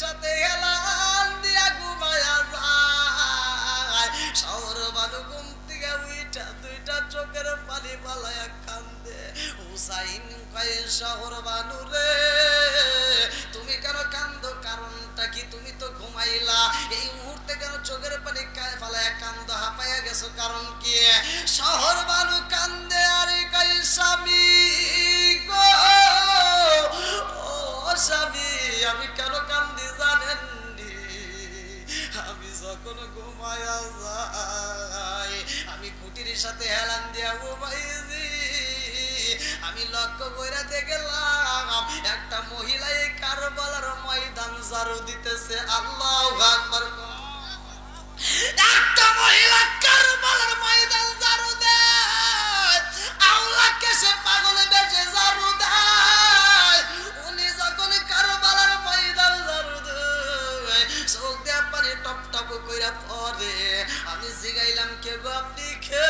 সাথে হেলান দিয়া ঘুমায়া যায়। শহর বানু ঘুম থেকে উইঠা দুইটা চোখের পানি পালায়া কান্দে। হুসাইন কয় শহর বানু রে তুমি কেন কান্দো, কারণটা কি? তুমি তো ঘুমাইলা, এই মুহূর্তে কেন চোখের পানি ফালায়া কান্দো, হাঁপাইয়া গেছো, কারণ কি? শহর বানু কান্দে আর কয় স্বামী গো, ও স্বামী আমি কেন কান্দি জানেন নি? আমি যখন ঘুমায়া যাই আমি খুঁটির সাথে হেলান দিয়া ঘুমাইছি, আমি লক্ষ্য কইরা দেখলাম একটা মহিলা এই কারবালার ময়দান ঝাড়ু দিতেছে। আল্লাহু আকবার। একটা মহিলা কারবালার ময়দান ঝাড়ু দেয়, আল্লাহকে সে পাগলে বেশে ঝাড়ু দেয়। উনি যখন কারবালার ময়দান ঝাড়ু দেয় চোখ দিয়ে পানি টপ টপ কইরা পড়ে। আমি জিগাইলাম কে গো আপনি কে?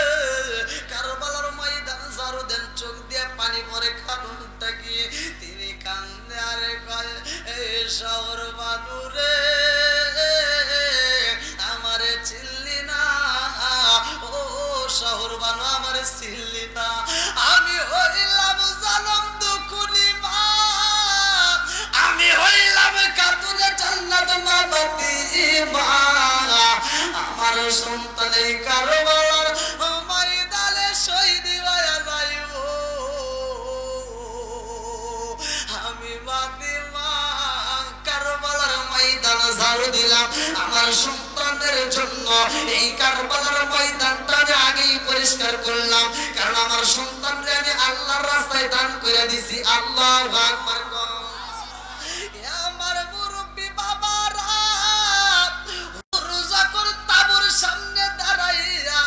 কারবালার ময়দান ঝাড়ু দেন, চোখ দিয়ে পানি পড়ে, কারণটা কি? তিনি কান্দে আর কয় এই শহর বানু রে আমারে চিল্লি না, ও শহর বানু আমারে চিল্লি না, আমি হইলাম জালম দুখুনি মা, আমি হইলাম কাতুরে জান্নাত মাবাতি মা, আমার সন্তান এই কারবালার ময়দানে শহীদ হইয়া যাইব, আমি বাতি মা কারবালার ময়দান ঝাড়ু দিলাম আমার সন্তানদের জন্য। এই কারবালার ময়দানটা আমি আগেই পরিষ্কার করলাম, কারণ আমার সন্তানদের আমি আল্লাহর রাস্তায় দান করে দিছি। আল্লাহু আকবার। আমার মুরব্বি বাবারা যখন তাবুর সামনে দাঁড়াইয়া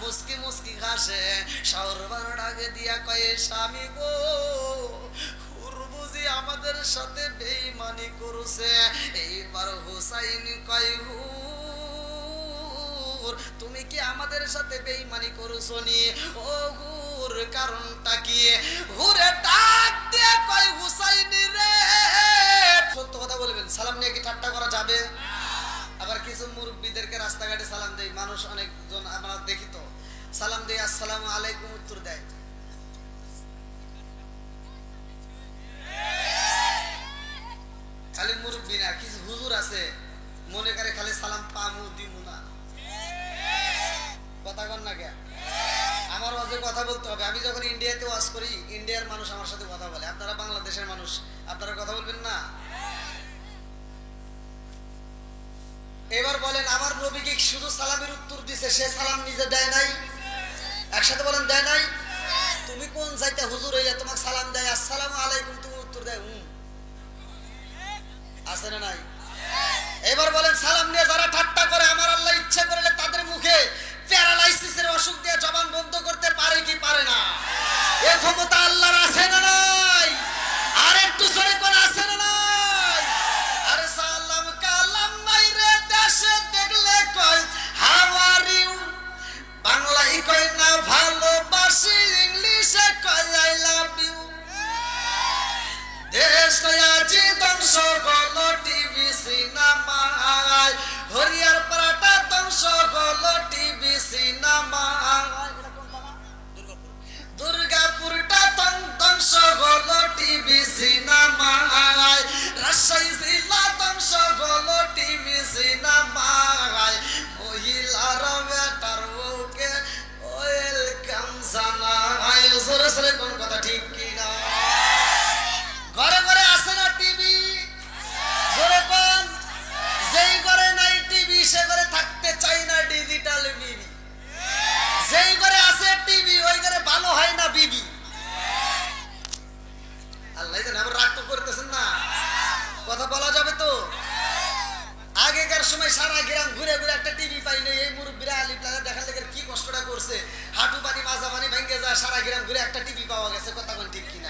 মুস্কি মুস্কি হাসে, শহর বানুর আগে দিয়া কয়ে স্বামী গো বুঝি আমাদের সাথে বেঈমানি করছে। এইবার হুসাইন কয় হুর তুমি কি আমাদের সাথে বেঈমানি করছো নি? ও হুর কারণটা কি? হুরে ডাক দিয়ে কয় হুসাইন রে, সত্য কথা বলবেন, সালাম নিয়ে কি ঠাট্টা করা যাবে? আবার কিছু মুরব্বীদেরকে রাস্তাঘাটে সালাম দেয় মানুষ, অনেকজন আমরা দেখি তো সালাম দেয় আসসালামু আলাইকুম, উত্তর দেয় খালি মুরব্বী না, কিছু হুজুর আছে মনে করে খালি সালাম পামু দিমু না। কথা কন না কে? আমার ওয়াজে কথা বলতে হবে। আমি যখন ইন্ডিয়াতে ওয়াজ করি ইন্ডিয়ার মানুষ আমার সাথে কথা বলে, আপনারা বাংলাদেশের মানুষ আপনারা কথা বলবেন না? এবার বলেন আমার নবী কি শুধু সালামের উত্তর দিছে, সে সালাম নিজে দেয় নাই? একসাথে বলেন দেয় নাই? তুমি কোন যাইতে হুজুর হইলে তোমাকে সালাম দেয় আসসালামু আলাইকুম, তুমি উত্তর দেয় আছে না নাই? এবার বলেন সালাম নিয়ে যারা ঠাট্টা করে আমার আল্লাহ ইচ্ছা করলে তাদের মুখে প্যারালাইসিসের অসুখ দিয়ে জবান বন্ধ করতে পারে কি পারে না? এ ক্ষমতা আল্লাহর আছে না নাই? আর একটু জোরে কোন আছে না নাই? আরে সালাম কালাম নাই রে দেশে দেখলে কয় হাউ আর ইউ, বাংলায় কয় না ভালোবাসি, ইংলিশে কয় আই লাভ ইউ। দেশ আজি ধ্বংস হলো টিভি সিনেমায়, হরিয়ার পাড়াটা ধ্বংস হলো টিভি সিনেমায়, দুর্গাপুরটা ধ্বংস হলো টিভি সিনেমায়, রাজশাহী জেলা ধ্বংস হলো টিভি সিনেমায়, মহিলারা বেটার বউকে ওয়েলকাম জানায়। জোরে জোরে কোন কথা ঠিক কিনা? ঘরে ঘরে আছে না টিভি? জোরে কোন? যেই ঘরে নাই টিভি সে ঘরে থাকতে চাই না ডিজিটাল বিবি। যেই ঘরে আছে টিভি ওই ঘরে ভালো হয় না বিবি। আল্লাহ জানে। আবার রাগ তো করতেছেন না, কথা বলা যাবে তো? আগেকার সময় সারা গ্রাম ঘুরে ঘুরে একটা টিভি পাইলে এই মুরব্বীরা আলিফ লাগা দেখার লেগে কি কষ্টটা করছে, হাঁটু পানি মাজা পানি ভেঙে যায়, সারা গ্রাম ঘুরে একটা টিভি পাওয়া গেছে। কথা কোন ঠিক কিনা?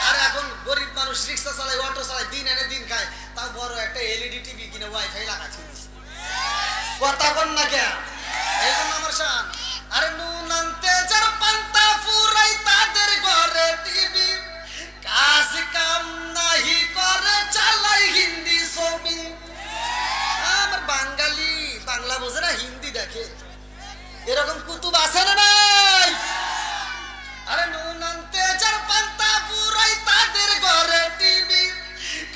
আর এখন গরিব মানুষ রিক্সা চালায়, অটো চালায়, দিন এনে দিন খায়, তাও বড় একটা এলইডি টিভি কিনে ওয়াইফাই লাগাচ্ছে। কথা কোন না কে? এই জন্য আমার শান। আরে নুন আনতে যার পান্তা ফুরাই তাদের ঘরে টিভি, কাজ কাম নাহি করে চালাই এরকম কুতুব আছে না নাই? আরে নুন আনতে যার পান্তা পুরাই তাদের ঘরে টিভি,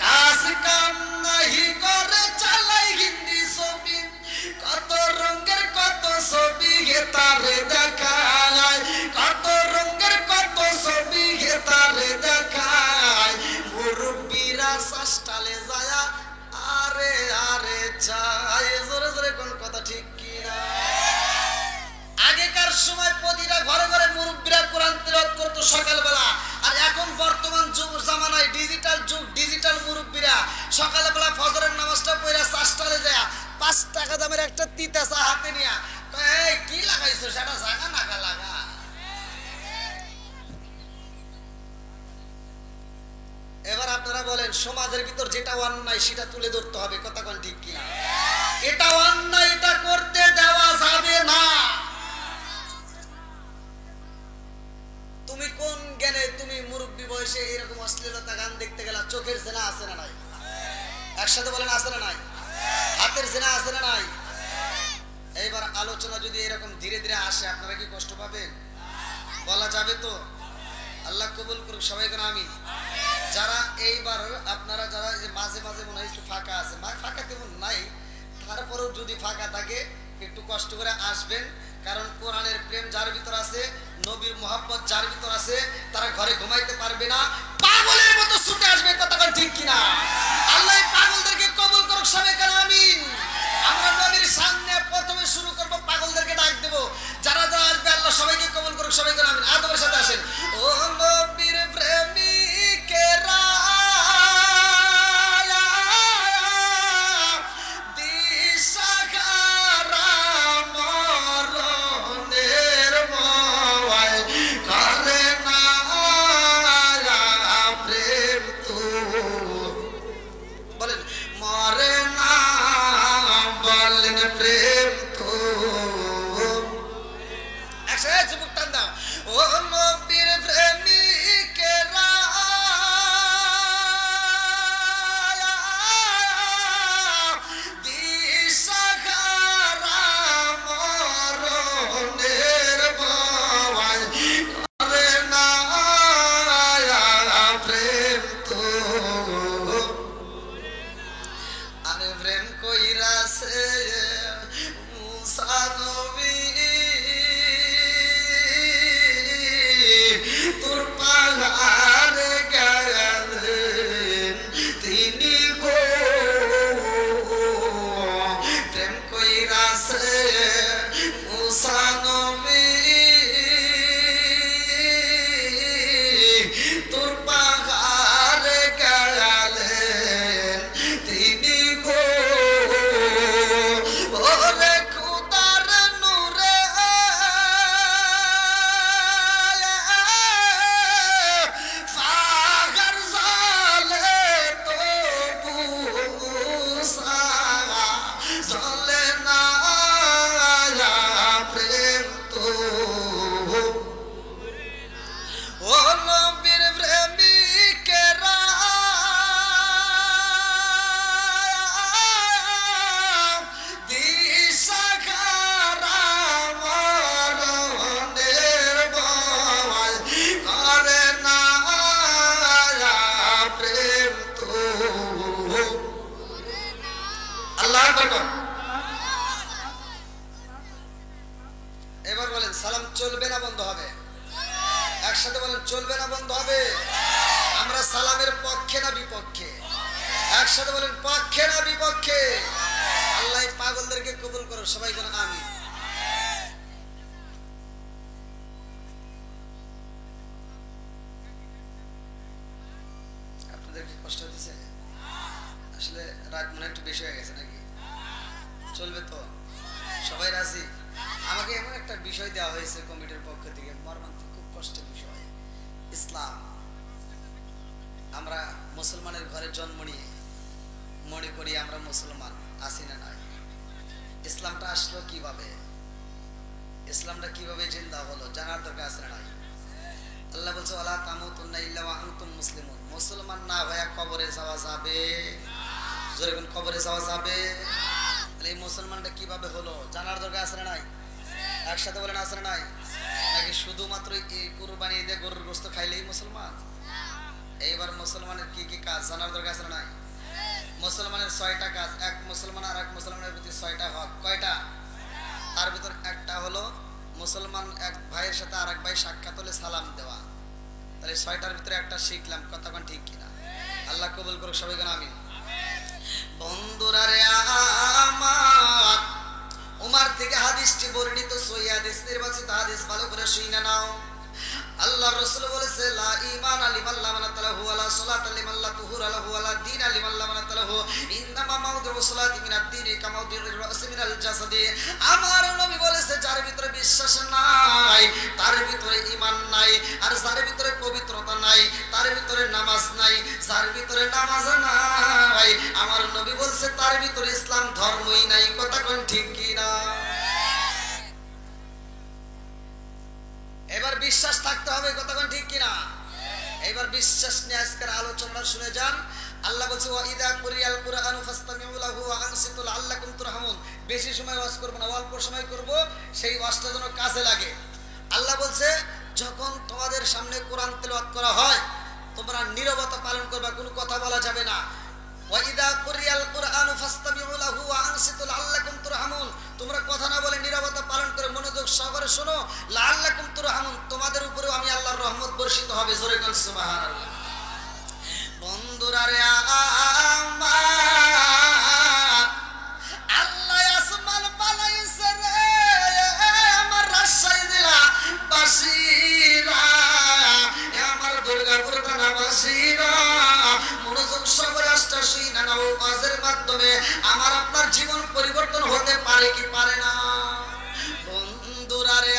কাজ কাম নাহি করে চালাই হিন্দি ছবি, কত রঙের কত ছবি হে তারে দেখায়, কত রঙের কত ছবি হে তারে দেখায়, মুরব্বীরা সাস্টালে যায় আরে আরে চাই। জোরে জোরে কোন কথা ঠিক কি না? আগেকার সময় প্রতিটা ঘরে ঘরে মুরব্বীরা কোরআন তিলাওয়াত করতো সকালবেলা, আর এখন বর্তমান যুগ জামানায় ডিজিটাল যুগ, ডিজিটাল মুরব্বীরা সকালবেলা ফজরের নামাজটা পড়া চাষটালে যায় 5 টাকা দামের একটা তিতা চা হাতে নিয়া এই কি লাগাইছো সেটা জায়গা নাগা লাগা। এবার আপনারা বলেন সমাজের ভিতর যেটা অন্যায় সেটা তুলে ধরতে হবে, কথা কোন ঠিক কিনা? এটা অন্যায়, এটা করতে দেওয়া যাবে না। তুমি কোন জ্ঞানে তুমি মুরব্বী বয়সে এরকম অশ্লীলতা গান দেখতে গেলা? চোখের জেনা আছে না নাই? একসাথে বলেন আছে না নাই? হাতের জেনা আছে না নাই? এইবার আলোচনা যদি এরকম ধীরে ধীরে আসে আপনারা কি কষ্ট পাবেন? বলা যাবে তো? আল্লাহ কবুল করুক সবাই কেন আমিন। যারা এইবার আপনারা যারা মাঝে মাঝে মনে হয় একটু ফাঁকা আছে, ফাঁকা তেমন নাই, তারপরেও যদি ফাঁকা থাকে একটু কষ্ট করে আসবেন, কারণ কোরআনের প্রেম যার ভিতর আছে, নবীর মোহাব্বত যার ভিতর আছে, তারা ঘরে ঘুমাইতে পারবে না, পাগলের মতো ছুটে আসবে, কথা ঠিক কিনা? আল্লাহ পাগলদেরকে কবুল করুক সবাই কেন আমিন। আমরা নবীর সামনে প্রথমে শুরু করব, পাগলদেরকে ডাক দেব, যারা যারা আসবে আল্লাহ সবাইকে কবুল করুক সবাই কেন আমিন। আদবের সাথে আসেন। ও নবীর প্রেমিকেরা এবার বলেন সালাম চলবে না বন্ধ হবে? একসাথে বলেন চলবে না বন্ধ হবে? আমরা সালামের পক্ষে না বিপক্ষে? একসাথে বলেন পক্ষে না বিপক্ষে? আল্লাহ পাগলদেরকে কবুল করো সবাই যেন আমিন। আপনাদের কি কষ্ট দিচ্ছে? আসলে রাত মনে একটু বেশি হয়ে গেছে নাকি? চলবে তো? সবাই রাজি? আমাকে এমন একটা বিষয় দেওয়া হয়েছে কমিটির পক্ষ থেকে, মর্মান্তিক খুব কষ্টের বিষয়। ইসলাম, আমরা মুসলমানের ঘরে জন্ম নিয়ে মনে করি আমরা মুসলমান, আছি না নাই? ইসলামটা আসলো কিভাবে? ইসলামটা কিভাবে জিন্দা হলো জানার দরকার আছে না নাই? আল্লাহ বলছে ওয়ালা তামুতুন্না ইল্লা ওয়া আনতুম মুসলিমুন। মুসলমান না হয়ে কবরে যাওয়া যাবে? জোরে কোন কবরে যাওয়া যাবে? তাহলে এই মুসলমানটা কিভাবে হলো জানার দরকার আছে না নাই? একসাথে বলেন আছে না নাই? নাকি শুধুমাত্র এই কুরবানি ঈদে গরুর গোশত খাইলেই মুসলমান? এইবার মুসলমানের কি কি কাজ জানার দরকার আছে না নাই? মুসলমানের 6টা কাজ, এক মুসলমান আর এক মুসলমানের প্রতি 6টা হক। কয়টা? তার ভিতর একটা হলো মুসলমান এক ভাইয়ের সাথে আরেক ভাই সাক্ষাৎ হলে সালাম দেওয়া। তাহলে 6টার ভিতরে একটা শিখলাম, কথা কোন ঠিক কিনা? আল্লাহ কবুল করুক, সবাই কেন আমিন। বন্ধুরা রে আমার, উমার থেকে হাদিসটি বর্ণিত, সহিহ হাদিস, নির্বাচিত হাদিস, ভালো করে শুনে নাও। আল্লাহর রাসূল বলেছে, লা ঈমানা লিমান লা মানাতা লাহু ওয়ালা সালাতা লিমান লা তুহুরা লাহু ওয়ালা দীনা লিমান লা মানাতা লাহু, ইন্নামা মাউদিউ সালাতি মিনাদ দীনি কামাউদিউর রাসি মিনাল জাসাদি। আমার নবী বলেছে, যার ভিতরে বিশ্বাস নাই তার ভিতরে ঈমান নাই, আর যার ভিতরে পবিত্রতা নাই তার ভিতরে নামাজ নাই, যার ভিতরে নামাজ নাই আমার নবী বলছে তার ভিতরে ইসলাম ধর্মই নাই। কথা কোন ঠিক কি না? এবার বিশ্বাস থাকতে হবে, কথা কোন ঠিক কিনা? এবার বিশ্বাস নিয়ে আজকের আলোচনা শুনে যান। আল্লাহ বলছে, ওয়া ইযা কুরিয়াল কুরআনু ফাসতামিউ লাহু ওয়া আনসিতু লাআল্লাকুম তুরহামুন। বেশি সময় ওয়াজ করব না, অল্প সময় করব, সেই ওয়াজটা যেন কাজে লাগে। আল্লাহ বলছে, যখন তোমাদের সামনে কোরআন তেলাওয়াত করা হয় তোমরা নীরবতা পালন করবে, কোনো কথা বলা যাবে না। ওয়া ইযা কুরিয়াল কুরআনু ফাসতামিউ লাহু ওয়া আনসিতু লাআল্লাকুম তুরহামুন। তোমরা কথা না বলে নীরবতা পালন করে মনোযোগ সহকারে শোনো, লাআল্লাকুম তুরহামুন, তোমাদের উপরেও আমি আল্লাহর রহমত বর্ষিত হবে। জোরে বলেন সুবহানাল্লাহ। বন্ধুরা রে আমার, আল্লাহ আসমান বানাইছে রে আমার রাজশাহী জেলা বাসীরা, আমার দুর্গাপুর থানা বাসীরা, মনোযোগ সহকারে আজটা শুনে নাও। ওয়াজের মাধ্যমে আমার আপনার জীবন পরিবর্তন হতে পারে কি পারে না? বন্ধুরা রে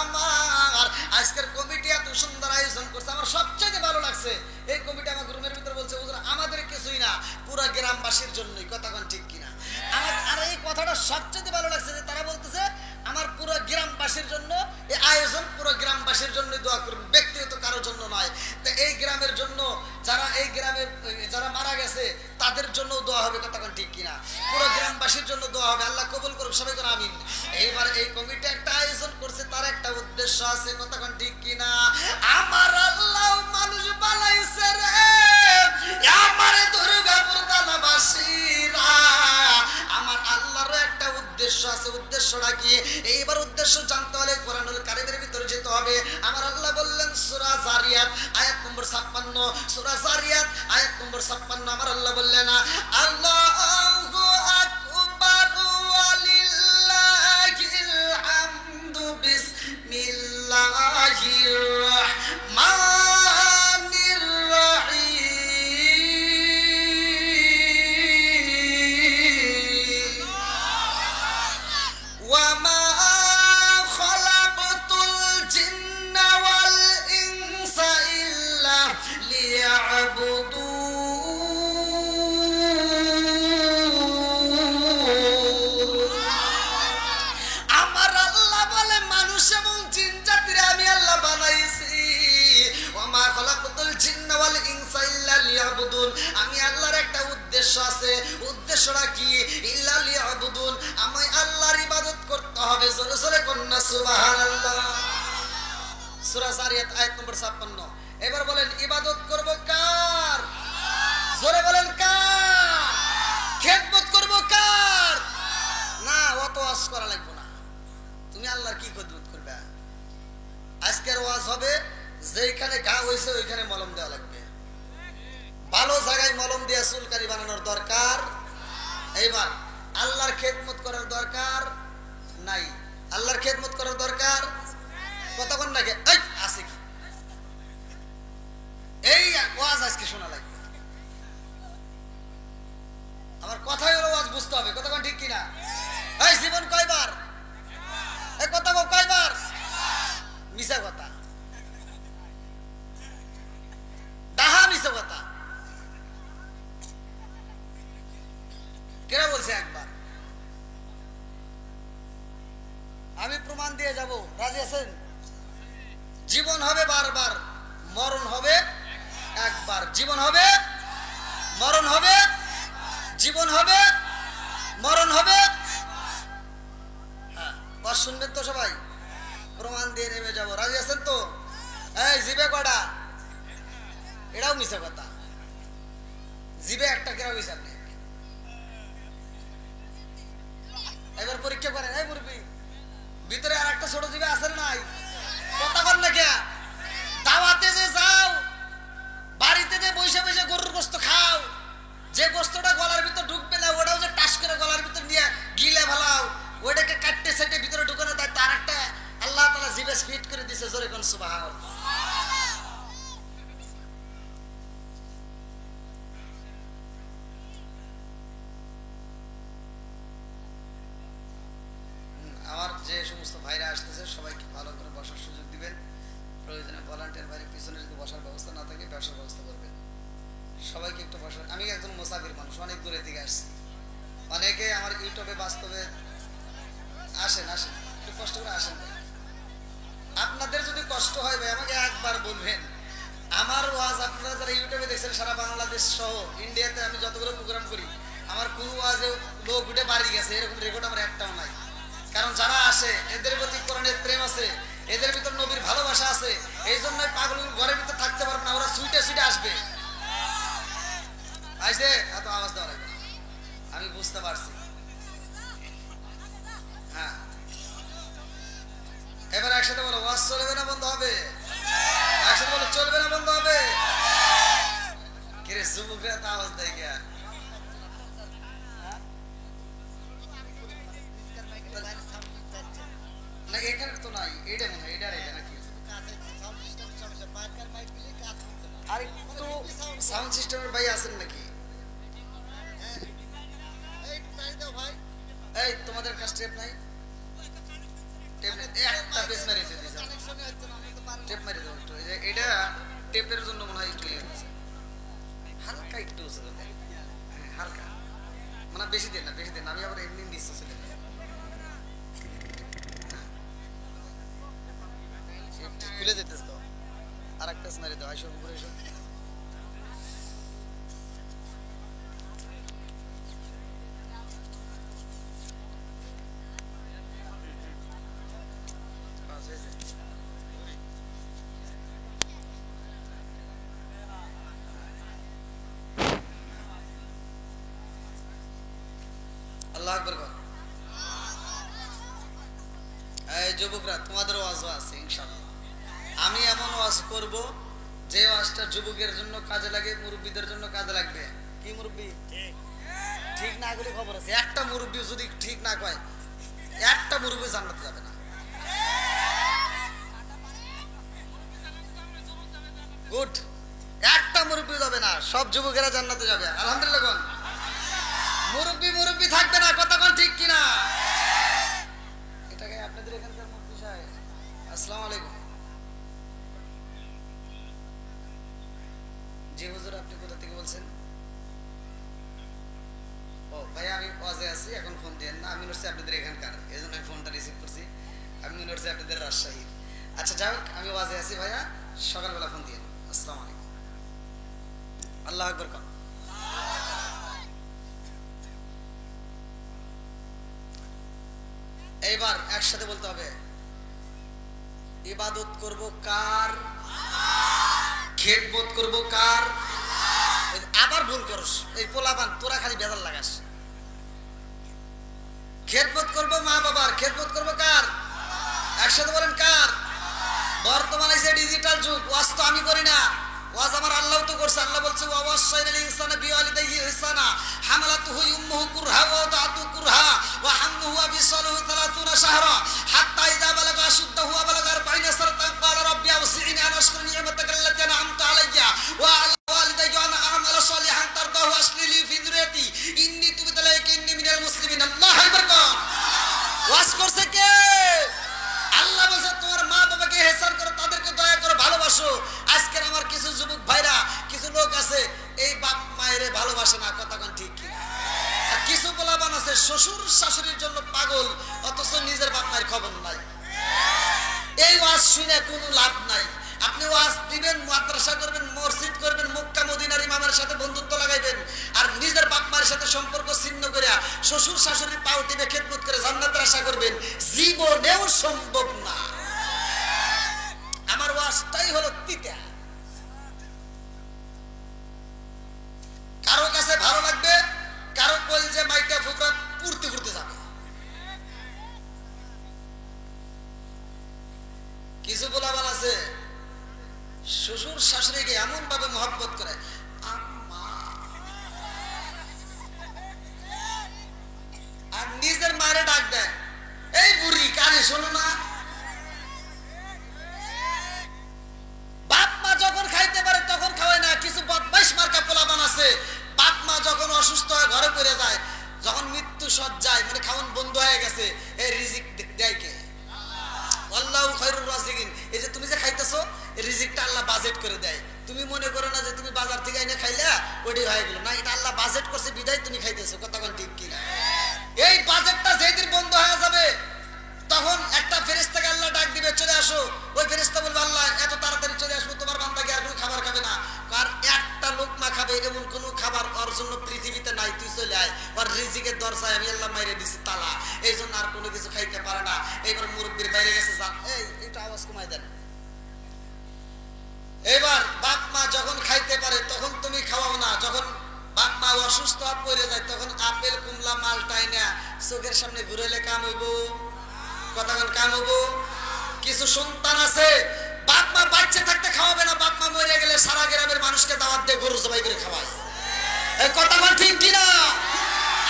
আমার, আজকের কমিটি এত সুন্দর আয়োজন করছে, আমার সবচেয়ে ভালো লাগছে। এই কমিটি আমার রুমের ভিতরে বলছে, হুজুর আমাদের কিছুই না, পুরো গ্রামবাসীর জন্যই। কথা কোন ঠিক কিনা? আর এই কথাটা সবচেয়ে ভালো লাগছে যে তারা বলতেছে আমার পুরো গ্রামবাসীর জন্য এই আয়োজন, পুরো গ্রামবাসীর জন্য দোয়া করুন, ব্যক্তিগত কারোর জন্য নয়। তো এই গ্রামের জন্য, যারা এই গ্রামে যারা মারা গেছে তাদের জন্য দোয়া হবে। কথা কোন ঠিক কিনা? পুরো গ্রামবাসীর জন্য দোয়া হবে। আল্লাহ কবুল করুক, সবাই কোন আমিন। এইবার এই কমিটি একটা আয়োজন করছে, তার একটা উদ্দেশ্য আছে। কথা কোন ঠিক কিনা? আমার আল্লাহ মানুষ বানাইছে রে আমার দুর্গাপুর থানাবাসীরা, আমার আল্লাহর একটা উদ্দেশ্য আছে। উদ্দেশ্যটা কি? এইবার উদ্দেশ্য জানতে হলে কোরআনুল কারীমের ভিতরে যেতে হবে। আমার আল্লাহ বললেন সূরা জারিয়াত আয়াত নম্বর 56, সূরা জারিয়াত আয়াত নম্বর 56, আমার আল্লাহ বললেন, আল্লাহু আকবার ওয়ালিল্লাহিল হামদু বিসমিল্লাহির রাহমানির রাহিম, ওয়া মা খালাকতুল জিন্না ওয়াল ইনসা ইল্লা লিয়াবুদুন। আমার আল্লাহ বলে মানুষ এবং জিন জাতিরে আমি আল্লাহ বানাইছি। ওয়া মা খালাকতুল জিন্না ওয়াল ইনসা ইল্লা লিয়াবুদুন। আমি আল্লাহর একটা উদ্দেশ্য আছে। উদ্দেশ্যটা কি? ইল্লা লিয়াবুদুন, আমি আল্লাহর ইবাদত করতে হবে। জোরে জোরে কন্না সুবহানাল্লাহ। সূরা জারিয়াত আয়াত নম্বর 56। এবার বলেন, ইবাদত করব কার? জোরে বলেন কার? খেদমত করব কার? না, অত ওয়াজ করা লাগবে না। তুমি আল্লাহর কি খেদমত করবে? আজকের ওয়াজ হবে যেখানে ঘা হইছে ওইখানে মলম দেওয়া লাগবে। ভালো জায়গায় মলম দিয়ে চুলকারি বানানোর দরকার। এইবার আল্লাহর খেদমত করার দরকার নাই। আল্লাহর খেদমত করার দরকার কতক্ষণ লাগে? এই আছে কি? এই ওয়াজ আজকে শোনা লাগবে। আমার কথাই হলো ওয়াজ বুঝতে হবে। কতক্ষণ ঠিক কিনা? এই জীবন কয়বার? এই কথা কয়বার? মিছা কথা, ডাহা মিছা কথা। কেন বলছে একবার? আমি প্রমাণ দিয়ে যাব। রাজি আছেন? জীবন হবে বারবার, মরণ হবে একবার। জীবন হবে, মরণ হবে, জীবন হবে, মরণ হবে। হ্যাঁ, শুনবেন তো সবাই? প্রমাণ দিয়ে নেমে যাবো, রাজি আছেন তো? এই জিবে কটা? এটাও মিশা কথা, জিবে একটা কেরাও মিশা নেই। এবার পরীক্ষা করেন। এই মুরব্বি, ভিতরে আর একটা ছোট জিবে আছে নাই? কথা বল না কে? দাওয়াতে যে যাও, বাড়িতে যে বসে বসে গরুর গোস্ত খাও, যে গোস্তটা গলার ভিতর ঢুকবে না ওটাও যে টাস করে গলার ভিতর নিয়ে গিলে ফেলাও, ওইটাকে কাটতে সেটে ভিতরে ঢুকানো দেয়, তার একটা আল্লাহ তাআলা জিবে ফিট করে দিয়েছে। জোরে কোন সুবহানাল্লাহ। আমার যে সমস্ত ভাইরা আসতেছে সবাইকে ভালো করে বসার সুযোগ দিবেন। প্রয়োজনে ভলান্টিয়ার ভাইয়ের পিছনে যদি বসার ব্যবস্থা না থাকে ব্যবসার ব্যবস্থা করবেন। সবাইকে একটু বসার। আমি একজন মুসাফির মানুষ, অনেক দূরে থেকে আসছি। অনেকে আমার ইউটিউবে বাস্তবে আসেন, একটু কষ্ট করে আসেন ভাই। আপনাদের যদি কষ্ট হয় ভাই আমাকে একবার বলবেন। আমার ওয়াজ আপনারা যারা ইউটিউবে দেখছেন সারা বাংলাদেশ সহ ইন্ডিয়াতে আমি যতগুলো প্রোগ্রাম করি, আমার কোনো ওয়াজে লোক উঠে বাড়ি গেছে এরকম রেকর্ড আমার একটাও নাই। কারণ যারা আসে এদের প্রতি কোরআনের প্রেম আছে, এদের ভিতর নবীর ভালোবাসা আছে, এই জন্যই পাগলগুলো ঘরের ভিতর থাকতে পারবে না, ওরা সুইটে সুইটে আসবে। আইসে এত আওয়াজ দেওয়া লাগবে, আমি বুঝতে পারছি। হ্যাঁ, এবার একসাথে বলো, ওয়াজ চলবে না বন্ধ হবে? একসাথে বলো, চলবে না বন্ধ হবে? কিরে যুবকরা তো আওয়াজ দেয় গিয়া। না এখানে তো নাই, এটা মনে হয় এটা নাকি আর একটু সাউন্ড সিস্টেমের ভাই আছেন নাকি? এই তোমাদের কাছে টেপ নাই? টেপ নেই, একটা পেজ মেরে দিতে টেপ মেরে দাও একটু। এটা টেপের জন্য মনে হয় একটু হালকা একটু হালকা, মানে বেশি দিন না, বেশি দিন আমি আবার এমনি নিচ্ছি চলে খুলে যেতেছ তো, আর একটা মেরে দাও। আইসব উপরে এসব আল্লাহ আকবার। এই যুবকরা তোমাদের ওয়াজ আছে ইনশাআল্লাহ। আমি এমন ওয়াজ করব যে ওয়াজটা যুবকের জন্য কাজে লাগে, মুরব্বীদের জন্য কাজে লাগবে। কি মুরব্বী ঠিক না গেলে খবর আছে, একটা মুরব্বী যদি ঠিক না কয় একটা মুরব্বী জান্নাতে যাবে না। গুড, একটা মুরব্বী যাবে না, সব যুবকেরা জান্নাতে যাবে আলহামদুলিল্লাহ। কোন মুরব্বী থাকবে না, কথা কোন ঠিক কিনা? এটাকে আপনাদের এখানকার মুফতি সাহেব, আসসালামু আলাইকুম। জি হুজুর, আপনি কোথা থেকে বলছেন? ও ভাইয়া আমি ওয়াজে আছি, এখন ফোন দিয়েন না। আমি মনে হচ্ছে আপনাদের এখানকার, এই জন্য আমি ফোনটা রিসিভ করছি। আমি মনে হচ্ছে আপনাদের রাজশাহী। আচ্ছা যাই হোক, আমি ওয়াজে আছি ভাইয়া, সকালবেলা ফোন দিয়েন। আসসালামু আলাইকুম। আল্লাহ আকবার। কম এইবার একসাথে বলতে হবে, ইবাদত করব কার? খেদমত করব কার? আবার ভুল করস, এই পোলাপান তোরা খালি বেজাল লাগাস। খেদমত করব মা বাবার, খেদমত করব কার? একসাথে বলেন কার? বর্তমানে যে ডিজিটাল যুগ, ওয়াজ তো আমি করি না, ওয়াজ আমার আল্লাহ তো করছে। আল্লাহ বলছে ওয়াসাইনাল ইনসানা বিওয়ালিদাইহি ইহসানা হামালাতুহু উম্মুহু কুরহা ওয়া ওয়াদাতুহু কুরহা ওয়া হামলুহু ওয়া ফিসালুহু 30 শাহরা হাত্তা ইযা বালাগা আশুদ্দাহু ওয়া বালাগা 40 সানাতান ক্বালা রাব্বি আওসি'নি আন আশকুরা নি'মাতাকা আল্লাতী আন'আমতা আলাইয়া ওয়া আলা ওয়ালিদাইয়া ওয়া আন আ'মালা সালিহান তারদাহু আসলি লি ফি যুররিয়াতি ইন্নী তুবতু ইলাইকা ইন্নী মিনাল মুসলিমিন। আল্লাহু আকবার। ওয়াজ করছে কে? আল্লাহ বলছে তোমার মা বাবাকে ইহসান করো, তাদেরকে দয়া করো, ভালোবাসো। আজকের আমার কিছু যুবক ভাইরা, কিছু লোক আছে এই বাপ মায়ের ভালোবাসে না, কথা কোন ঠিক কি? আর কিছু পোলাপান আছে শ্বশুর শাশুড়ির জন্য পাগল, অথচ নিজের বাপ মায়ের খবর নাই। এই ওয়াজ শুনে কোনো লাভ নাই। আপনি ওয়াজ দিবেন, মাদ্রাসা করবেন, মসজিদ করবেন, মক্কা মদিনার ইমামের সাথে বন্ধুত্ব লাগাইবেন, আর নিজের বাপ মায়ের সাথে সম্পর্ক ছিন্ন করে শ্বশুর শাশুড়ির পাও টিপে খেদমত করে জান্নাতের আশা করবেন, জীবনেও সম্ভব না। আমার ওয়াজটাই হলো তিতা। কারো কাছে ভালো লাগবে, কারো কলজে মাইকা ফুকরা পুরতে পুরতে যাবে। কিছু বলাবার আছে শ্বশুর শাশুড়িকে এমন ভাবে মহব্বত করে, আম্মা, আর নিজের মায়ের ডাক দেয়, এই বুড়ি কানে শোনো না। বাপ মা যখন খাইতে পারে তখন খাওয়ায় না। কিছু বদমাইশ মার্কা পোলাপান আছে, বাপ মা যখন অসুস্থ হয় ঘরে পড়ে যায়, যখন মৃত্যু সজ্জায় মানে খাওয়ান বন্ধ হয়ে গেছে, এই রিজিক দেয় কে? আল্লাহু খায়রুর রাজিকিন। এই যে তুমি যে খাইতেছো, এই রিজিকটা আল্লাহ বাজেট করে দেয়। তুমি মনে করো না যে তুমি বাজার থেকে এনে খাইলা ওইটাই হয়ে গেল, না, এটা আল্লাহ বাজেট করছে বিদায় তুমি খাইতেছো। কতক্ষণ ঠিক কি? এই বাজেটটা যেদিন বন্ধ হয়ে যাবে তখন একটা ফেরেশতাকে আল্লাহ ডাক দিবে, চলে আসো। ওই ফেরেশতা বলবে, আল্লাহ এত তাড়াতাড়ি চলে আসবো, তোমার বান্দাকে আর কোনো খাবার খাবে না, আর একটা লোকমা খাবে এমন কোন খাবার ওর জন্য পৃথিবীতে নাই, তুই চলে আয়। ওর রিজিকের দরজায় আমি আল্লাহ মাইরে দিছি তালা, এই জন্য আর কোনো কিছু খাইতে পারে না। এইবার মুরব্বীর বাইরে গেছে, যান এইটা আওয়াজ কমাই দেন। এবার বাপ মা যখন খাইতে পারে তখন তুমি খাওয়াও না। যখন বাপ মা অসুস্থ পড়ে যায় তখন আপেল কুমলা মালটাই না চোখের সামনে ঘুরেলে কাম হইব? কতক্ষণ কাম হইব? কিছু সন্তান আছে বাপ মা বাচ্চা থাকতে খাওয়াবে না, বাপ মা মরে গেলে সারা গ্রামের মানুষকে দাওয়াত দিয়ে গরু জবাই করে খাওয়ায়। এই কতক্ষণ ঠিক কিনা?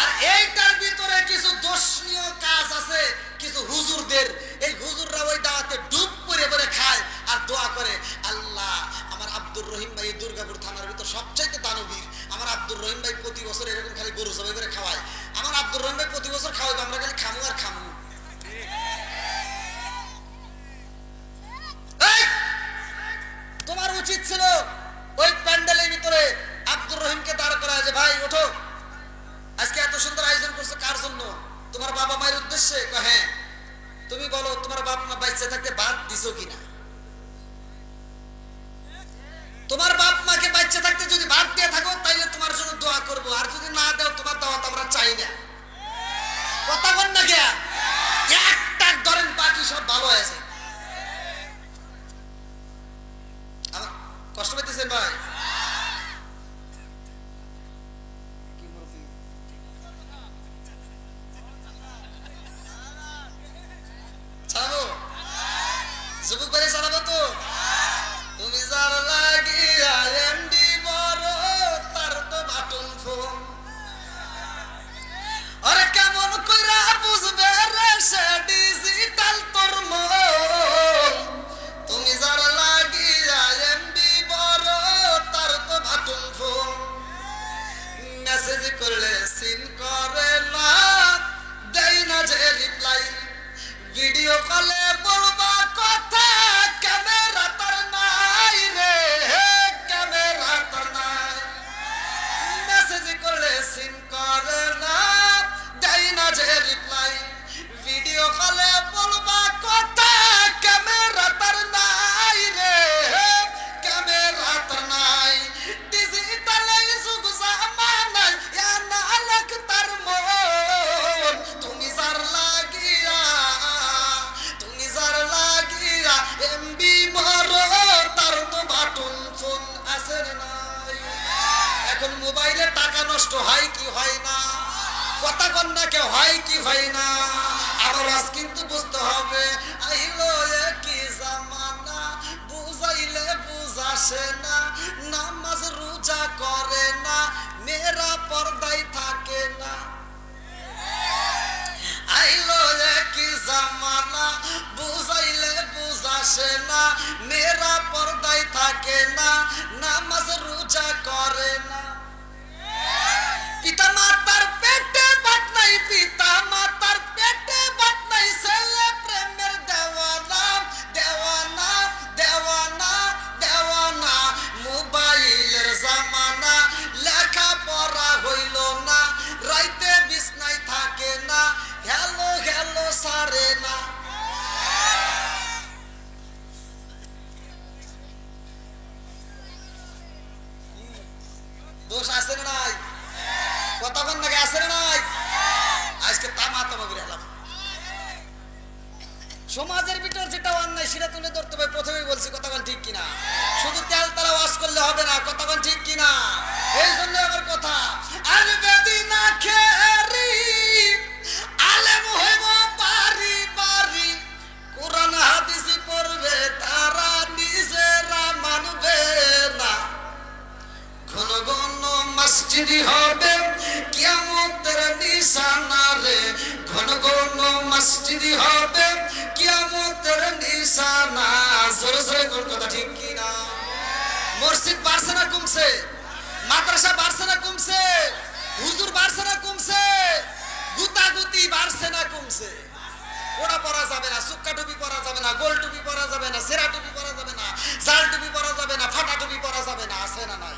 আর এইটার ভিতরে কিছু দর্শনীয় কাজ আছে কিছু হুজুরদের। এই হুজুররা ওই দাওয়াতে ডুব করে করে খায় আর দোয়া করে, আল্লাহ আমার আব্দুর রহিম ভাই দুর্গাপুর থানার ভিতর সবচাইতে দানবীর, আমার আব্দুর রহিম ভাই প্রতি বছর এরকম খালি গরু জবাই করে খাওয়ায়। আমার আব্দুর রহিম ভাই প্রতি বছর খাওয়াইতো, আমরা খালি খামু আর খামু। তোমার উচিত ছিল ওই প্যান্ডেলের ভিতরে আব্দুর রহিমকে দাঁড় করা, যে ভাই ওঠো, আজকে এত সুন্দর আয়োজন করছো কার জন্য? তোমার বাবা মায়ের উদ্দেশ্যে? হ্যাঁ। তুমি বলো তোমার বাপ মা বাচ্চা থাকতে বাদ দিছো কিনা? তোমার বাপ মাকে বাচ্চা থাকতে যদি বাদ দিয়ে থাকো তাইলে তোমার জন্য দোয়া করবো, আর যদি না দাও তোমার দাওয়াত আমরা চাই না। কথা বল না কে? একটা ধরেন বাকি সব ভালো আছে। কষ্ট পেতেছেন ভাই? চালাবো যুবক বাড়ি চালাবো তো। তুমি যার লাগিয়া এমডি বড় তার তো বাটন ফোন, আরে কেমন কইরা বুঝবে রে সে ডিজিটাল তোর মন। তুমি যার লাগিয়া এমডি বড় তার তো বাটন ফোন, মেসেজ করলে সিন করে না, দেয় না যে রিপ্লাই, ভিডিও কলে বলবা কথা ক্যামেরা তার নাই রে, ক্যামেরা তার নাই। মেসেজ করলে সিন করে না, দেয় না যে রিপ্লাই, ভিডিও কলে বলবা কথা ক্যামেরা তার নাই রে, ক্যামেরা তার নাই। ডিজিটালে যুগ জামানায় না লাগ তার মন। তুমি যার লাগিয়া এমবি বড় তার তো বাটন ফোন আছে নাই। এখন মোবাইলে টাকা নষ্ট হয় কি হয় না? কথা কন্যা কে হয় কি হয় না? আবার আজ কিন্তু বুঝতে হবে আইলো কি জামানা, বুঝাইলে বুঝাসে না, নামাজ রোজা করে না, মেয়েরা পর্দায় থাকে না। আইলো কি জামানা, বুঝাইলে বুঝাসে না, মেয়েরা পর্দায় থাকে না, নামাজ রোজা করে না। পিতা মাতার পেটে ভাত নাই, পিতা মাতার পেটে ভাত নাই, ছেলে প্রেমের দেওয়ানা, দেওয়ানা, দেওয়ানা, দেওয়ানা। মোবাইলের জামানা, লেখা পড়া হইল না, রাইতে বিছনায় থাকে না, হ্যালো হ্যালো সারে না। দোষ আছে না নাই? কথা বল নাকি আছে না নাই? সমাজের ভিতর যেটা অন্যায় সেটা তুলে ধরতে হবে। প্রথমেই বলছি, কথাগণ ঠিক কিনা? শুধু তেল তালা ওয়াজ করলে হবে না, কথাগণ ঠিক কিনা? এই জন্য আমার কথা, আর যদি না খেরি আলেম হইব বাড়ি বাড়ি, কোরআন হাদিস পড়বে তারা নিজেরা মানবে না। ঘন ঘন মসজিদ হবে কিয়ামতের নিশানা রে, ঘন ঘন মসজিদ হবে কিয়ামতের নিশানা। জোরে জোরে কোন কথা ঠিক কি না? মসজিদ বাড়ছে না কমছে? মাদ্রাসা বাড়ছে না কমছে? হুজুর বাড়ছে না কমছে? গুতাগুতি বাড়ছে না কমছে? ওরা পরা যাবে না, সুক্কা টুপি পরা যাবে না, গোল টুপি পরা যাবে না, সেরা টুপি পরা যাবে না, জাল টুপি পরা যাবে না, ফাটা টুপি পরা যাবে না। আছে না নাই?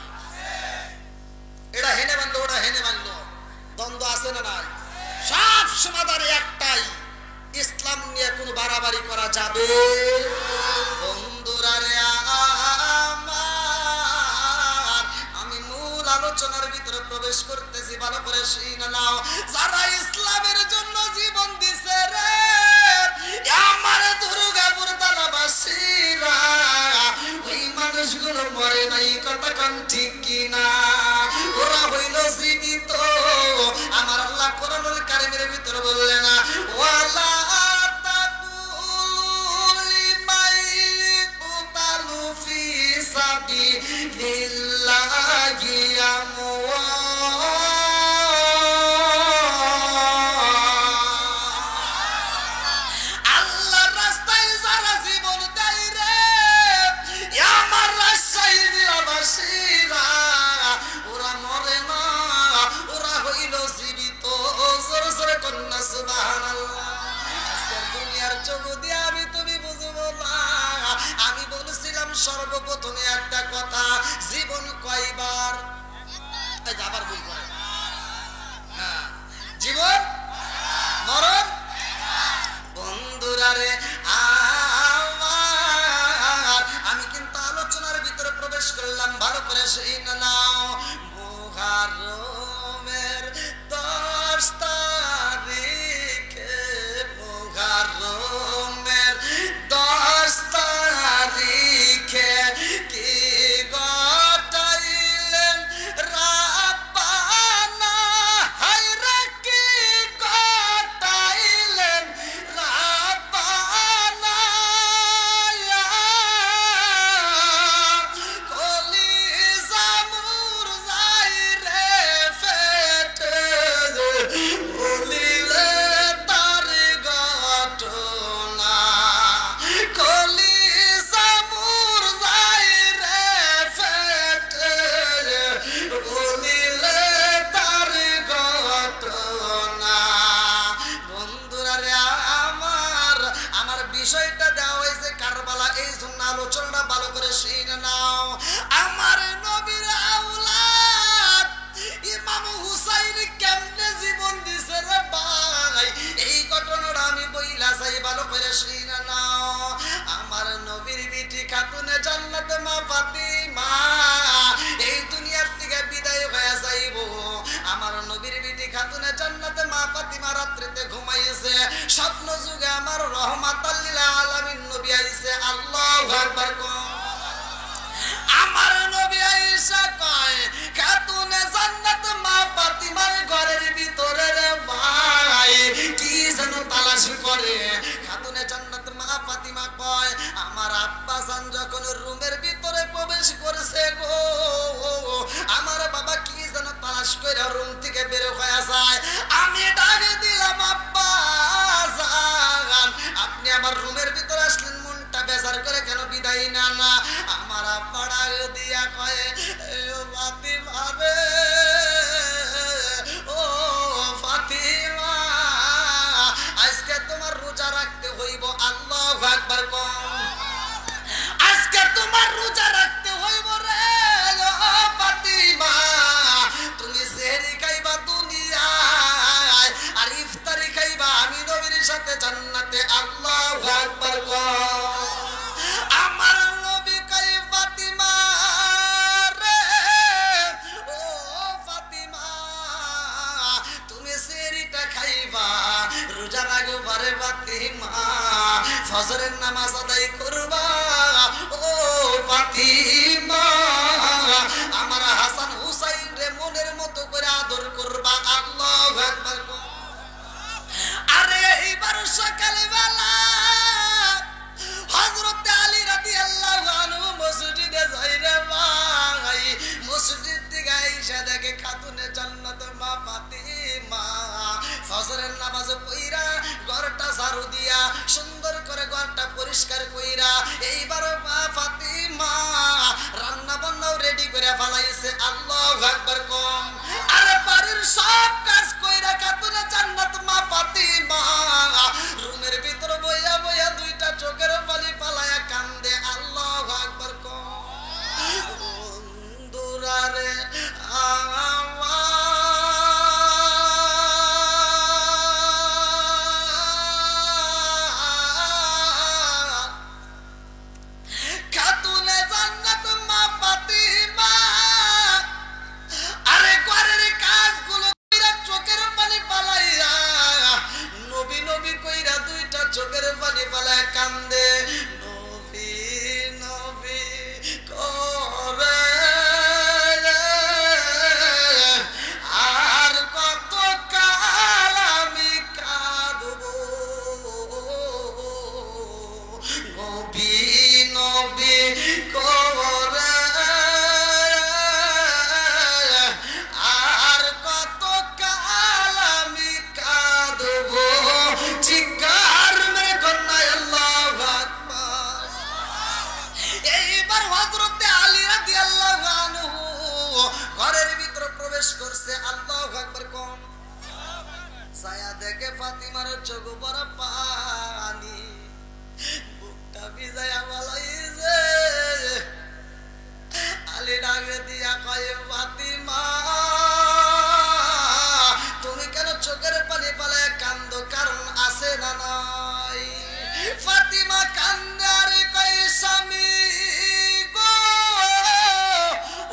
এটা হেনে মানলো, ওটা হেনে মানলো, দ্বন্দ্ব আছে না নাই? সব সমাধান একটাই, ইসলাম নিয়ে কোনো বাড়াবাড়ি করা যাবে। বন্ধুরা রে আমার, আমি মূল আলোচনার ভিতরে প্রবেশ করতেছি, ভালো করে শুনে নাও। যারা ইসলামের জন্য জীবন দিছে রে আমার দুর্গাপুর তালাবাসীরা, ওই মানুষগুলো মরে নাই, কথা কান ঠিক কিনা? ওরা হইল জীবিত। আমার আল্লাহ কোরআনুল কারীমের ভিতরে বললেন, ওয়ালা তাকুলি মাইকুতালু ফি সাবিলিল্লাহি আল্লাহর রাস্তায় যারা জীবন দেয় রে আমার রাজশাহী জেলাবাসীরা, ওরা মরে না, ওরা হইল জীবিত। জোরে জোরে কন্যা সুবহানাল্লাহ। আজকের দুনিয়ার চোখ দিয়ে আমি তুমি বুঝবো না। আমি বলেছিলাম সর্বপ্রথমে একটা কথা, জীবন কয়বার? আবার ভুল করে, হ্যাঁ, জীবন মরণ। বন্ধুরা রে আমার, আমি কিন্তু আলোচনার ভিতরে প্রবেশ করলাম, ভালো করে শুনে নাও। মুহররমের 10 তারিখে, মুহররমের 10 তারিখে কি ঘটাইলেন রাব্বানা, হায়রে কি ঘটাইলেন রাব্বানা। কলিজা মুরঝাই রে ফেটে, বলিলে তার ঘটনা। কলিজা মুরঝাই রে ফেটে, বলিলে তার ঘটনা। বন্ধুরা রে আমার, আমার বিষয়টা দেওয়া হয়েছে কারবালা, এই জন্য আলোচনাটা ভালো করে শুনে নাও। আমার নবীর আওলাদ ইমাম হুসাইন কেমনে জীবন দিছে রে ভাই, এই ঘটনাটা আমি বইলা চাই, ভালো করে শুনে নাও। আমার নবীর বিটি খাতুনে জান্নাত মা ফাতিমা এই দুনিয়ার থেকে বিদায় হয়ে যাইব। আমার নবীর বিটি খাতুনে জান্নাত মা ফাতিমা রাত্রিতে ঘুমাইছে, স্বপ্ন যুগে আমার রহমাতাল লিল আলামিন নবী আইছে। আল্লাহু আকবার। আমার নবী আয়েশা কয়, খাতুনে জান্নাত মা ফাতিমার ঘরের ভিতরে রে ভাই কি যেন তালাশি করে। খাতুনে জান্নাত মা ফাতিমা কয়, আমার আব্বা জান যখন রুমের ভিতরে প্রবেশ করেছে গো, আমার বাবা কি যেন তালাশ করে রুম থেকে বের হয়ে যায়। আমি ডাকে দিলাম, আব্বা জান আপনি আমার রুমের ভিতরে আসলেন, মনটা বেজার করে কেন বিদায় না না? আমার আব্বা ডাক দিয়া কয়ে, ও ফাতিমা রে, ও ফাতিমা আজকে তোমার রোজা রাখতে হইব। আল্লাহু আকবার। কম আজকে তোমার রোজা রাখতে হইব রে ও ফাতিমা, তুমি সেহরি খাইবা দুনিয়ায় আর ইফতারি খাইবা আমি নবীর সাথে জান্নাতে। আল্লাহু আকবার। আমার নবী কয়, ফাতিমা রে ফজরের নামাজ আদায় করবা ও ফাতিমা আমার হাসান হুসাইন রে মনের মতো করে আদর করবা আল্লাহু আকবার আরে এইবার সকালে বেলা হযরত আলী রাদিয়াল্লাহু আনহু মসজিদে যাই রে ভাই মসজিদ থেকে আয়েশা দেখে খাতুনে জান্নাত মা ফাতিমা ফজরের নামাজ পড়া ঘরটা ঝাড়ু দিয়া সুন্দর করে ঘরটা পরিষ্কার কইরা এইবার মা ফাতিমা রান্না বান্নাও রেডি করে ফেলাইছে আল্লাহু আকবার কম আরে বাড়ির সব কাজ কইরা খাতুনে জান্নাত মা ফাতিমা রুমের ভিতর বইয়া বইয়া দুইটা চোখের পানি পালায়া কান্দে আল্লাহু আকবার কম দুরারে খাতুনে জান্নাত মা ফাতিমা আরে ঘরের কাজগুলো কইরা চোখের পানি পালাইয়া নবী নবী কইরা দুইটা চোখের পানি পালায়া কান্দে নবী নবী করে আর কত কাল আমি কাঁদবো নবী নবী করে আর কত কাল আমি কাঁদবো চিৎকার মেরে কন্যা আল্লাহু আকবার এইবার হযরত আলী রাদিয়াল্লাহু আনহু ঘরের ভিতর প্রবেশ করছে আল্লাহু আকবার কোন ছায়া দেখে ফাতিমার চোখ ভরা পানি বুকটা ভিজায়া বলাইছে আলী ডাকে দিয়া কয় ফাতিমা তুমি কেন চোখের পানি পালায় কান্দো কারণ আছে না নাই ফাতিমা কান্দে আর কয় স্বামী গো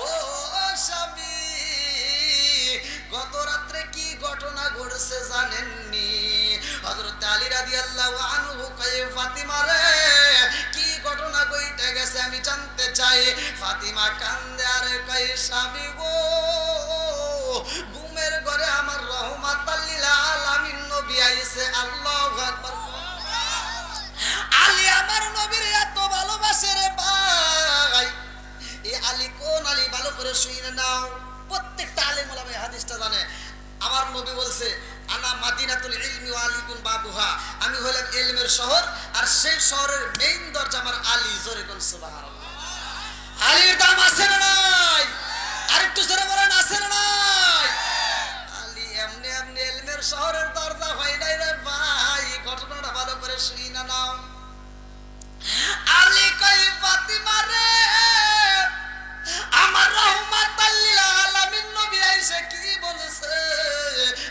ও স্বামী গত রাত্রে কি ঘটনা ঘটছে জানেননি হযরত আলী রাদিয়াল্লাহু আনহু কয় ফাতিমা রে কি ঘটনা ঘটে গেছে আমি জানতে চাই ফাতিমা কান্দে আর কয় স্বামী গো ঘুমের ঘরে আমার রহমাতাল লিল আলামিন নবী আইছে আল্লাহু আকবার আলী আমার নবীর এত ভালোবাসে রে ভাই এই আলী কোন আলী ভালো করে শুনে নাও প্রত্যেকটা আলেম ওলামা এই হাদিসটা জানে আমার নবী বলছে আনা মাদিনাতুল ইলমি ওয়া আলিকুন বাবুহা আমি হলাম ইলমের শহর আর সেই শহরের মেইন দরজা আমার আলী জোরে কোন সুবহানাল্লাহ আলীর দাম আছে না নাই আরেকটু জোরে বলেন আছে না নাই আলী এমনি এমনি ইলমের শহরের দরজা হয় নাই রে ভাই ঘটনাটা ভালো করে শুনে নাও আলী কই ফাতিমা রে আমার রহমাতাল লিল আলামিন নবী আইসা কি বলেছে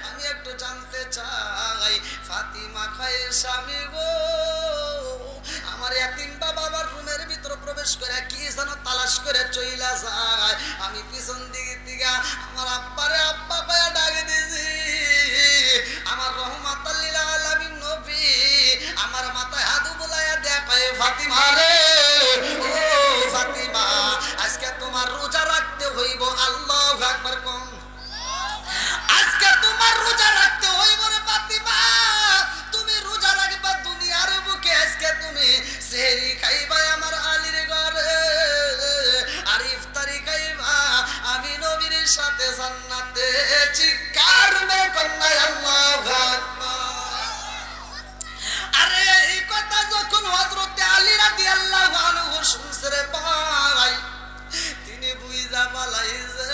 আমি একটু জানতে চাই ফাতিমা কয় স্বামী গো আমার ইয়াতিম বাবার রুমের ভিতর প্রবেশ করে কি যেন তালাশ করে চইলা যায় আমি পিছন দিকে দিগা আমার আব্বারে আব্বা কয়া ডাকে দিছি আমার রহমাতাল লিল আলামিন নবী আমার মাথায় হাত বুলায়া দেয়া কয় ফাতিমা রে ও ফাতিমা আজকে তোমার রোজা রাখতে হইব আল্লাহু আকবার কোন আজকে তোমার রোজা রাখতে হইব রে ফাতিমা তুমি রোজা রাখবা দুনিয়ার বুকে আজকে তুমি সেহরি খাইবা আমার আলীর ঘরে আর ইফতারি খাইবা আমি নবীর সাথে জান্নাতে চিৎকার মে কন্যা আল্লাহু আকবার আরে এই কথা যখন হযরত আলী রাদিয়াল্লাহু আনহু শুনছে রে ভাই তিনি বুইজা পালাইছে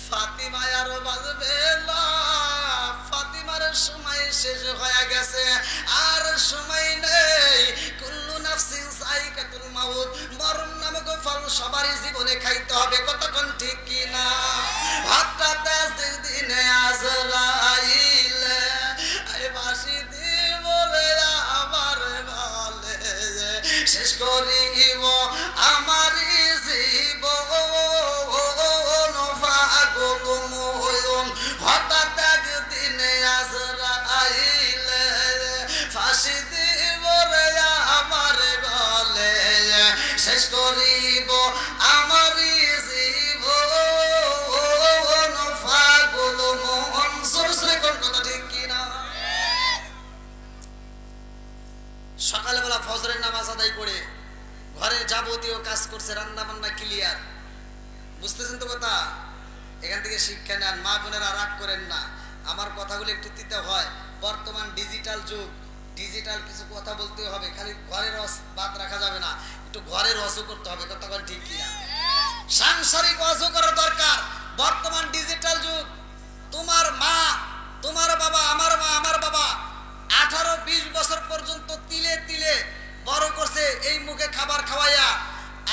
ফাতিমা আর বাজবে না ফাতিমার সময় শেষ হয়ে গেছে আর সময় নেই কুল্লু নাফসিন যায়কাতুল মাউত মরণ নামক ফল সবারই জীবনে খাইতে হবে কতক্ষণ ঠিক কি না হঠাৎ দিনে আজরাইল এই বাঁশি দিয়ে বলে আমার বলে শেষ করিব আমার জীবন হঠাৎ একদিনে আজরাইল ফাঁসি দিব শেষ করিব আমারই জীবন ফাগুল মোহন সরসরে কোন কথা ঠিক কিনা সকালবেলা ফজরের নামাজ আদায় করে ঘরের যাবতীয় কাজ করছে, রান্না বান্না ক্লিয়ার, বুঝতেছেন তো কথা? এখান থেকে শিক্ষা নেন, মা বোনেরা রাগ করেন না, আমার কথাগুলো একটু দিতে হয়। বর্তমান ডিজিটাল যুগ, ডিজিটাল কিছু কথা বলতে হবে, খালি ঘরের বাদ রাখা যাবে না, একটু ঘরের অজু করতে হবে, কথা বল ঠিক কিনা? সাংসারিক অজু করা দরকার। বর্তমান ডিজিটাল যুগ, তোমার মা, তোমার বাবা, আমার মা, আমার বাবা 18-20 বছর পর্যন্ত তিলে তিলে বড় করছে এই মুখে খাবার খাওয়াইয়া,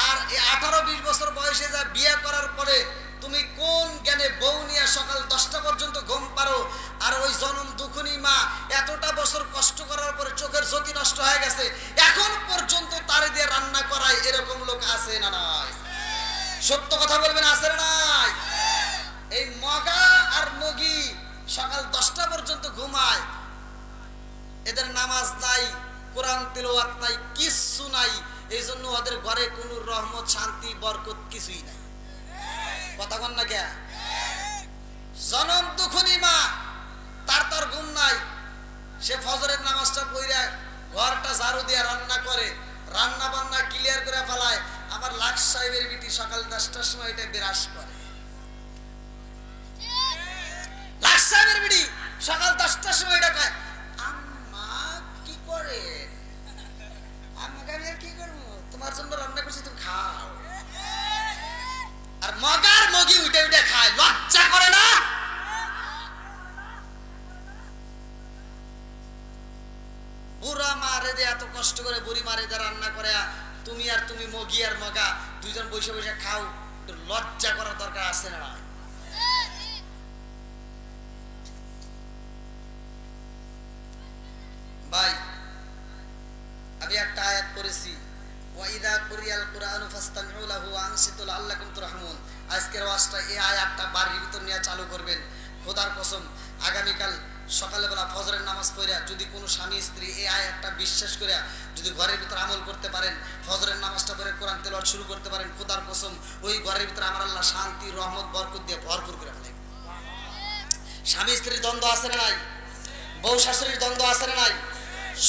আর এই 18-20 বছর বয়সে যা বিয়ে করার পরে তুমি কোন জ্ঞানে বউ নিয়ে সকাল 10টা পর্যন্ত ঘুম পারো? আর ওই জনম দুঃখনী মা এতটা বছর কষ্ট করার পরে চোখের জ্যোতি নষ্ট হয়ে গেছে, এখন পর্যন্ত তারে দিয়ে রান্না করায়, এরকম লোক আছে না নাই? সত্য কথা বলবেন, আছে না নাই? এই মগা আর মগি সকাল 10টা পর্যন্ত ঘুমায়, এদের নামাজ নাই, কোরআন তিলাওয়াত নাই, কিচ্ছু নাই। এই জন্য ওদের ঘরে কোনো রহমত, শান্তি, বরকত কিছুই নাই। কথা বল না কে? জনম দুঃখনী মা, তার ঘুম নাই, সে ফজরের নামাজটা পড়ে ঘরটা ঝাড়ু দিয়ে রান্না করে, রান্না বান্না ক্লিয়ার করে ফেলায়। আমার লাখ সাহেবের বিটি সকাল 10টার সময় এটা বিরাজ করে। লাখ সাহেবের বিটি সকাল 10টার সময় এটা কয়, আম্মা কি করে? আমাকে আমি আর কি করবো, তোমার জন্য রান্না করছি, তুমি খাও। আর মগার মগি উঠে উঠে খায়, লজ্জা করে না? বুড়া মারে দিয়ে এত কষ্ট করে বুড়ি মারে দিয়ে রান্না করে, তুমি আর তুমি মগি আর মগা দুইজন বসে বসে খাও, লজ্জা করার দরকার আছে না? ভাই, আমি একটা আয়াত পড়েছি, ওয়াইদা কুরিয়াল কুরআনু ফাসতামিউ লাহু ওয়া আনসিতু লাআল্লাকুম তুরহামুন। আজকের ওয়াজটা এই আয়াতটা বাড়ির ভিতর নিয়ে চালু করবেন। খোদার কসম, আগামীকাল সকালবেলা ফজরের নামাজ পড়া যদি কোনো স্বামী স্ত্রী এই আয়াতটা বিশ্বাস করে যদি ঘরের ভিতর আমল করতে পারেন, ফজরের নামাজটা পড়ে কোরআন তেলাওয়াত শুরু করতে পারেন, খোদার কসম ওই ঘরের ভিতরে আমার আল্লাহ শান্তি, রহমত, বরকত দিয়ে ভরপুর করে ফেলে। স্বামী স্ত্রীর দ্বন্দ্ব আছে না নাই? বউ শাশুড়ির দ্বন্দ্ব আছে না নাই?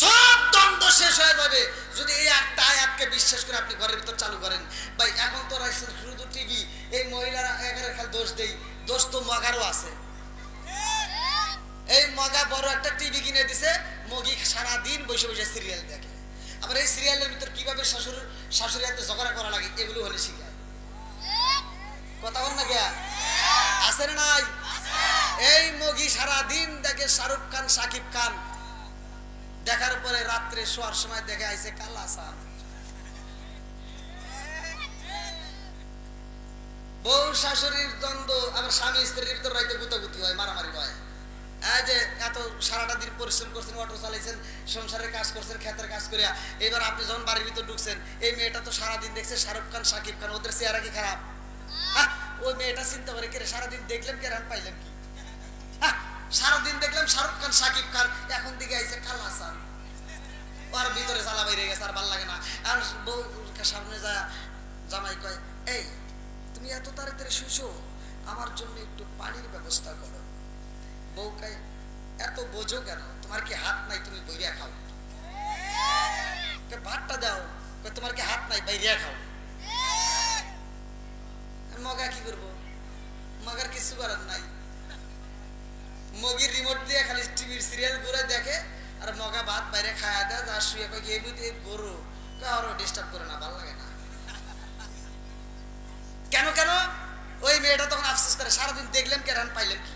সব দ্বন্দ্ব শেষ হয়ে যাবে যদি এই একটা আয়াতকে বিশ্বাস করে আপনি ঘরের ভিতর চালু করেন। ভাই এখন তো শুধু টিভি, এই মহিলারা একের খালি দোষ দেই, দোষ তো মগারও আছে। এই মগা বড় একটা টিভি কিনে দিছে, মগি সারাদিন বসে বসে সিরিয়াল দেখে। আবার এই সিরিয়ালের ভিতর কিভাবে শাশুড়ি হাতে ঝগড়া করা লাগে এগুলো হলে শিখায়। কথা বল না কে? আছে না নাই? এই মগি সারাদিন দেখে শাহরুখ খান, সাকিব খান, দেখার পরে রাত্রে শোয়ার সময় দেখে আইছে কালা সান। বউ শাশুড়ির দ্বন্দ্ব, আবার স্বামী স্ত্রীর ভিতর রাইতে গুতাগুতি হয়, মারামারি হয়। এই যে এত সারাটা দিন পরিশ্রম করছেন, অটো চালাইছেন, সংসারের কাজ করছেন, ক্ষেতের কাজ করিয়া, এবার আপনি যখন বাড়ির ভিতর ঢুকছেন, এই মেয়েটা তো সারাদিন দেখছে শাহরুখ খান, সাকিব খান, ওদের চেহারা কি খারাপ? ওই মেয়েটা চিন্তা করে কে সারাদিন দেখলেন কে রান পাইলেন কি? সারাদিন দেখলাম শাহরুখ খান, সাকিব খান, এখন দিকে আইছে কালা সান। ওর ভিতরে জ্বালা বাইরে গেছে, আর ভাল লাগে না। আর বউ সামনে যায়, জামাই কয়, এই তুমি এত তাড়াতাড়ি শুইছো, আমার জন্য একটু পানির ব্যবস্থা করো। বউ কয়, এত বোঝো কেন? তোমার কি হাত নাই? তুমি বইরিয়া খাও। ভাতটা দাও। তোমার কি হাত নাই? বাইরিয়া খাও। মগা কি করবো? মগার কিছু করার নাই। মগির রিমোট দিয়ে খালি টিভির সিরিয়াল ঘুরে দেখে, আর মগা ভাত বাইরে খাওয়া দেয়, যা শুয়ে কয় এমনিতে গরু কারো ডিস্টার্ব করে না, ভালো লাগে না। কেন কেন? ওই মেয়েটা তখন আফসোস করে, সারাদিন দেখলেন কে রান পাইলেন কি?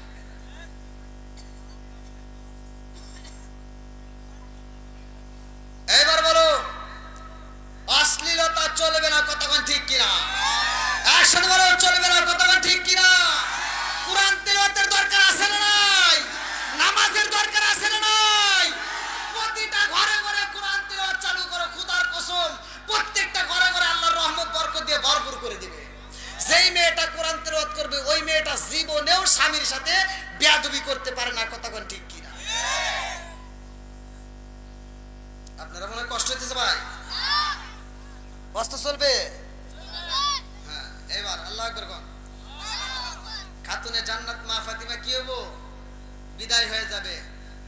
এবার বলো, অশ্লীলতা চলবে না, কতক্ষণ ঠিক কিনা? একসাথে বলো, চলবে না, কতক্ষণ ঠিক কিনা? কোরআন তিলাওয়াতের দরকার আছে না নাই? নামাজের দরকার আছে না নাই? প্রতিটা ঘরে ঘরে কোরআন তিলাওয়াত চালু করো, খোদার কসম প্রত্যেকটা ঘরে ঘরে আল্লাহর রহমত বরকত দিয়ে ভরপুর করে দিবে। যেই মেয়েটা কোরআন তিলাওয়াত করবে, ওই মেয়েটা জীবনেও স্বামীর সাথে বেয়াদবি করতে পারে না, কতক্ষণ ঠিক কিনা? আপনারা মনে কষ্ট হইতেছে ভাই? কষ্ট চলবে? খাতুনে জান্নাত মা ফাতিমা কি হবো? বিদায় হয়ে যাবে।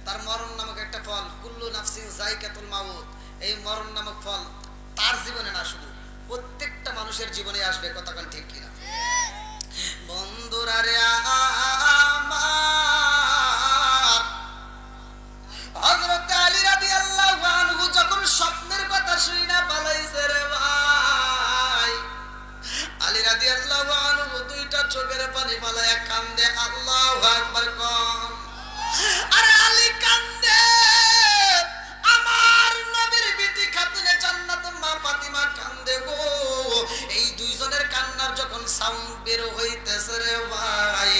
তার মরণ নামক একটা ফল, কুল্লু নাফসিন যায়কাতুল মাউত, এই মরণ নামক ফল তার জীবনে না, শুধু প্রত্যেকটা মানুষের জীবনে আসবে। কতক্ষণ ঠিক কিনা বন্ধুরা রে? আমার হযরত আলী রাদিয়াল্লাহু আনহু যখন স্বপ্নের কথা শুই না পালাইছে রে ভাই, আলী রাদিয়াল্লাহু আনহু দুইটা চোখের পানি ফালায়া কান্দে, আল্লাহু আকবার কম। আরে আলী কান্দে, আমার নবীর বিটি খাতুনে জান্নাত মা ফাতিমা কান্দে গো। এই দুইজনের কান্নার যখন সাউন্ড বের হইতেছে রে ভাই,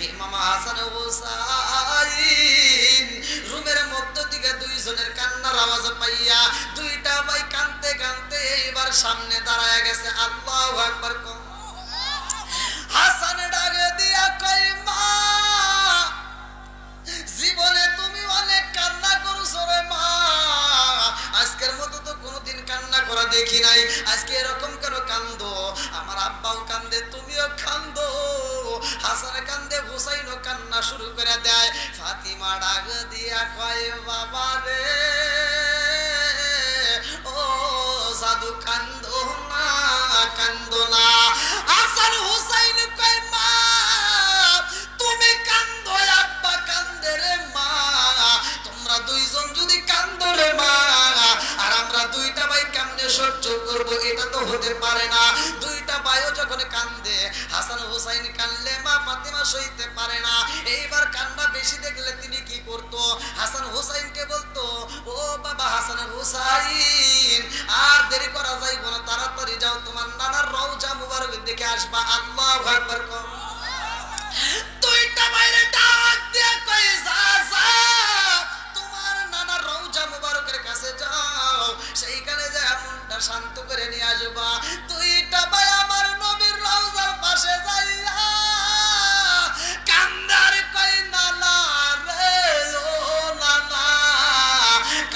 ইমাম হাসান হুসাইন রুমের মধ্য থেকে দুইজনের কান্নার আওয়াজ পাইয়া দুইটা ভাই কাঁদতে কাঁদতে এইবার সামনে দাঁড়ায় গেছে। আল্লাহু আকবার কম। হাসান ডাকে দিয়া কই, মা জীবনে তুমি অনেক কান্না করছো রে মা, আজকের মতো তো কোনোদিন কান্না করা দেখি নাই, আজকে এরকম কেন কান্দো? আমার আব্বাও কান্দে, তুমিও কান্দো। হাসান কান্দে, হুসাইনও কান্না শুরু করে দেয়। ফাতিমা ডাক দিয়া কয়, বাবা রে ও জাদু কান্দো না, কান্দো না। হাসান হুসাইন কয়, মা তুমি কান্দো, আব্বা কান্দে রে মা, তোমরা দুইজন যদি কান্দো রে মা, আর আমরা দুইটা ভাই কেমনে সহ্য করবো? এটা তো হতে পারে না। দুইটা ভাইও যখন কান্দে, হাসান হুসাইন কান্দলে মা ফাতিমা সইতে পারে না। এইবার কান্না বেশি দেখলে তিনি কি করতো? হাসান হুসাইনকে বলতো, ও বাবা হাসান হুসাইন, আর দেরি করা যাইব না, তাড়াতাড়ি যাও, তোমার নানার রওজা মুবারক দেখে আসবা। আল্লাহু আকবার কও। দুইটা বাইরে ডাক দিয়ে কই, যা যা, তোমার নানার রওজা মুবারকের কাছে যাও, সেইখানে যায় মনটা শান্ত করে নিয়ে আসবা। দুইটা ভাই আমার নবীর রওজার পাশে যাইয়া কান্দার কই, নানা রে ও নানা,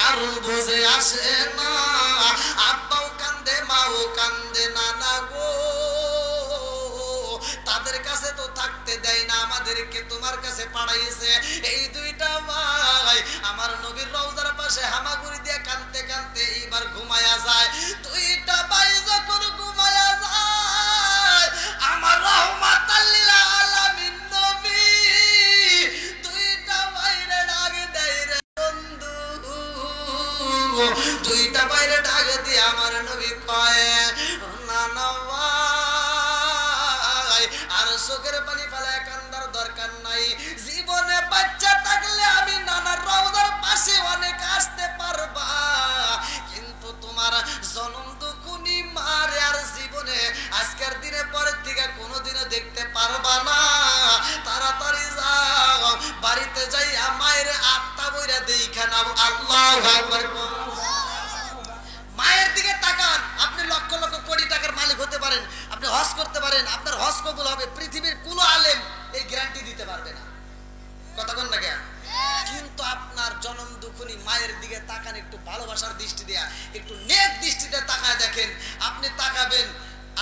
কারণ বুঝে আসে না। আব্বাও কান্দে, মাও কান্দে, নানা গো তাদের কাছে তো থাকতে দেয় না, আমাদেরকে তোমার কাছে পাঠাইছে। এই দুইটা ভাই আমার নবীর রওজার পাশে হামাগুড়ি দিয়ে কাঁদতে কাঁদতে এইবার ঘুমায়া যায়। দুইটা ভাই যখন ঘুমায়া যায়, আমার রাহমাতাল লিল আলামিন নবী দুইটা ভাইরে ডাক দেয় রে বন্ধু। দুইটা ভাইরে ডাক দিয়ে আমার নবী কয়, নানা আর চোখের পানি ফেলায় কান্দার দরকার নাই, জীবনে বাচ্চা থাকলে আমি নানার রওজার পাশে অনেক আসতে পারবা, কিন্তু তোমার জনম দুকুনি মারে আর জীবনে আজকের দিনে পরের থেকে কোনোদিনও দেখতে পারবা না। তাড়াতাড়ি যাও, বাড়িতে যাইয়া মায়ের আত্মা বইরা দেখা নাও। আল্লাহু আকবার। মায়ের দিকে তাকান, আপনি লক্ষ লক্ষ কোটি টাকার মালিক হতে পারেন, আপনি হজ করতে পারেন, আপনার হজ কবুল হবে, পৃথিবীর কোনো আলেম এই গ্যারান্টি দিতে পারবে না। কতক্ষণ লাগে? কিন্তু আপনার জনম দুখুনি মায়ের দিকে তাকান, একটু ভালোবাসার দৃষ্টি দেয়া, একটু নেক দৃষ্টিতে তাকায় দেখেন, আপনি তাকাবেন,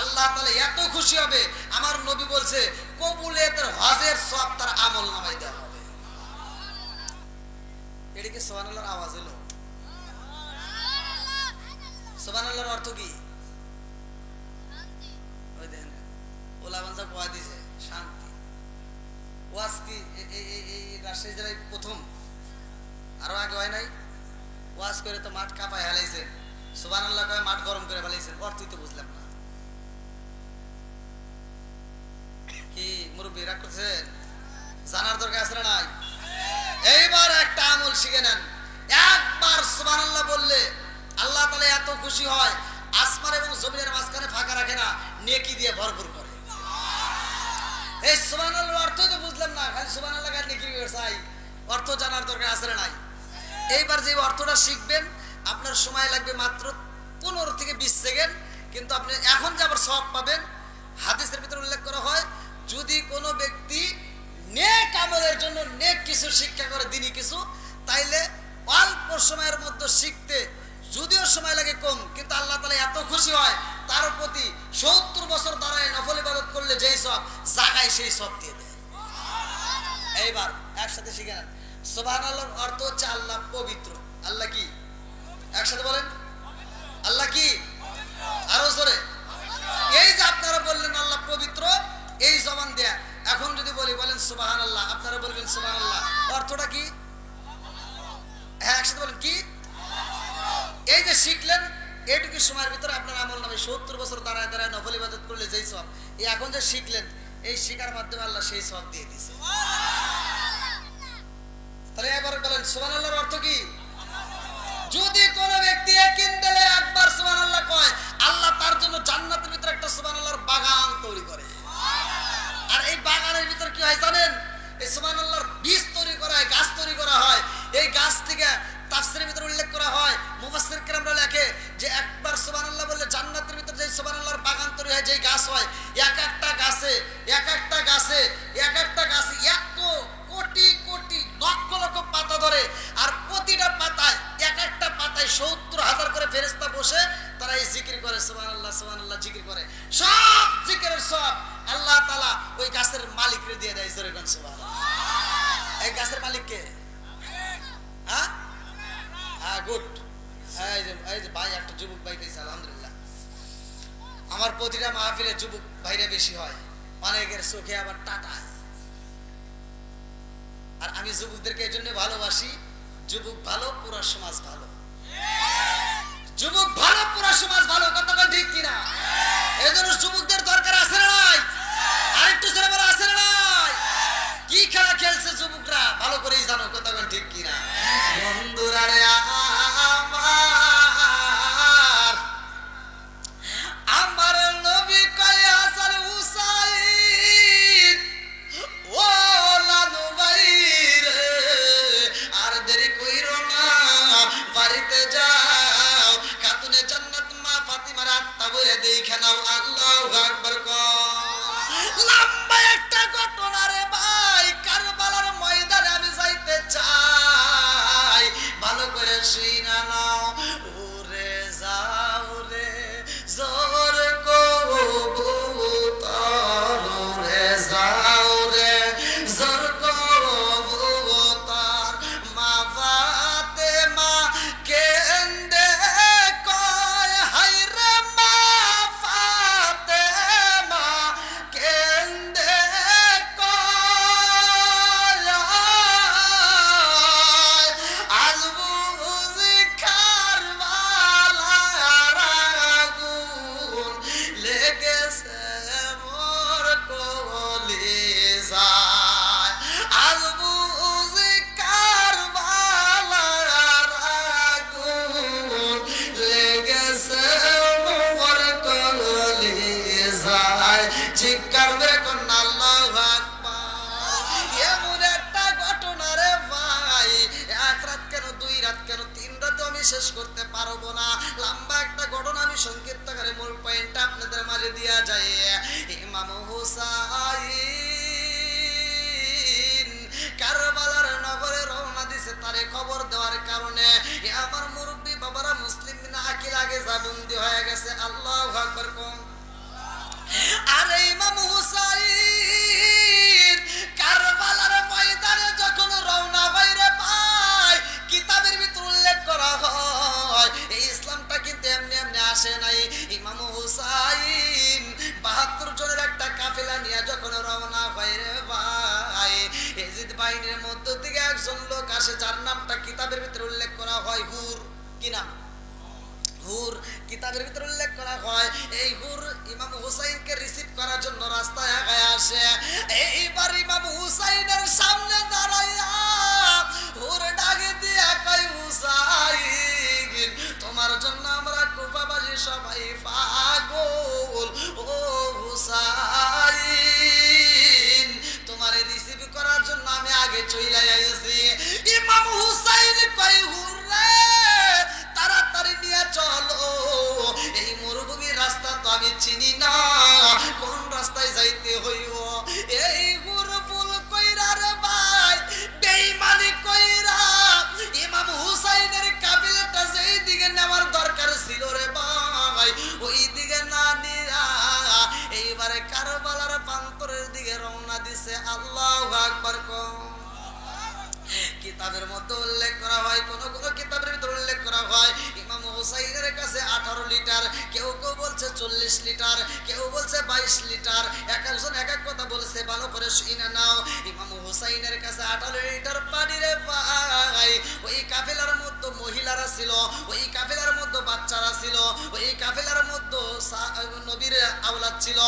আল্লাহ তাআলা এত খুশি হবে। আমার নবী বলছে, কবুলিয়তের হজের সওয়াব তার আমল নামায় দেওয়া হবে। এটা কি সুবহানাল্লাহর আওয়াজ হলো? সুবহানাল্লাহর অর্থ কি? ওই দেখেন ওলামানরা কোয়া দিয়েছে শান্তি। ওয়াজ কি এই রাজশাহী জেলায় প্রথম, আরো আগে হয় নাই? ওয়াজ করে তো মাঠ কাঁপায় হালাইছেন, সুবহানাল্লাহ কয় মাঠ গরম করে ফেলাইছেন, অর্থই তো বুঝলাম না। কি মুরব্বী রাগ করছেন? জানার দরকার আছে না নাই? এইবার একটা আমল শিখে নেন। একবার সুবহানাল্লাহ বললে আল্লাহ তাআলা এত খুশি হয়, আসমান এবং জমিনের মাঝখানে ফাঁকা রাখে না, নেকি দিয়ে ভরপুর করে। এই সুবহানাল্লাহর অর্থ তো বুঝলাম না, খালি সুবহানাল্লাহ আর নেকি চাই, অর্থ জানার দরকার আছে না নাই? এইবার যে অর্থটা শিখবেন, আপনার সময় লাগবে মাত্র 15 থেকে 20 সেকেন্ড, কিন্তু আপনি এখন যে আবার সওয়াব পাবেন। হাদিসের ভিতরে উল্লেখ করা হয়, যদি কোনো ব্যক্তি নেক আমলের জন্য নেক কিছু শিক্ষা করে, দিনই কিছু, তাইলে অল্প সময়ের মধ্যে শিখতে যদিও সময় লাগে কম, কিন্তু আল্লাহ তাআলা এত খুশি হয়, তার প্রতি 70 বছর দাঁড়ায় নফল ইবাদত করলে যেই সওয়াব জাগায় সেই সওয়াব দিয়ে দেয়। এইবার একসাথে শিখে নেন। সুবহানাল্লাহর অর্থ হচ্ছে আল্লাহ পবিত্র। আল্লাহ কি? একসাথে বলেন, আল্লাহ কি? আরো জোরে। এই যে আপনারা বললেন আল্লাহ পবিত্র, এই জবান দেয়া এখন যদি বলি বলেন সুবহানাল্লাহ, আপনারা বলবেন সুবহানাল্লাহ, অর্থটা কি? হ্যাঁ একসাথে বলেন কি? এই যে শিখলেন, এইটুকু সময়ের ভিতরে আপনার আমল নামে 70 বছর দাঁড়ায় দাঁড়ায় নফল ইবাদত করলে যেই সওয়াব, এই এখন যে শিখলেন, এই শিখার মাধ্যমে আল্লাহ সেই সওয়াব দিয়ে দিয়েছে। তাহলে এবার বলেন সুবহানাল্লাহর অর্থ কি? যদি কোন ব্যক্তি একদিন দিলে একবার সুবহানাল্লাহ কয়, আল্লাহ তার জন্য জান্নাতের ভিতরে একটা সুবহানাল্লাহর বাগান তৈরি করে। আর এই বাগানের ভিতর কি হয় জানেন? এই সুবহানাল্লাহর বীজ তৈরি করা হয়, গাছ তৈরি করা হয়। এই গাছ থেকে তাফসীরের ভিতরে উল্লেখ করা হয়, মুফাসসির কেরামরা লেখে যে একবার সুবহানাল্লাহ বললে জান্নাতের ভিতরে যে সুবহানাল্লাহর বাগান তৈরি হয়, যেই গাছ হয়, এক একটা গাছে এত কোটি কোটি লক্ষ লক্ষ পাতা ধরে। আর প্রতিটা পাতায় এক একটা পাতায় 70,000 করে ফেরেশতা বসে তারা এই জিকির করে, সুবহানাল্লাহ সুবহানাল্লাহ জিকির করে। সব জিকিরের সব আল্লাহ তাআলা ওই গাছের মালিককে দিয়ে দেয়। জোরে কোন সুবহানাল্লাহ। এই গাছের মালিক কে? হ্যাঁ হ্যাঁ, গুড। এই যে ভাই একটা যুবক ভাই পেয়েছে, আলহামদুলিল্লাহ। আমার প্রতিটা মাহফিলে যুবক ভাইরা বেশি হয়, অনেকের চোখে আবার টাটায়। আর আমি যুবকদেরকে এই জন্য ভালোবাসি, যুবক ভালো পুরো সমাজ ভালো। যুবক ভালো পুরো সমাজ ভালো, কথা ঠিক কিনা? এই জন্য যুবকদের দরকার আছে না নাই? আরেকটু জোরে বলো, আছে না নাই? কি খেলা খেলছে যুবকরা ভালো করেই জানো, কথা ঠিক কিনা? বন্ধুরা রে আমার নবী কয় হাসান হুসাইন, ও লালু ভাই রে, আর দেরি কইরো না, বাড়িতে যাও, খাতুনে জান্নাত মা ফাতিমার আত্মা বইয়ে দেখে নাও। আল্লাহু আকবার। লম্বা একটা ঘটনা রে ভাই, কারবালার ময়দানে আমি যাইতে চাই, ভালো করে শুইনা নাও। ওরে যাও রে জোর কবুতর, রে যাও রে জোর কবুতর, মা ফাতেমা কেন্দে কয়, হায় রে মা ফাতেমা কেন্দে কয়, আজ বুঝি কারবালার আগুন লেগেছে মোর কলিজায়, আজ বুঝি কারবালার আগুন লেগেছে মোর কলিজায়। চিৎকার মেরে কন্যা আল্লাহু আকবার। এমন একটা ঘটনা রে ভাই, এক রাত কেন, দুই রাত কেন, 3 রাতে আমি শেষ করতে পারবো না। লম্বা একটা ঘটনা, আমি সংক্ষিপ্ত করে মূল পয়েন্টটা আপনাদের মাঝে দিয়া যায়। ইমাম হুসাইন কারবালার নগরে রওনা দিছে তারে খবর দেওয়ার কারণে। আমার মুরব্বী বাবারা মুসলিম না আকিল আগে জাবন্দি হয়ে গেছে। আল্লাহু আকবার কোন। আরে ইমাম হুসাইন কারবালার ময়দানে যখন রওনা হয় রে ভাই, কিতাবের ভিতর উল্লেখ করা হয় এই ইসলামটা কিন্তু এমনি এমনি আসে নাই। ইমাম হুসাইন 72 জনের একটা কাফেলা নিয়ে যখন রওনা হয় রে ভাই, এজিদ বাহিনীর মধ্য থেকে একজন লোক আসে যার নামটা কিতাবের ভিতরে উল্লেখ করা হয় হুর। কি নাম? হুর। কিতাবের ভিতরে উল্লেখ করা হয় এই হুর ইমাম হুসাইনকে রিসিভ করার জন্য রাস্তায় আগায় আসে। এইবার ইমাম হুসাইনের সামনে দাঁড়াইয়া হুর ডাকে দিয়া কয়, হুসাইন তোমার জন্য আমরা কুফাবাসী সবাই পাগল, ও হুসাইন তোমারে রিসিভ করার জন্য আমি আগে চলে আইছি। ইমাম হুসাইন কয়, হুর রে তাড়াতাড়ি নিয়ে চলো, এই মরুভূমির রাস্তা তো আমি চিনি না, কোন রাস্তায় যাইতে হইব। এই গুরুপুল কইরা রে ভাই, বেঈমানি কইরা ইমাম হুসাইনের কাফেলাটা যেই দিকে নেওয়ার দরকার ছিল রে ভাই, ওই দিকে না নিয়া এইবারে কারবালার প্রান্তরের দিকে রওনা রওনা দিছে। আল্লাহু আকবার। কিতাবের মধ্যে উল্লেখ করা হয়, কোন কোন কিতাবের ভিতরে উল্লেখ করা হয় ইমাম হুসাইনের কাছে 18 লিটার, কেউ কেউ বলছে 40 লিটার, কেউ বলছে 22 লিটার, এক একজন এক এক কথা বলছে, ভালো করে শুনে নাও। ইমাম হুসাইনের কাছে 18 লিটার পানি রে ভাই। ওই কাফেলার মধ্যে মহিলারা ছিল, ওই কাফেলার মধ্যে বাচ্চারা ছিল, ওই কাফেলার মধ্যে নবীর আওলাদ ছিল।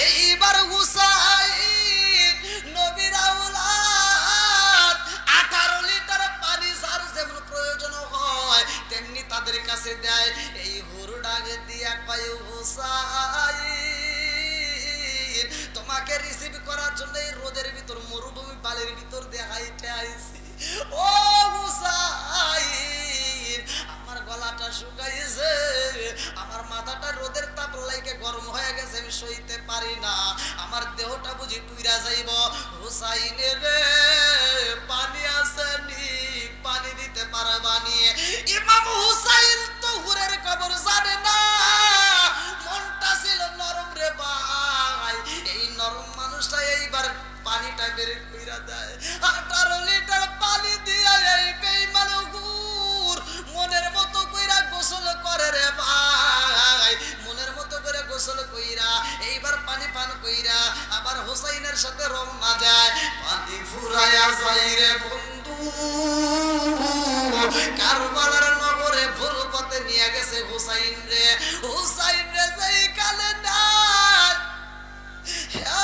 এইবার হুসাইন নবীর আওলাদ 18 লিটার পানি যার যেমন প্রয়োজন হয় তেমনি তাদের কাছে দেয়। এই হুরু ডাকে দিয়া কয়, হুসাইন তোমাকে রিসিভ করার জন্য এই রোদের ভিতর মরুভূমি বালির ভিতর দিয়ে হাইটে আইছি। ও হুসাইন আমার গলাটা শুকাইছে, আমার মাথাটা রোদের তাপ লাইকে গরম হয়ে গেছে, আমি সইতে পারি না, আমার দেহটা বুঝি পুইরা যাইব। হুসাইনের রে পানি আসেনি, পানি দিতে পারবানি। ইমাম হুসাইন তো হুরের খবর জানে না, মনটা ছিল নরম রে ভাই। এই নরম মানুষটা এইবার পানিটা বের কইরা দেয়। 18 লিটার পানি দিয়া এই বেঈমান হুর মনের মতো কইরা গোসল করে রে ভাই। মনের মতো করে গোসল কইরা এইবার পানি পান কইরা আবার হুসাইনের সাথে রওনা যায়। পানি ফুরায়া যাই রে বন্ধু, কারবালার নগরে ফুল পথে নিয়ে গেছে হুসাইন রে। হুসাইন রে যেই কালে নাই,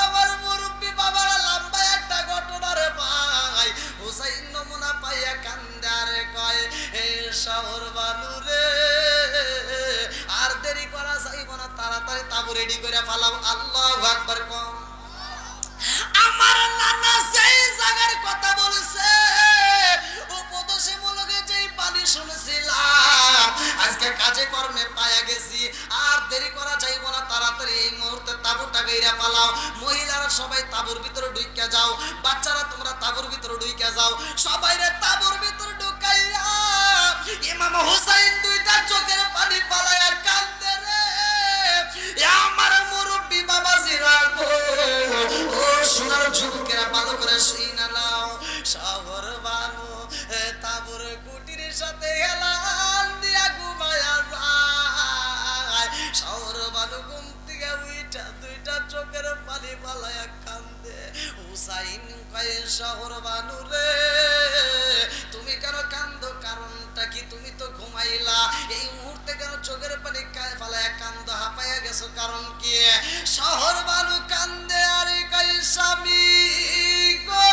আমার মুরব্বী বাবার লম্বা একটা ঘটনা রে ভাই। হুসাইন নমুনা পাইয়া কান্দারে কয়, হে শহর বানু রে, আর দেরি করা যাইব না, তাড়াতাড়ি তাবু রেডি করে ফেলাও। আল্লাহু আকবার। কম আমার নানা সেই জায়গার কথা বলছে, উপদেশমূলক যেই পানি শুনেছিলাম আজকে কাজে কর্মে পায়া গেছি। আর দেরি করা যাইব না, তাড়াতাড়ি এই মুহূর্তে তাবুটা গাইরা পালাও। মহিলারা সবাই তাবুর ভিতরে ঢুইকা যাও, বাচ্চারা তোমরা তাবুর ভিতরে ঢুইকা যাও, সবাই রে তাবুর ভিতরে ঢুকাইয়া ইমাম হুসাইন দুইটা চোখের পানি পালায়া কান্দে রে। আমার মুরব্বী বাবাজিরা গো, ও সোনার যুবকেরা ভালো করে শুইনা নাও। শহর বানু তাবুর কুটির সাথে হেলান দিয়া ঘুমায়া যায়। শহর বানু ঘুম থেকে উইঠা দুইটা চোখের পানি পালায়া কান্দে। হুসাইন কয়ে, শহর বানু রে তুমি কেন কান্দো, কারণটা কি? তুমি তো ঘুমাইলা, এই মুহূর্তে কেন চোখের পানি পালায়া কান্দো, হাঁপাইয়া গেছো, কারণ কি? শহর বানু কান্দে আর কয়, স্বামী গো,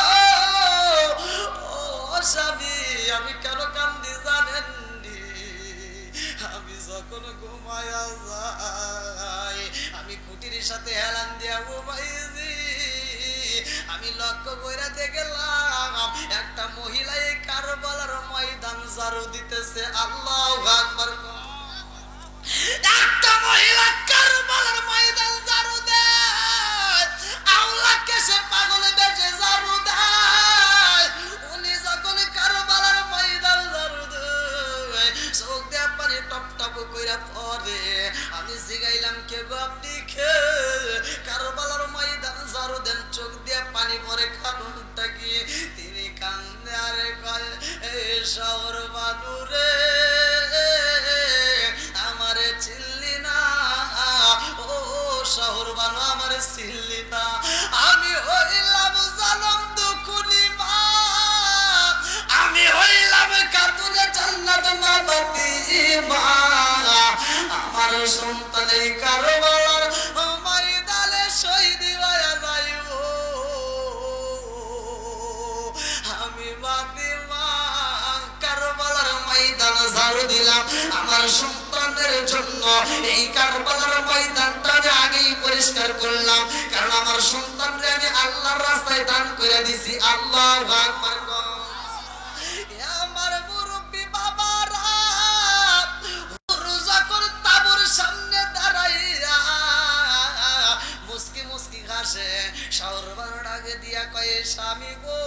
ও স্বামী আমি কেন কান্দি জানেন নি? আমি যখন ঘুমায়া যাই আমি খুঁটির সাথে হেলান দিয়া ঘুমাইছি, আমি লক্ষ্য কইরা দেখলাম একটা মহিলা এই কারবালার ময়দান ঝাড়ু দিতেছে। আল্লাহু আকবার। একটা মহিলা কারবালার ময়দান ঝাড়ু দেয়, আল্লাহকে সে পাগলে বেজে ঝাড়ু দেয়। উনি যখন কারবালার ময়দান ঝাড়ু দেয় চোখ দিয়ে পানি টপ টপ কইরা পড়ে। আমি জিগাইলাম, কে গো আপনি? খে কারবালার ময়দান ঝাড়ু দেন, চোখ দিয়ে পানি পড়ে, কারণটা কি? তিনি কান্দে আরে কয়, এই শহর বানু রে আমারে চিল্লি না, ও শহর বানু আমারে চিল্লি না, আমি হইলাম জালম দুখুনি মা, আমি হইলাম কাতুরে জান্নাত মাবাতি মা। আমার সন্তান এই কারবালার ময়দানে শহীদ হইয়া যাইব, আমি বাতি মা কারবালার ময়দান ঝাড়ু দিলাম আমার সন্তানদের জন্য। এই কারবালার ময়দানটা আমি আগেই পরিষ্কার করলাম, কারণ আমার সন্তানদের আমি আল্লাহর রাস্তায় দান করে দিছি। আল্লাহু আকবার। আমার মুরব্বী বাবারা যখন তাবুর সামনে দাঁড়াইয়া মুস্কি মুস্কি ঘাসে, শহর বানু আগে দিয়া কয়ে, স্বামী গো,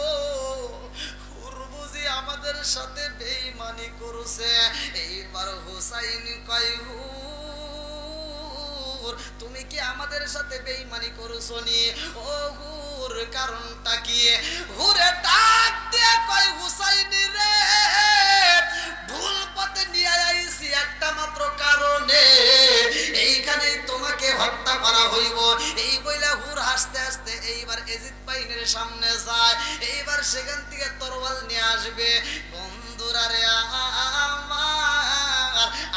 বুঝি আমাদের সাথে বেঈমানি করছে। এইবার হুসাইন কয়, হুর তুমি কি আমাদের সাথে বেঈমানি করছো নি? ও হুর কারণটা কি? হুরে ডাক দিয়ে কয় হুসাইন রে, ভুল পথে নিয়ে আইছি একটা মাত্র কারণে, এইখানে তোমাকে হত্যা করা হইব। এই বইলা হুর হাসতে হাসতে এইবার এজিদ বাহিনীর সামনে যায়, এইবার সেখান থেকে তরোয়াল নিয়ে আসবে। বন্ধুরা রে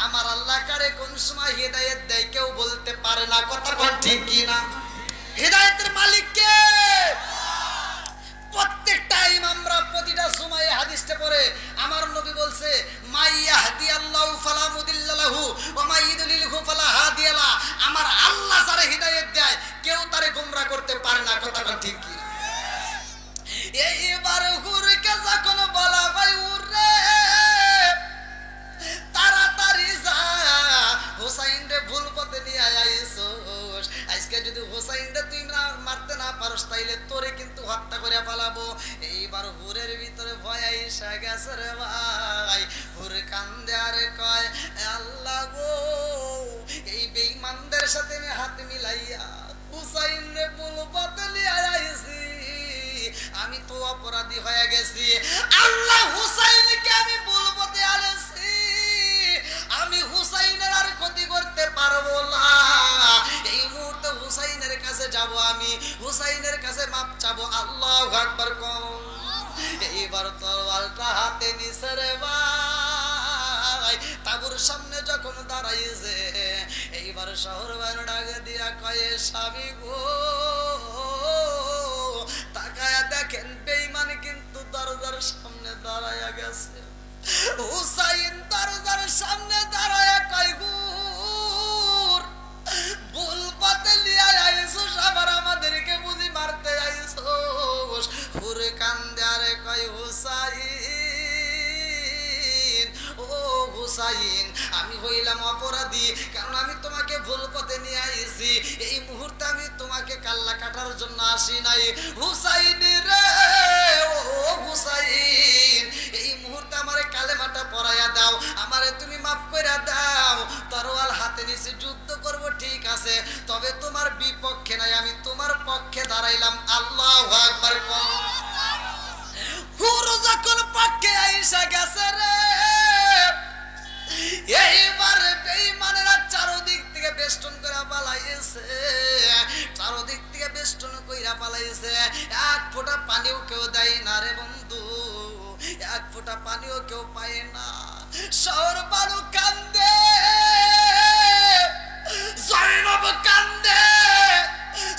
আমার আল্লাহ কারে কোন সময় হিদায়াত দেয় কেউ বলতে পারে না, কথা কোন ঠিক কি না? হিদায়াতের মালিক কে? প্রত্যেকটা ইমামরা প্রতিটা সময়ে হাদিসটা পড়ে আমার নবী বলছে মাই ইয়াহদিয়াল্লাহু ফালা মুদিল্লা লাহু ওয়া মাই ইউদ্লিলহু ফালা হাদিয়া লা। আমার আল্লাহ যারে হিদায়াত দেয় কেউ তারে গোমরা করতে পারে না, কথা ঠিক কি? এইবার হুরকে যখন বলা হয় উরে তাড়াতাড়ি যা, হুসাইন রে ভুল পথে নিয়ে আইছস, আজকে যদি হুসাইন রে তুই মারতে না পারস তাইলে তোরে কিন্তু হত্যা করে পালাবো। এইবার হুরের ভিতরে ভয় আইসা গেছে রে ভাই। হুর কান্দে আর কয় আল্লাহ গো, এই বেঈমানদের সাথে আমি হাত মিলাইয়া হুসাইন রে ভুল পথে নিয়ে আইছি, আমি তো অপরাধী হয়ে গেছি। আল্লাহ হুসাইনকে আমি ভুল পথে আনছি, আমি হুসাইনের আর ক্ষতি করতে পারবো না। এই মুহূর্তে হুসাইনের কাছে যাব, আমি হুসাইনের কাছে মাপ চাবো। আল্লাহু আকবার কও। এইবার তরবারটা হাতে নিছে রে ভাই, তাবুর সামনে যখন দাঁড়াইছে এইবার শহর বান ডাক দিয়া কয়ে স্বামী গো, তাকায়া দেখেন বেঈমান কিন্তু দরজার সামনে দাঁড়ায়া গেছে। হুসাইন দরজার সামনে দাঁড়ায়া কয় হুর, ভুল পথে লিয়া আইছস, আবার আমাদেরকে বুঝি মারতে আইছস। হুর কান্দে আর কয় হুসাইন, ও হুসাইন আমি হইলাম অপরাধী, কারণ আমি তোমাকে ভুল পথে নিয়ে আইছি। এই মুহূর্তে আমি তোমাকে কাল্লা কাটার জন্য আসি নাই। হুসাইন রে, ও হুসাইন এই মুহূর্তে আমারে কালেমাটা পড়াইয়া দাও, আমারে তুমি মাফ কইরা দাও। তরোয়াল হাতে নিছি, যুদ্ধ করব ঠিক আছে, তবে তোমার বিপক্ষে নাই, আমি তোমার পক্ষে দাঁড়াইলাম। আল্লাহু আকবার কও। হুর যখন পক্ষে আইসা গেছে রে, এইবার বেঈমানেরা চারদিক থেকে বেষ্টন করে পালাইছে, চারদিক থেকে বেষ্টন কইরা পালাইছে। এক ফোঁটা পানিও কেউ দেয় না রে বন্ধু, এক ফোঁটা পানিও কেউ পায় না। শহর বালু কান্দে, জয়নব কান্দে,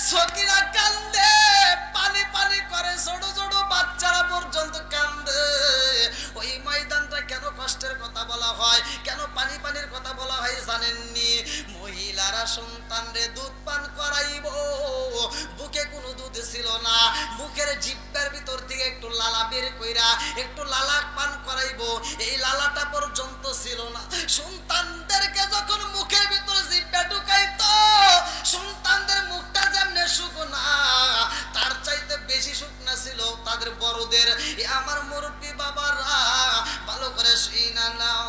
সকিনা কান্দে, পানি পানি করে ছোট ছোট বাচ্চারা পর্যন্ত কান্দে। ওই ময়দানটা কেন কষ্টের কথা বলা হয়, কেন পানি পানির কথা বলা হয় জানেননি? মহিলারা সন্তানরে দুধ পান করাইব, বুকে কোনো দুধ ছিল না, মুখের জিহ্বার ভিতর থেকে একটু লালা বের কইরা একটু লালা পান করাইব, এই লালাটা পর্যন্ত ছিল না। সন্তানদেরকে যখন মুখের ভিতরে জিহ্বা ঢুকাইতো, সন্তানদের মুখটা যেমনে শুকনা তার চাইতে বেশি শুকনা ছিল তাদের বড়দের। আমার মুরব্বী বাবারা ভালো করে শুইনা নাও,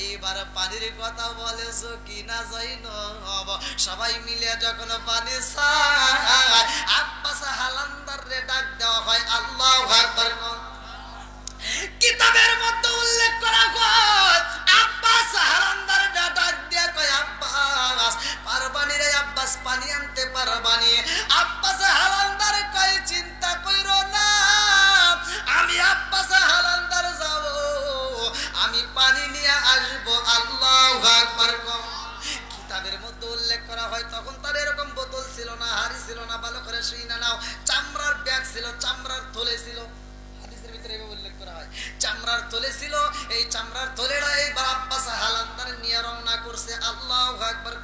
এইবার পানির কথা বলেছো কিনা জয়নব, সবাই মিলে যখন পানি চায় আব্বাস হালান্দার রে ডাক দেওয়া হয়। আল্লাহু আকবার। কিতাবের মধ্যে উল্লেখ করা হয় আব্বাস হালান্দার ডাক দিয়া কয় আব্বাস পারবানি রে, আব্বাস পানি আনতে পারবানি? আব্বাস হালান্দার কয় চিন্তা কইরো না, আমি আব্বাস হালান্দার যাব, আমি পানি নিয়ে আসবো। আল্লাহু আকবার। কিতাবের মধ্যে উল্লেখ করা হয় তখন তার এরকম বোতল ছিল না, হাড়ি ছিল না, ভালো করে শুই না নাও, চামড়ার ব্যাগ ছিল, চামড়ার থলে ছিল, হাদিসের ভিতরে উল্লেখ করা হয় চামড়ার থলে ছিল। এই চামড়ার থলেটা এইবার আব্বাস হালান্দার নিয়ে রওনা করছে। আল্লাহু আকবার।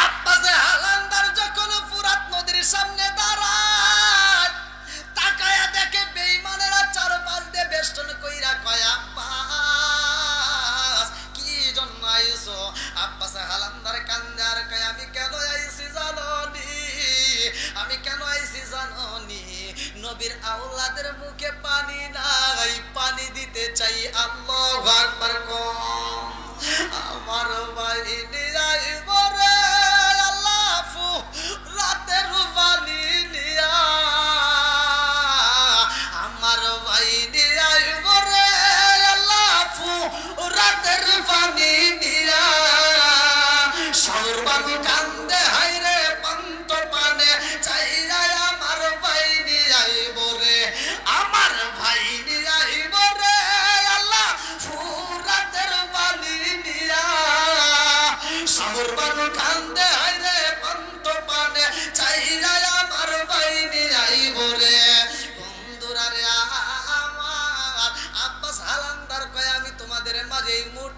আব্বাস হালান্দার যখন ফুরাত নদীর সামনে দাঁড়ায়, তাকায়া দেখে বেঈমানেরা চারপাশ দিয়ে বেষ্টন কইরা কয় আব্বাস কি জন্য আইছো? আব্বাস হালান্দার কান্দে আর কয় আমি কেন আইছি জানোনি, আমি কেন আইছি জানোনি? নবীর আওলাদের মুখে পানি নাই, পানি দিতে চাই। আল্লাহু আকবার। আমার বাহিনী আইব রে আল্লাহ রাতের পানি নিয়া,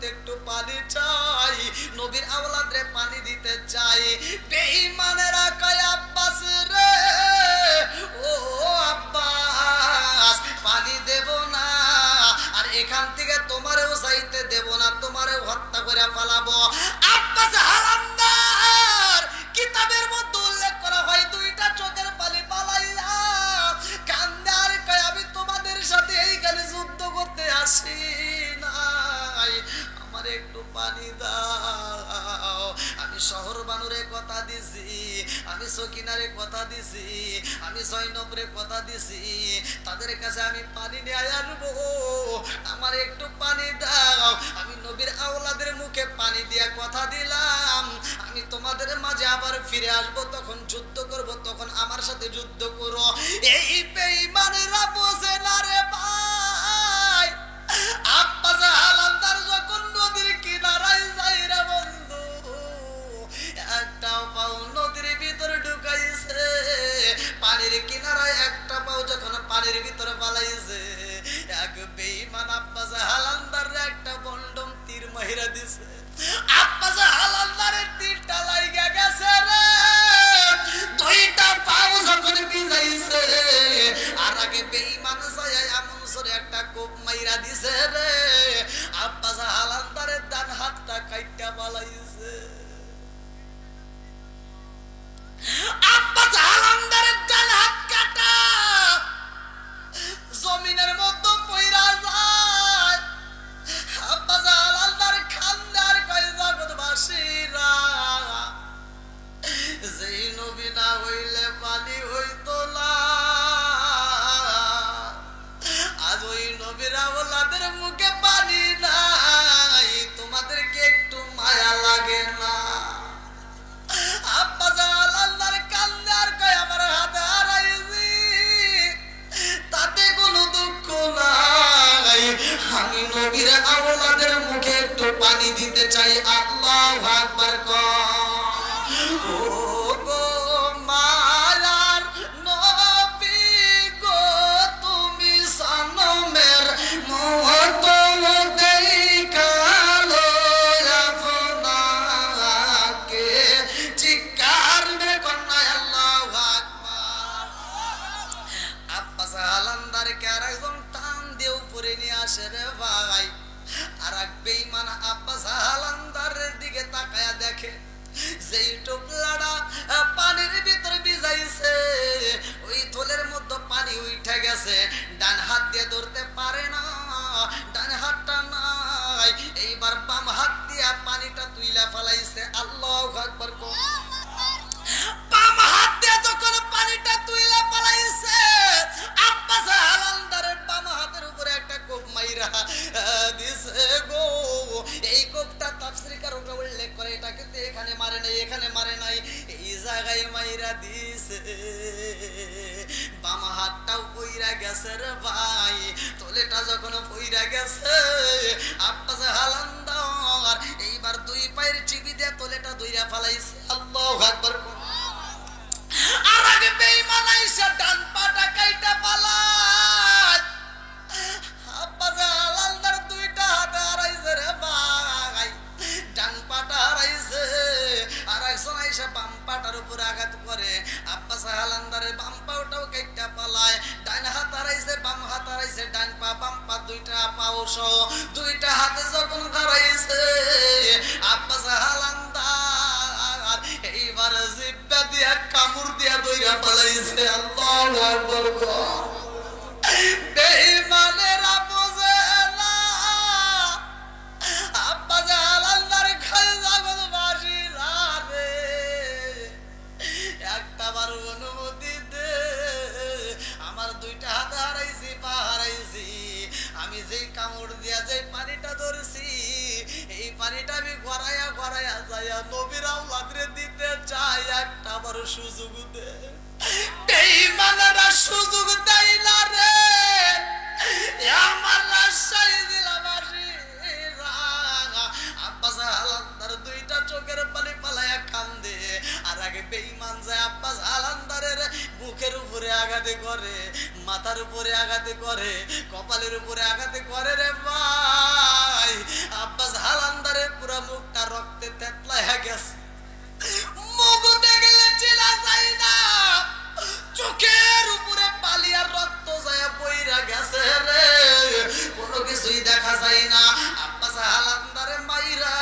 করতে একটু পানি চাই, নবীর আওলাদরে পানি দিতে চাই। বেঈমানেরা কয় আব্বাস রে, ও আব্বাস পানি দেব না, আর এখান থেকে তোমারেও যাইতে দেব না, তোমারেও হত্যা করে ফেলাবো। আব্বাস হারামদার কিতাবের মধ্যে উল্লেখ করা হয় দুইটা চোখের পানি পালাইয়া কান্দে আর কয় আমি তোমাদের সাথে এইখানে যুদ্ধ করতে আসি নাই, আমার একটু পানি দাও। আমি শহর বানুরে কথা দিছি, আমি সকিনারে কথা দিছি, আমি জয়নবরে কথা দিছি, তাদের কাছে আমি পানি নিয়ে আসবো, আমার একটু পানি দাও। আমি নবীর আওলাদের মুখে পানি দিয়া কথা দিলাম আমি তোমাদের মাঝে আবার ফিরে আসবো, তখন যুদ্ধ করব, তখন আমার সাথে যুদ্ধ করো। এই বেঈমানেরা বোঝে না রে ভাই। আব্বাস হালালদার যখন নদীর কিনারায় যাই রে বন্ধু, একটা পাও নদীর ভিতরে ঢুকাইছে, পানির কিনারায় একটা পাও যখন পানির ভিতরে পালাইছে, এক বেঈমান আব্বাস হালালদার একটা বন্ডম তীর মাইরা দিছে। আব্বাস হালালদারের তীরটা লাইগা গেছে রে, দুইটা পাও যখন ভিজাইছে, আর আগে বেঈমান যায় এমন সরে একটা কোপ মাইরা দিছে রে, আব্বাস হালালদারের ডান হাতটা কাইটা পালাইছে। আব্বাস হালালদারের ডান হাত কাটা জমিনের মধ্যে পইরা যায়। আব্বাস হালালদার খান্দার কয় জগৎবাসীরা, যেই নবী না হইলে পানি হইতো না, আজ ওই নবীর আওলাদের মুখে পানি নাই, তোমাদেরকে একটু মায়া লাগে না? আব্বাস হালালদার কান্দার কয় আমার হাতে হারাইছি, তাতে কোনো দুঃখ নাই, আমি নবীর আওলাদের মুখে একটু পানি দিতে চাই। আল্লাহু আকবার কও। ও গো মায়ার নবী গো, তুমি সানমের মহত দেখালো আপনাকে, চিৎকার মে কন্যা আল্লাহু আকবার। আব্বাস হালালদারকে আর একজন টান দিয়ে উপরে নিয়ে আসে রে ভাই, আর এক বেঈমান আব্বাস হালালদারের দিকে তাকায়া দেখে যেই টোপলাটা পানির ভিতরে ভিজাইছে, ওই থলের মধ্যে পানি উঠে গেছে, ডান হাত দিয়ে ধরতে পারে না, ডান হাতটা নাই, এইবার বাম হাত দিয়ে পানিটা তুইলা ফেলাইছে। আল্লাহু আকবার কও। বাম হাত দিয়ে যখন পানিটা তুইলা ফেলাইছে, আব্বাস হালালদারের বাম হাতের উপরে একটা কোপ মাইরা দিছে গো। এই কোপটা তাফসীরকাররা উল্লেখ করে, এটা কিন্তু এখানে মারে নাই, এখানে মারে নাই, এই জায়গায় মাইরা দিছে। বাম হাতটাও পইরা গেছে রে ভাই, তোলেটা যখন পইরা গেছে, আব্বাস হালালদার এইবার দুই পায়ের চিবি দিয়ে তোলেটা ধইরা ফেলাইছে। আল্লাহু আকবার। আর আগে বেঈমান আইসা ডান পাটা কাইটা পালায়। আব্বাস হালালদার দুইটা হাত হারাইছে রে ভাই, ডান পাটা হারাইছে, আর একজন আইসা বাম পাটার উপর আঘাত করে, আব্বাস হালালদারের বাম পাটাও কাইটা পালায়, ডান হাত হারাইছে, বাম হাত হারাইছে, ডান পা বাম পা দুইটা পাও সহ দুইটা হাতে যখন হারাইছে, আব্বাস হালালদার এইবার জিব্বা দিয়া কামড় দিয়া দইরা ফেলাইছে। আল্লাহু আকবার। বেঈমানেরা বোঝে না, আব্বাস হালালদার খায় জগৎবাসীরা রে, একটাবার অনুমতি দে, আমার দুইটা হাত হারাইছি, পা হারাইছি, আমি যেই কামড় দিয়া যেই পানিটা ধরছি, এই পানিটা আমি গড়াইয়া গড়াইয়া যাইয়া নবীর আওলাদরে দিতে চাই, একটা বড় সুযোগ দে। বেঈমানেরা সুযোগ দেয় না রে, আমার রাজশাহী জেলাবাসীরা। আব্বাস হালালদার দুইটা চোখের পানি পালাইয়া কান্দে, আর আগে বেঈমান যায় আব্বাস হালালদারের বুকের উপরে আঘাতে করে, মাথার উপরে আঘাতে করে, কপালের উপরে আঘাতে করে রে ভাই। আব্বাস হালান্দারের পুরো মুখটা রক্তে তেতলায়া গেছে, মুখ দেখলে চেনা যায় না, চোখের উপরে পালিয়ার রক্ত যায় বইরা গেছে রে, কোনো কিছুই দেখা যায় না। আব্বাস হালান্দারে মাইরা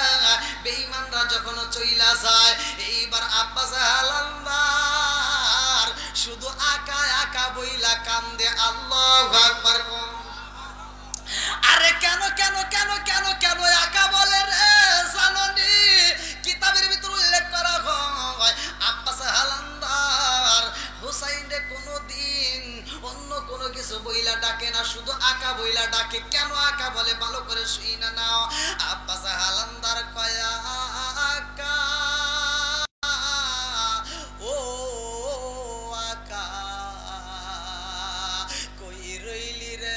বেঈমানরা যখন চইলা যায়, এইবার আব্বাস হালান্দার শুধু আকা আকা বইলা কান্দে। আল্লাহু আকবার। আরে কেন কেন কেন কেন কেন একা বলে রে জাননি? কিতাবের ভিতর উল্লেখ করা হয় আব্বাস হালান্দার হুসাইনরে কোনোদিন অন্য কোনো কিছু বইলা ডাকে না, শুধু আকা বইলা ডাকে। কেন আকা বলে ভালো করে শুই না নাও। আব্বাস হালান্দার কয়া আকা, ও আকা কই রইলি রে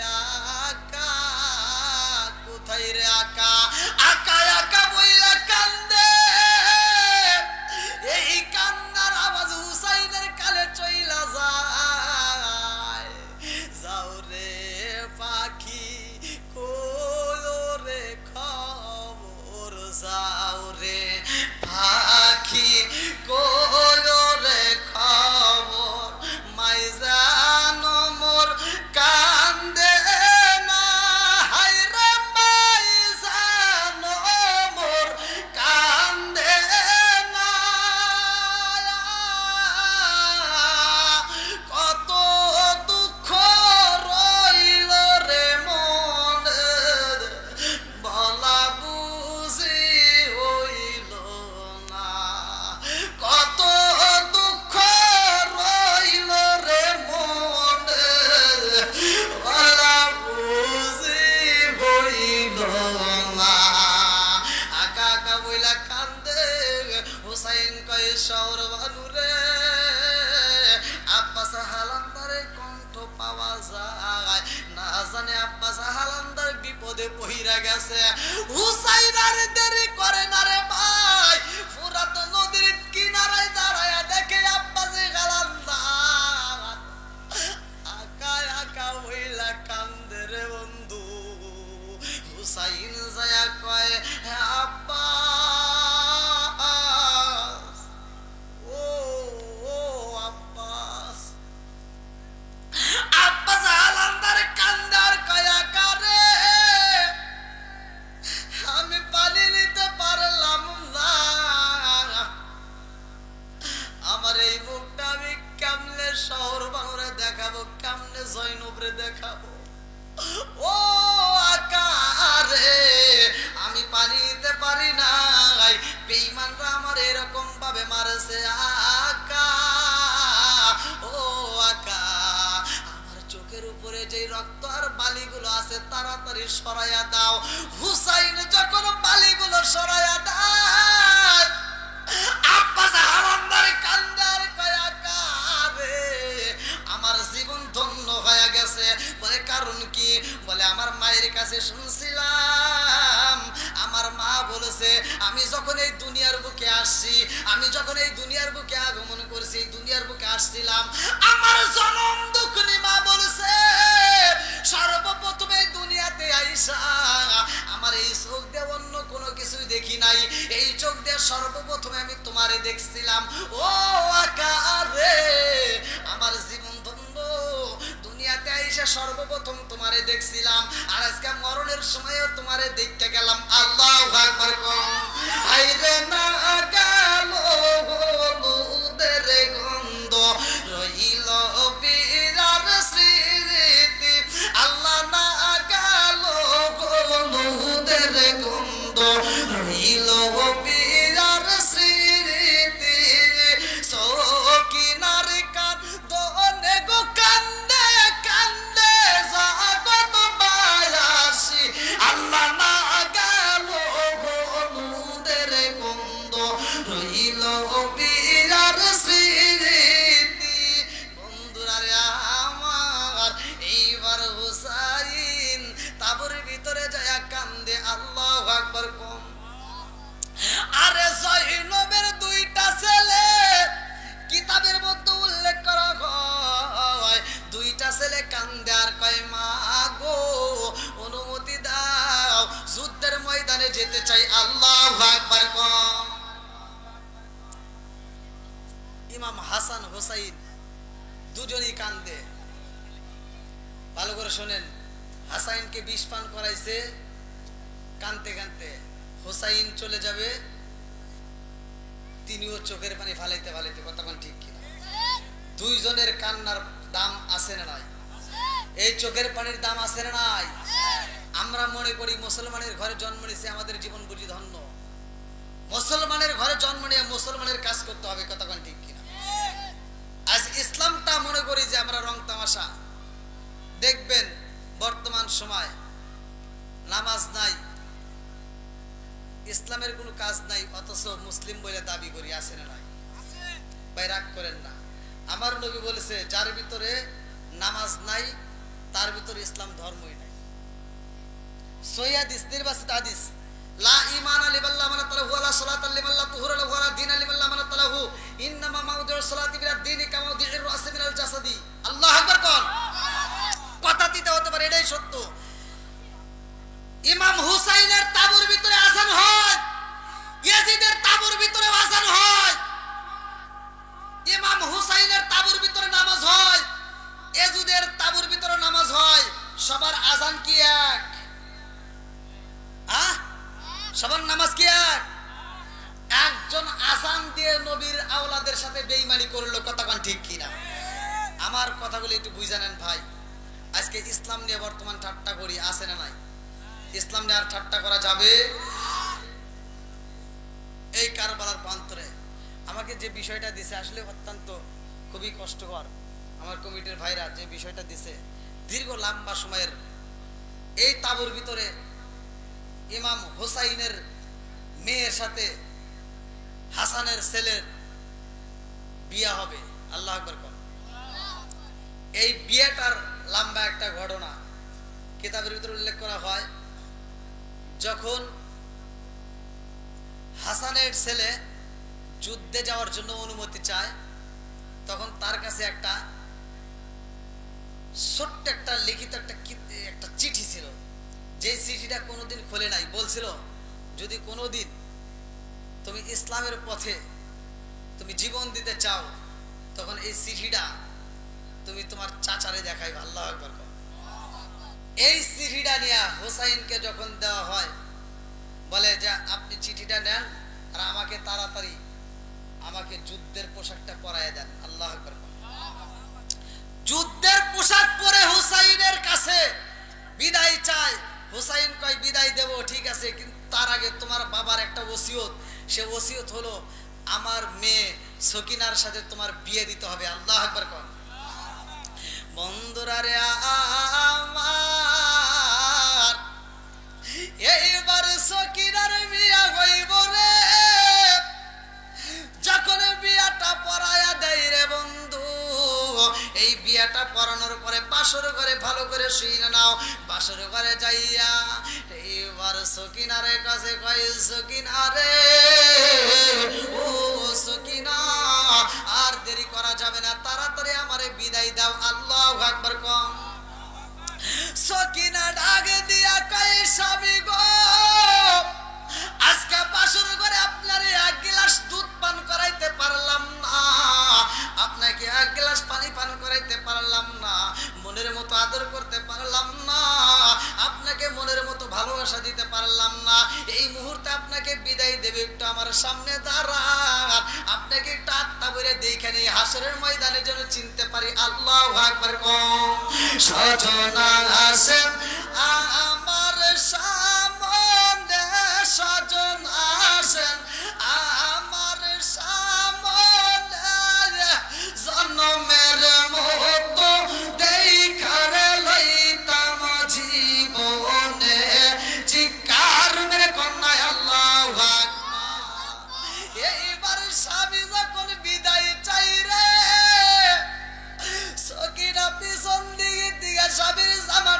আকা, কোথায় রে আকা? আকা আকা বইলা কান্দে। এই কান্নার আওয়াজ হুসাইনের কানে চইলা যায়। যাও রে পাখি কইও রে খবর, যাও রে পাখি কইও রে খবর, মাই জানো মোর কান্দে না, হায় রে মাই জানো মোর কান্দে না। কত দুঃখ রইল রে মনে, বলা বুঝি হইল না। কত দুঃখ রইল রে মনে, বলা বুঝি হইল না। আকা আকা বইলা কান্দে। হুসাইন কয় শহর বানু রে, আব্বাস হালান্দারের কণ্ঠ পাওয়া যায় না, জানে আব্বাস হালান্দার বিপদে পইরা গেছে। হুসাইন আর দেরি করে না রে ভাই, ফুরাত নদীর কিনারায় দাঁড়ায়া দেখে আব্বাস হালান্দার আকা আকা হইলা কান্দে রে বন্ধু। হুসাইন যায়া কয় আব্বাস, ও আব্বাস। আব্বাস হালান্দার কান্দার কয়া কারে, আমি পানি নিতে পারলাম না, আমার এই মুখটা আমি কেমনে শহর বাংলা দেখাবো, কেমনে জয়নবরে দেখাবো। ও আকারে আমি পানি দিতে পারি নাই, বেঈমানরা আমার এরকম ভাবে মারছে। আকা, ও আকা, আমার চোখের উপরে যে রক্ত আর বালিগুলো আছে তাড়াতাড়ি সরাইয়া দাও। হুসাইন যখন বালিগুলো সরাইয়া দাও, আব্বাস হালান্দার কান্দার কয়া কারে, আমার জীবন ধন্য হয়ে গেছে। বলে কারণ কি? বলে আমার মায়ের কাছে শুনছিলাম, আমার মা বলেছে আমি যখন এই দুনিয়ার বুকে আসছি, আমি যখন এই দুনিয়ার বুকে আগমন করছি, দুনিয়ার বুকে আসছিলাম, আমার জনম দুঃখনি মা বলেছে সর্বপ্রথমে দুনিয়াতে আইসা আমার এই চোখ দিয়ে অন্য কোনো কিছুই দেখি নাই, এই চোখ দিয়ে সর্বপ্রথমে আমি তোমারে দেখছিলাম। ও আকারে আমার জীবন ধন্য, দুনিয়াতে আইসা সর্বপ্রথম তোমারে দেখছিলাম, আর আজকে মরণের সময়ও তোমারে দেখতে গেলাম। আল্লাহু আকবার। আইরে না গেল হলুদের গন্ধ, রইল পীরার স্মৃতি। আল্লাহ না গেল হলুদের গন্ধ, রইল পীরার স্মৃতি। সকিনার কান্দনে গো কান্দে কান্দে জাগত বায়াসি। আল্লাহ না গেল হলুদের গন্ধ, রইল পীরার স্মৃতি। বন্ধুরা রে আমার, এইবার হুসাইন তাবুর ভিতরে যায় কান্দে। আল্লাহু আকবার। কম আরে জয়নবের দুইটা ছেলে, কিতাবের মধ্যে উল্লেখ করা হয় দুইটা ছেলে কান্দে আর কয় মা গো অনুমতি দাও যুদ্ধের ময়দানে যেতে চাই আল্লাহু আকবার কম। ইমাম হাসান হোসাইন দুজনই কান্দে। ভালো করে শোনেন, হাসাইনকে বিষ পান করাইছে, কানতে কানতে হোসাইন চলে যাবে, তিনিও চোখের পানি ফালাইতে ফালাইতে, কতক্ষণ ঠিক কিনা? দুইজনের কান্নার দাম আছে না নাই? এই চোখের পানির দাম আছে না নাই? আমরা মনে করি মুসলমানের ঘরে জন্ম নিয়েছে, আমাদের জীবন বুঝি ধন্য। মুসলমানের ঘরে জন্ম নিয়ে মুসলমানের কাজ করতে হবে, কতক্ষণ ঠিক কিনা? আজ ইসলামটা মনে করি যে আমরা রং তামাশা। দেখবেন বর্তমান সময় নামাজ নাই, ইসলামের কোনো কাজ নাই, অথচ মুসলিম বলে দাবি করি, আছে না নাই? ভাই রাগ করেন না, আমার নবী বলেছে যার ভিতরে নামাজ নাই তার ভিতরে ইসলাম ধর্মই নাই। সহিহ হাদিস, নির্বাচিত হাদিস, লা ঈমানা লিমাল্লা মান তালাহু ওয়ালা সালাতা লিমাল্লা তুহুরা লাহু ওয়ালা দীনা লিমাল্লা মান তালাহু ইন্নামা মাউদিউস সালাতি মিনাদ দীনি কামা মাউদিউর রাসি মিনাল জাসাদি। আল্লাহু আকবার কোন কথা দিতে হতে পারে, এটাই সত্য। ইমাম হুসাইনের তাবুর ভিতরে আযান হয়, ইয়াজিদের তাবুর ভিতরে আযান হয়, ইমাম হুসাইনের তাবুর ভিতরে নামাজ হয়, ইয়াজিদের তাবুর ভিতরে নামাজ হয়। সবার আযান কি এক? সবার নামাজ কি এক? একজন আযান দিয়ে নবীর আওলাদের সাথে বেঈমানি করলো, কতক্ষণ ঠিক কিনা? আমার কথাগুলো একটু বুঝে নেন ভাই। আজকে ইসলাম নিয়ে বর্তমান ঠাট্টা করি, আছে না নাই? ইসলাম নিয়ে আর ঠাট্টা করা যাবে? এই কারবালার প্রান্তরে আমাকে যে বিষয়টা দিছে আসলে অত্যন্ত খুবই কষ্টকর। আমার কমিটির ভাইরা যে বিষয়টা দিছে, দীর্ঘ লম্বা সময়ের এই তাবুর ভিতরে ইমাম হোসাইনের মেয়ের সাথে হাসানের ছেলের বিয়া হবে। আল্লাহু আকবার কোন। এই বিয়েটার লম্বা একটা ঘটনা কিতাবের ভিতরে উল্লেখ করা হয়। যখন হাসানের ছেলে যুদ্ধে যাওয়ার জন্য অনুমতি চায়, তখন তার কাছে একটা ছোট্ট একটা লিখিত একটা চিঠি ছিল, যে চিঠিটা কোনোদিন খোলে নাই। বলছিল যদি কোনোদিন তুমি ইসলামের পথে তুমি জীবন দিতে চাও, তখন এই চিঠিটা তুমি তোমার চাচারে দেখাইবে। আল্লাহু আকবার। এই চিঠিটা নিয়ে হোসাইনকে যখন দেওয়া হয়, বলে যে আপনি চিঠিটা নেন আর আমাকে তাড়াতাড়ি আমাকে যুদ্ধের পোশাকটা পরাইয়া দেন। আল্লাহু আকবার। যুদ্ধের পোশাক পরে হোসাইনের কাছে বিদায় চায়। হোসাইন কয় বিদায় দেব, ঠিক আছে, কিন্তু তার আগে তোমার বাবার একটা ওসিয়ত, সে ওসিয়ত হলো আমার মেয়ে সকিনার সাথে তোমার বিয়ে দিতে হবে। আল্লাহু আকবার। বন্ধুরা রে আমার, এইবার সকিনার বিয়া হইব রে। যখন বিয়াটা পরায়া দেয় রে বন্ধু, এই বিয়াটা পরানোর পরে বাসর ঘরে ভালো করে শুইনা নাও। বাসর ঘরে যাইয়া এইবার সকিনারে কাছে কয়, সকিনারে ও সকিনা, আর দেরি করা যাবে না, তাড়াতাড়ি আমারে বিদায় দাও। আল্লাহু আকবার কম। সকিনা ডাক দিয়া কয়, স্বামী গো, আজকে বাসর ঘরে আপনারে এক গ্লাস দুধ পান করাইতে পারলাম না, আপনাকে এক গ্লাস পানি পান করাইতে পারলাম না, মনের মতো আদর করতে পারলাম না, আপনাকে মনের মতো ভালোবাসা দিতে পারলাম না। এই মুহূর্তে আপনাকে বিদায় দেবে, একটু আমার সামনে দাঁড়ান, আপনাকে একটু আত্মা বলে দেখে নেই, হাসরের ময়দানে যেন চিনতে পারি। আল্লাহু আকবার কম। সজনা আসেন আমার সামনে, সজন আসেন আমার সামনে, জন্মের মতো দেখারে লইতাম জীবনে, চিৎকার মেরে কন্যায় আল্লাহু আকবার। এইবার স্বামী যখন বিদায় চাই রে, সকিনা পিছন দিকে স্বামীর জামা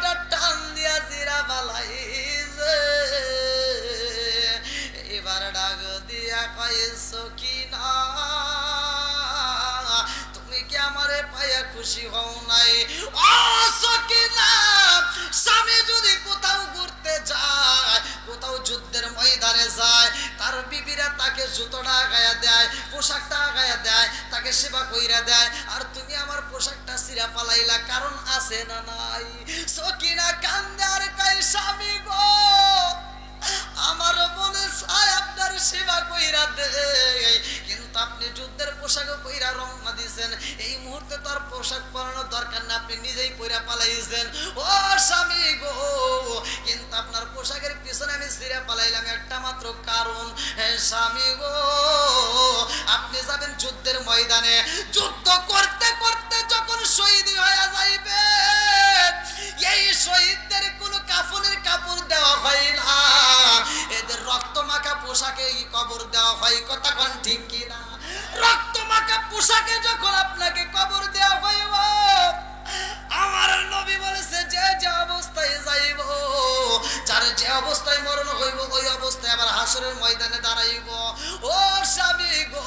তাকে জুতোটা গায়া দেয়, পোশাকটা গায়া দেয়, তাকে সেবা কইরা দেয়, আর তুমি আমার পোশাকটা ছিঁড়া পালাইলা, কারণ আছে না নাই? সকিনা কান্দে আর কয় স্বামী গো আমার মনে চায় আপনার সেবা কইরা দে, কিন্তু আপনি যুদ্ধের পোশাক পইরা রওনা দিয়েছেন, এই মুহূর্তে তো আর পোশাক পরানোর দরকার না, আপনি নিজেই পইরা পালাইছেন। ও স্বামী গো, কিন্তু আপনার পোশাকের পিছনে আমি ছিঁড়া পালাইলাম একটা মাত্র কারণ, স্বামী গো আপনি যাবেন যুদ্ধের ময়দানে, যুদ্ধ করতে করতে যখন শহীদ হয়ে যাইবে, এই শহীদদের কোনো কাফনের কাপড় দেওয়া হয় না, এদের রক্ত মাখা পোশাকে কবর দেওয়া হয়। কথা কোন ঠিক কিনা? রক্ত মাখা পোশাকে যখন আপনাকে কবর দেওয়া হইব, আমার নবী বলেছে যে যে অবস্থায় যাইব, যার যে অবস্থায় মরণ হইব, ওই অবস্থায় আবার হাসরের ময়দানে দাঁড়াইব। ও স্বামী গো,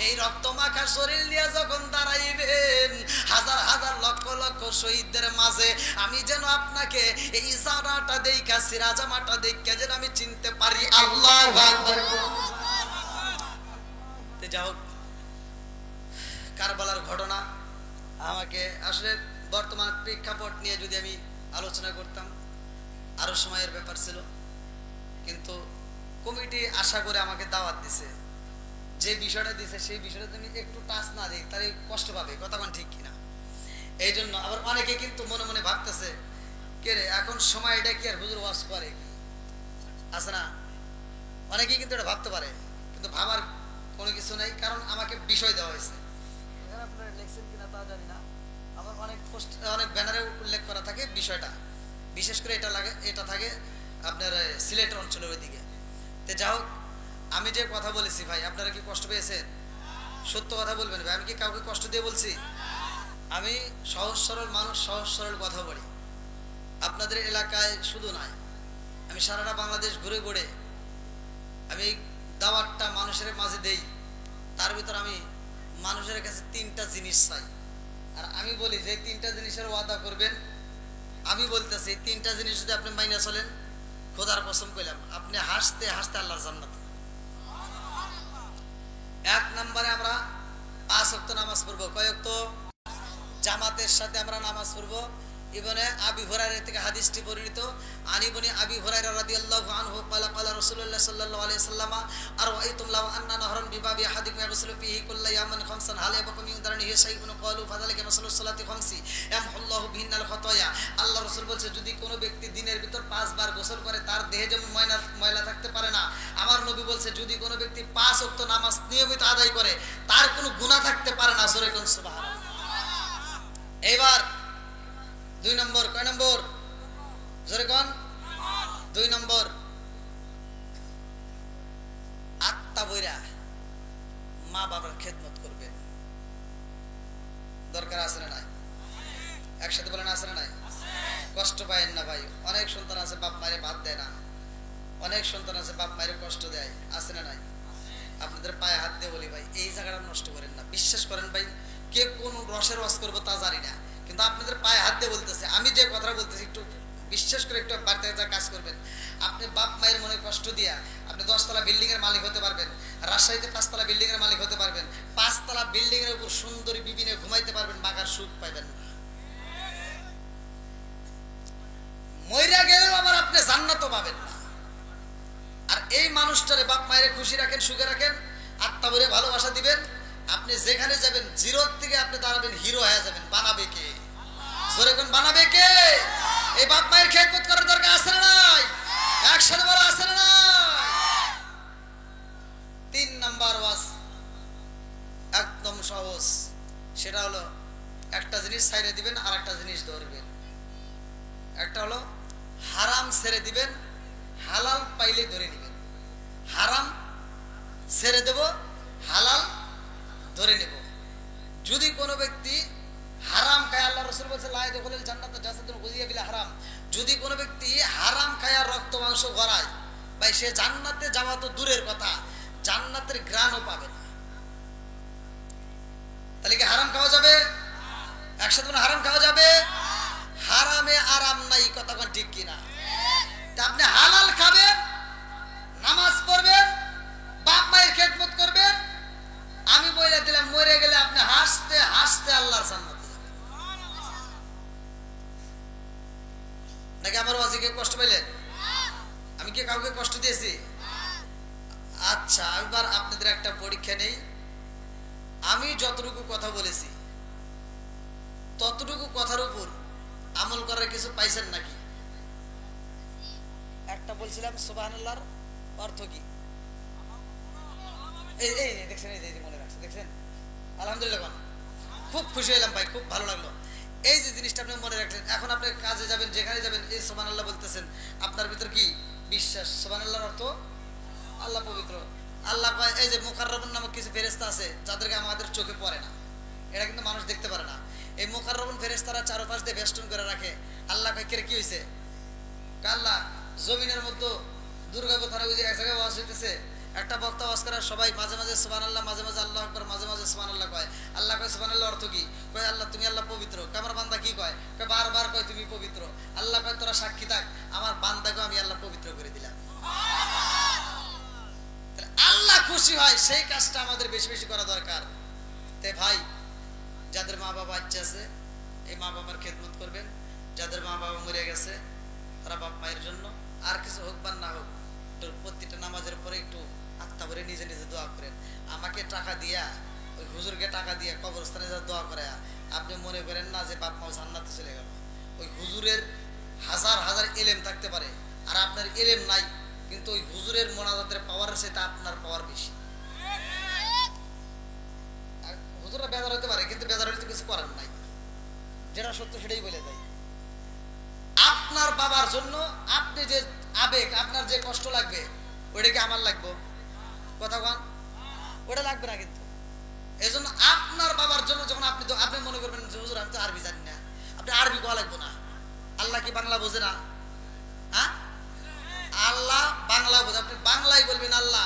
এই রক্ত মাখা শরীর নিয়ে যখন দাঁড়াইবেন হাজার হাজার লক্ষ লক্ষ শহীদদের মাঝে, আমি যেন আপনাকে এই জামাটা দেখা, সিরা জামাটা দেখা যেন আমি চিনতে পারি। আল্লাহু আকবার। যাও, কারবালার ঘটনা আমাকে আসলে বর্তমান প্রেক্ষাপট নিয়ে যদি আমি আলোচনা করতাম আরো সময়ের ব্যাপার ছিল, কিন্তু কমিটি আশা করে আমাকে দাওয়াত দিছে, যে বিষয়টা দিছে সেই বিষয়টা আমি একটু টাচ না দিই তাহলে কষ্ট পাবে। কথা কোন ঠিক কিনা? এই জন্য আবার অনেকে কিন্তু মনে মনে ভাবতেছে, কে রে এখন সময়টা কি আর হুজুর ওয়াজ করে আছে না, অনেকেই কিন্তু এটা ভাবতে পারে, কিন্তু ভাবার কোনো কিছু নাই, কারণ আমাকে বিষয় দেওয়া হয়েছে। আপনারা লিখছেন কিনা তা জানি না, আবার অনেক ব্যানারে উল্লেখ করা থাকে বিষয়টা, বিশেষ করে এটা থাকে আপনার সিলেট অঞ্চলের ওইদিকে। তো যাই হোক, আমি যে কথা বলেছি ভাই, আপনারা কি কষ্ট পেয়েছেন? সত্য কথা বলবেন ভাই, আমি কি কাউকে কষ্ট দিয়ে বলছি? আমি সহজ সরল মানুষ, সহজ সরল কথা বলি। আপনাদের এলাকায় শুধু নয়, আমি সারাটা বাংলাদেশ ঘুরে ঘুরে আমি দাওয়াতটা মানুষের মাঝে দেই, তার ভিতর আমি মানুষের কাছে তিনটা জিনিস চাই, আর আমি বলি যে তিনটা জিনিসের ওয়াদা করবেন, আমি বলতেছি তিনটা জিনিস যদি আপনি মাইনে চলেন, খোদার কসম কইলাম আপনি হাসতে হাসতে আল্লাহর জান্নাত। এক নম্বরে আমরা 5 ওয়াক্ত নামাজ পড়বো। কয় ওয়াক্ত? জামাতের সাথে আমরা নামাজ পড়বো। ইবনে আবি হুরায়রা থেকে হাদিসটি বর্ণিত, আনি ইবনে আবি হুরায়রা রাদিয়াল্লাহু আনহু ক্বালা ক্বালা রাসূলুল্লাহ সাল্লাল্লাহু আলাইহি ওয়াসাল্লাম আরআইতুম লাউ আন্না নাহরান বিবাবি আহাদিকুম ইয়াগসিলু ফীহি কুল্লা ইয়াওমিন খামসান হাল ইয়াবকা মিন দারনিহি শাইউন ক্বালু ফাযালিকা মাসালুস সালাতি খামসি ইয়ামহুল্লাহু বিহিন্নাল খাতায়া। আল্লাহ রাসূল বলছে, যদি কোনো ব্যক্তি দিনের ভিতর 5 বার গোসল করে তার দেহে যেমন ময়লা থাকতে পারে না, আমার নবী বলছে যদি কোনো ব্যক্তি 5 ওয়াক্ত নামাজ নিয়মিত আদায় করে তার কোনো গুনাহ থাকতে পারে না। জোরে কোন সুবহানাল্লাহ। এবার 2 নম্বর, কয় নম্বর? জোরে কোন? 2 নম্বর, আত্মা বইরা মা বাবার খেদমত করবেন। দরকার আছে না নাই? একসাথে বলেন আছে না নাই? কষ্ট পায়েন না ভাই। অনেক সন্তান আছে বাপ মায়ের ভাত দেয় না, অনেক সন্তান আছে বাপ মায়ের কষ্ট দেয়, আছে না নাই? আপনাদের পায়ে হাত দিয়ে বলি ভাই, এই জায়গাটা নষ্ট করেন না। বিশ্বাস করেন ভাই, কে কোন রসের ওয়াজ করবো তা জানি না, কিন্তু আপনাদের পায়ে হাত দিয়ে বলতেছে, আমি যে কথা বলতেছি একটু বিশ্বাস করে একটু বাড়িতে কাজ করবেন। আপনি বাপ মায়ের মনে কষ্ট দিয়া আপনি 10 তলা বিল্ডিং এর মালিক হতে পারবেন, রাজশাহীতে 5 তলা বিল্ডিং এর মালিক হতে পারবেন, 5 তলা বিল্ডিং এর উপর সুন্দরী বিবি নিয়ে ঘুমাইতে পারবেন, মাগার সুখ পাইবেন না। মইরা গেলেও আবার আপনি জান্নাতও পাবেন না। আর এই মানুষটারে বাপ মায়ের খুশি রাখেন, সুখে রাখেন, আত্মা ভরে ভালোবাসা দিবেন, আপনি যেখানে যাবেন জিরোর থেকে আপনি দাঁড়াবেন হিরো হয়ে যাবেন। বানাবে কে? জোরে কোন বানাবে কে? এই বাপ মায়ের খেদমত করার দরকার আছে না নাই? একসাথে বলা আছে না নাই? 3 নাম্বার ওয়াজ একদম সহজ, সেটা হলো একটা জিনিস ছাইড়ে দিবেন আর একটা জিনিস ধরবেন। একটা হলো হারাম ছেড়ে দিবেন, হালাল পাইলে ধরে নিবেন। হারাম ছেড়ে দেব, হালাল ধরে নেব। যদি কোনো ব্যক্তি হারাম খায়, আল্লাহ রাসূল বলেছে লা ইয়াদখুলুল জান্নাতা জাসাদুন গুযিয়া বিল হারাম, যদি কোনো ব্যক্তি হারাম খায় রক্ত মাংস গড়ায়, ভাই সে জান্নাতে যাওয়া তো দূরের কথা, জান্নাতের ঘ্রাণও পাবে না। তাহলে কি হারাম খাওয়া যাবে? একসাথে হারাম খাওয়া যাবে? হারামে আরাম নাই, কথা কোন ঠিক কিনা? তা আপনি হালাল খাবেন, নামাজ পড়বেন, বাপ মায়ের নাকি আমার ওয়াজে কেউ কষ্ট পাইলেন? আমি কি কাউকে কষ্ট দিয়েছি? আচ্ছা, এবার আপনাদের একটা পরীক্ষা নেই। আমি যতটুকু কথা বলেছি ততটুকু কথার উপর আমল করার কিছু পাইছেন নাকি? একটা বলছিলাম সুবহানাল্লাহর অর্থ কি? এই এই দেখছেন, এই যে মনে রাখছে, দেখছেন? আলহামদুলিল্লাহ, খুব খুশি হলাম ভাই, খুব ভালো লাগলো। এই যে জিনিসটা আপনি মনে রাখলেন, এখন আপনি কাজে যাবেন, যেখানে যাবেন এই সুবহানাল্লাহ বলতেছেন, আপনার ভিতর কি বিশ্বাস? সুবহানাল্লাহর অর্থ আল্লাহ পবিত্র। আল্লাহ কয় এই যে মুকাররবুন নামক কিছু ফেরেশতা আছে যাদেরকে আমাদের চোখে পড়ে না, এরা কিন্তু মানুষ দেখতে পারে না। এই মুকাররবুন ফেরেশতারা চারপাশ দিয়ে বেষ্টন করে রাখে। আল্লাহ কয় কি হয়েছে? আল্লাহ জমিনের মধ্যে দুর্গাপুর থানা ওই যে এক জায়গায় ওয়াজ হইতেছে, একটা বক্তা ওয়াজ করে, সবাই মাঝে মাঝে সুবহানাল্লাহ, মাঝে মাঝে আল্লাহু আকবার, মাঝে মাঝে সুবহানাল্লাহ কয়। আল্লাহ কয় সুবহানাল্লাহ অর্থ কি? কয় আল্লাহ তুমি আল্লাহ পবিত্র। আমার বান্দা কি কয়? কয় বারবার কয় তুমি পবিত্র। আল্লাহ কয় তোরা সাক্ষী থাক, আমার বান্দাকে আমি আল্লাহ পবিত্র করে দিলাম। আল্লাহ খুশি হয়, সেই কাজটা আমাদের বেশি বেশি করা দরকার। তে ভাই, যাদের মা বাবা বাচ্চা আছে এই মা বাবার খেদমত করবেন। যাদের মা বাবা মরে গেছে তারা বাপ মায়ের জন্য আর কিছু হোক বা না হোক, প্রত্যেকটা নামাজের পরে একটু আত্মা ভরে নিজে নিজে দোয়া করেন। আমাকে টাকা দিয়া, ওই হুজুরকে টাকা দিয়া কবরস্থানে যা দোয়া করে, আপনি মনে করেন না যে বাপ মা জান্নাতে চলে গেল। ওই হুজুরের হাজার হাজার এলেম থাকতে পারে আর আপনার এলেম নাই, কিন্তু ওই হুজুরের মোনাজাতের পাওয়ার সেটা আপনার পাওয়ার বেশি। হুজুররা বেজার হতে পারে, কিন্তু বেজার হলে তো কিছু করার নাই, যেটা সত্য সেটাই বলে দেয়। আপনার বাবার জন্য আপনি যে আবেগ, আপনার যে কষ্ট লাগবে, ওইটা কি আমার লাগবে? কথা কন, ওটা লাগবে না। কিন্তু এই জন্য আপনার বাবার জন্য যখন আপনি আপনি মনে করবেন যে হুজুর আমি তো আরবি জানি না, আপনি আরবি কোয়া লাগবে না। আল্লাহ কি বাংলা বোঝে না? হ্যাঁ, আল্লাহ বাংলা বোঝে। আপনি বাংলায় বলবেন আল্লাহ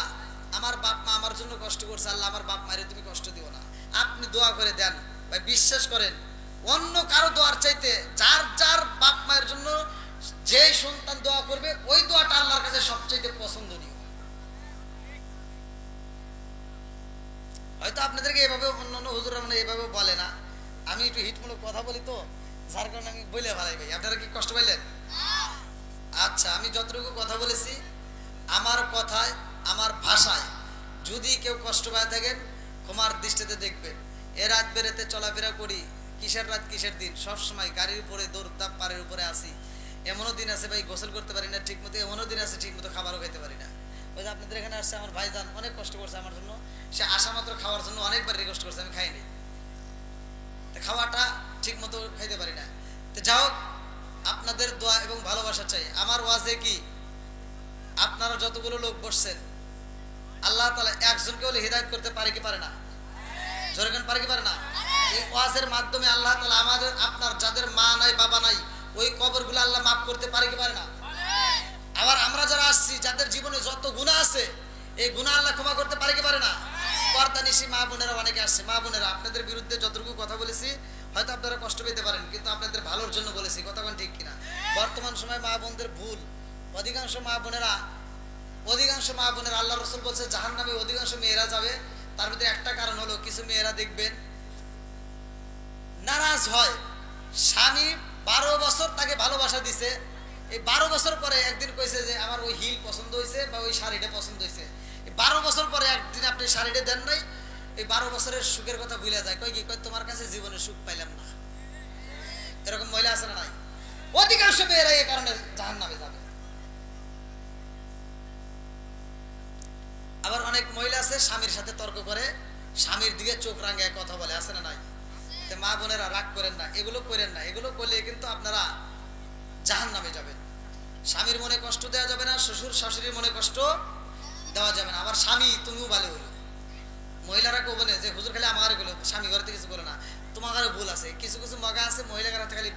আমার বাপ মা আমার জন্য কষ্ট করছে, আল্লাহ আমার বাপ মায়ের তুমি কষ্ট দিও না। আপনি দোয়া করে দেন ভাই, বিশ্বাস করেন অন্য কারো দোয়ার চাইতে যার যার বাপ মায়ের জন্য যে সন্তান দোয়া করবে ওই দোয়াটা আল্লাহর কাছে সবচেয়ে পছন্দনীয়। হয়তো আপনাদেরকে এভাবে অন্যান্য হুজুররা মানে এভাবে বলে না, আমি একটু হিটমূলক কথা বলি তো, যার কারণে আমি বলে ভালাই ভাই। আপনারা কি কষ্ট পাইলেন? আচ্ছা, আমি যতটুকু কথা বলেছি, আমার কথায় আমার ভাষায় যদি কেউ কষ্ট পায় থাকেন ক্ষমার দৃষ্টিতে দেখবেন। এ রাত বেরেতে চলাফেরা করি, কিসের রাত কিসের দিন, সবসময় গাড়ির উপরে দৌড়তাম, পাড়ের উপরে আসি। এমনও দিন আছে ভাই গোসল করতে পারি না ঠিক মতো, এমনও দিন আছে ঠিক মতো খাবারও খেতে পারি না। ওই যে আপনাদের এখানে আসছে আমার ভাইজান, অনেক কষ্ট করছে আমার জন্য, সে আসা মাত্র খাওয়ার জন্য অনেকবার রিকোয়েস্ট করছে, আমি খাইনি, খাওয়াটা ঠিক মতো খাইতে পারি না। তো যাও, আপনাদের দোয়া এবং ভালোবাসা চাই। আমার ওয়াজে কি আপনারা যতগুলো লোক বসছেন, আল্লাহ তাআলা একজনকে হলে হিদায়াত করতে পারে কি পারে না? জোরে গান পারে কি পারে না? এই ওয়াজের মাধ্যমে আল্লাহ তাআলা আমাদের আপনার যাদের মা নাই বাবা নাই ওই কবরগুলো আল্লাহ মাফ করতে পারে কি পারে না? আবার আমরা যারা আসছি যাদের জীবনে যত গুনাহ আছে এই গুনাহ আল্লাহ ক্ষমা করতে পারে কি পারে না? পর্দানিশী মা বোনেরা অনেকে আসছে। মা বোনেরা, আপনাদের বিরুদ্ধে যতটুকু কথা বলেছি হয়তো আপনারা কষ্ট পেতে পারেন, কিন্তু আপনাদের ভালোর জন্য বলেছি। কথা কোন ঠিক কিনা? বর্তমান সময় মা বোনদের ভুল, অধিকাংশ মা বোনেরা আল্লাহ রাসূল বলছে জাহান্নামে অধিকাংশ মেয়েরা যাবে। তার মধ্যে একটা কারণ হলো কিছু মেয়েরা দেখবেন নারাজ হয়, স্বামী 12 বছর তাকে ভালোবাসা দিছে, এই 12 বছর পরে একদিন কইছে যে আমার ওই হিল পছন্দ হয়েছে বা ওই শাড়িটা পছন্দ হয়েছে। 12 বছর পরে একদিন আপনি শাড়িটা দেন নাই, এই 12 বছরের সুখের কথা ভুলে যায়। কই কি কই তোমার কাছে জীবনে সুখ পাইলাম না। এরকম মহিলা আছে না নাই? অধিকাংশ মেয়েরা এই কারণে জাহান্নামে যাবে। আবার অনেক মহিলা আছে স্বামীর সাথে তর্ক করে, স্বামীর দিকে চোখ রাঙায় কথা বলে, আছে না নাই? মা বোনেরা রাগ করেন না, এগুলো করেন না। এগুলো করলে কিন্তু আপনারা জাহান্নামে যাবেন। স্বামীর মনে কষ্ট দেওয়া যাবে না, শ্বশুর শাশুড়ির মনে কষ্ট দেওয়া যাবে না। আবার স্বামী তুমিও ভালো হইলো, মহিলারা কেউ বলে যে হুজুর খালি আমার গুলো, স্বামী ঘরে কিছু করে না, তোমার ঘরে ভুল আছে। কিছু কিছু মগা আছে মহিলা ঘরে খালি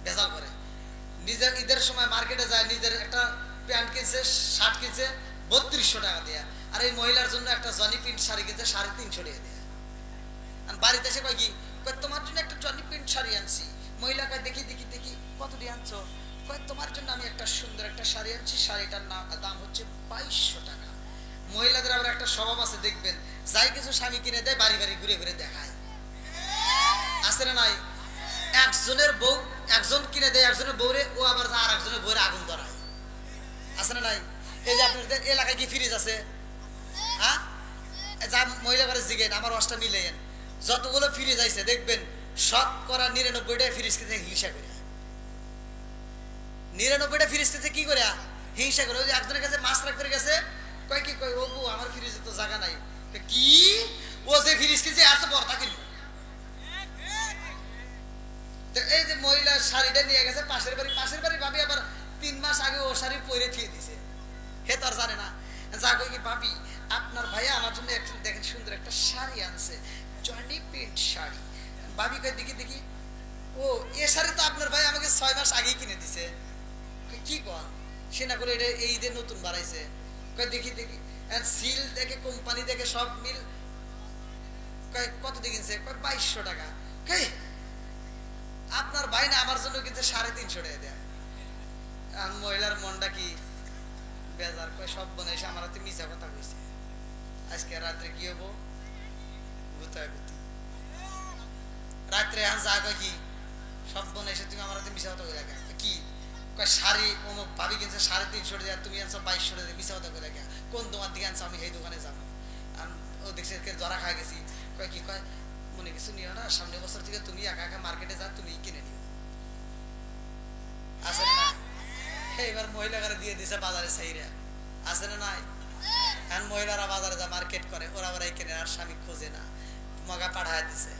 ভেজাল করে। নিজের ঈদের সময় মার্কেটে যায়, নিজের একটা প্যান্ট কিনছে, শার্ট কিনছে 3200 টাকা দেয়া, আর এই মহিলার জন্য একটা জনি প্রিন্ট শাড়ি কিনছে 350 টাকা দেয়া। আর বাড়িতে এসে কয় কি কয় তোমার জন্য একটা জনি প্রিন্ট শাড়ি আনছি। মহিলা কয় দেখি দেখি দেখি কত দিয়ে আনছো? কয় তোমার জন্য আমি একটা সুন্দর একটা শাড়ি আনছি, শাড়িটার দাম হচ্ছে 2200 টাকা। মহিলাদের আবার একটা স্বভাব আছে, দেখবেন যাই কিছু স্বামী কিনে দেয় বাড়ি বাড়ি ঘুরে ঘুরে দেখায়, আছে না নাই? একজনের বউ একজন কিনে দেয় একজনের বউরে, ও আবার আর একজন আরেকজনের বইয়ের আগুন ধরায়, আছে না নাই? এই যে আপনাদের এলাকায় কি ফ্রিজ আছে? হ্যাঁ, যা মহিলা করে জিগেন, আমার অষ্টা মিলেন, যতগুলো ফ্রিজ আইছে দেখবেন শতকরা 99টা ফ্রিজ কিনতে হিংসা করে, 99টা ফ্রিজ কিনতে কি করে হিংসা করে। ওই যে একজনের কাছে মাছ রাখতে গেছে, কয় কি কয়, ও বউ আমার ফ্রিজে তো জায়গা নাই, কি ও যে ফ্রিজ কিনছে আর তো বর্তা কিনবো। এই যে মহিলা শাড়িটা নিয়ে গেছে পাশের বাড়ি ভাবি আবার 3 মাস আগে ও শাড়ি পরে থিয়ে দিছে, হে তো আর জানে না। যা কই কি, ভাবি আপনার ভাইয়া আমার জন্য দেখেন সুন্দর একটা শাড়ি আনছে, জনি প্রিন্ট শাড়ি। ভাবি কই দেখি দেখি, ও এ শাড়ি তো আপনার ভাই আমাকে 6 মাস আগেই কিনে দিছে। কি কর, সে না করে এটা এই যে নতুন বাড়াইছে। কই দেখি দেখি, সিল দেখে কোম্পানি দেখে সব মিল, কয় কত দিয়ে কিনছে? কয় 2200 টাকা। কই আপনার ভাই না আমার জন্য কিনছে 350 টাকা দেয়। আর মহিলার মনটা কি বেজার, কয় সব বোন এসে আমার হাতে মিছা কথা কইছে, আজকে রাত্রে কি হবো গুতায় গুতি। রাত্রে এখন যা কয় কি, সব বোন এসে তুমি আমার হাতে মিছা কথা কই রাখা কি? কয় শাড়ি অমুক ভাবি কিনছে 350 টাকা, তুমি আনছো 2200 টাকা, মিছা কথা কই রাখা। কোন দোকান থেকে আনছো? আমি সেই দোকানে যাবো। আর ও দেখছে ধরা খাই গেছি। কয় কি, কয় মনে কিছু নিও না, সামনে বছর থেকে তুমি একা একা মার্কেটে যা, তুমি কিনে নিও, আছে না? এইবার মহিলারা দিয়ে দিছে বাজারে চাইরা, আছে না নাই? এখন মহিলারা বাজারে যা মার্কেট করে, ওরা আবার এই কেনে, আর স্বামী খোঁজে না, মগা পাঠায় দিছে।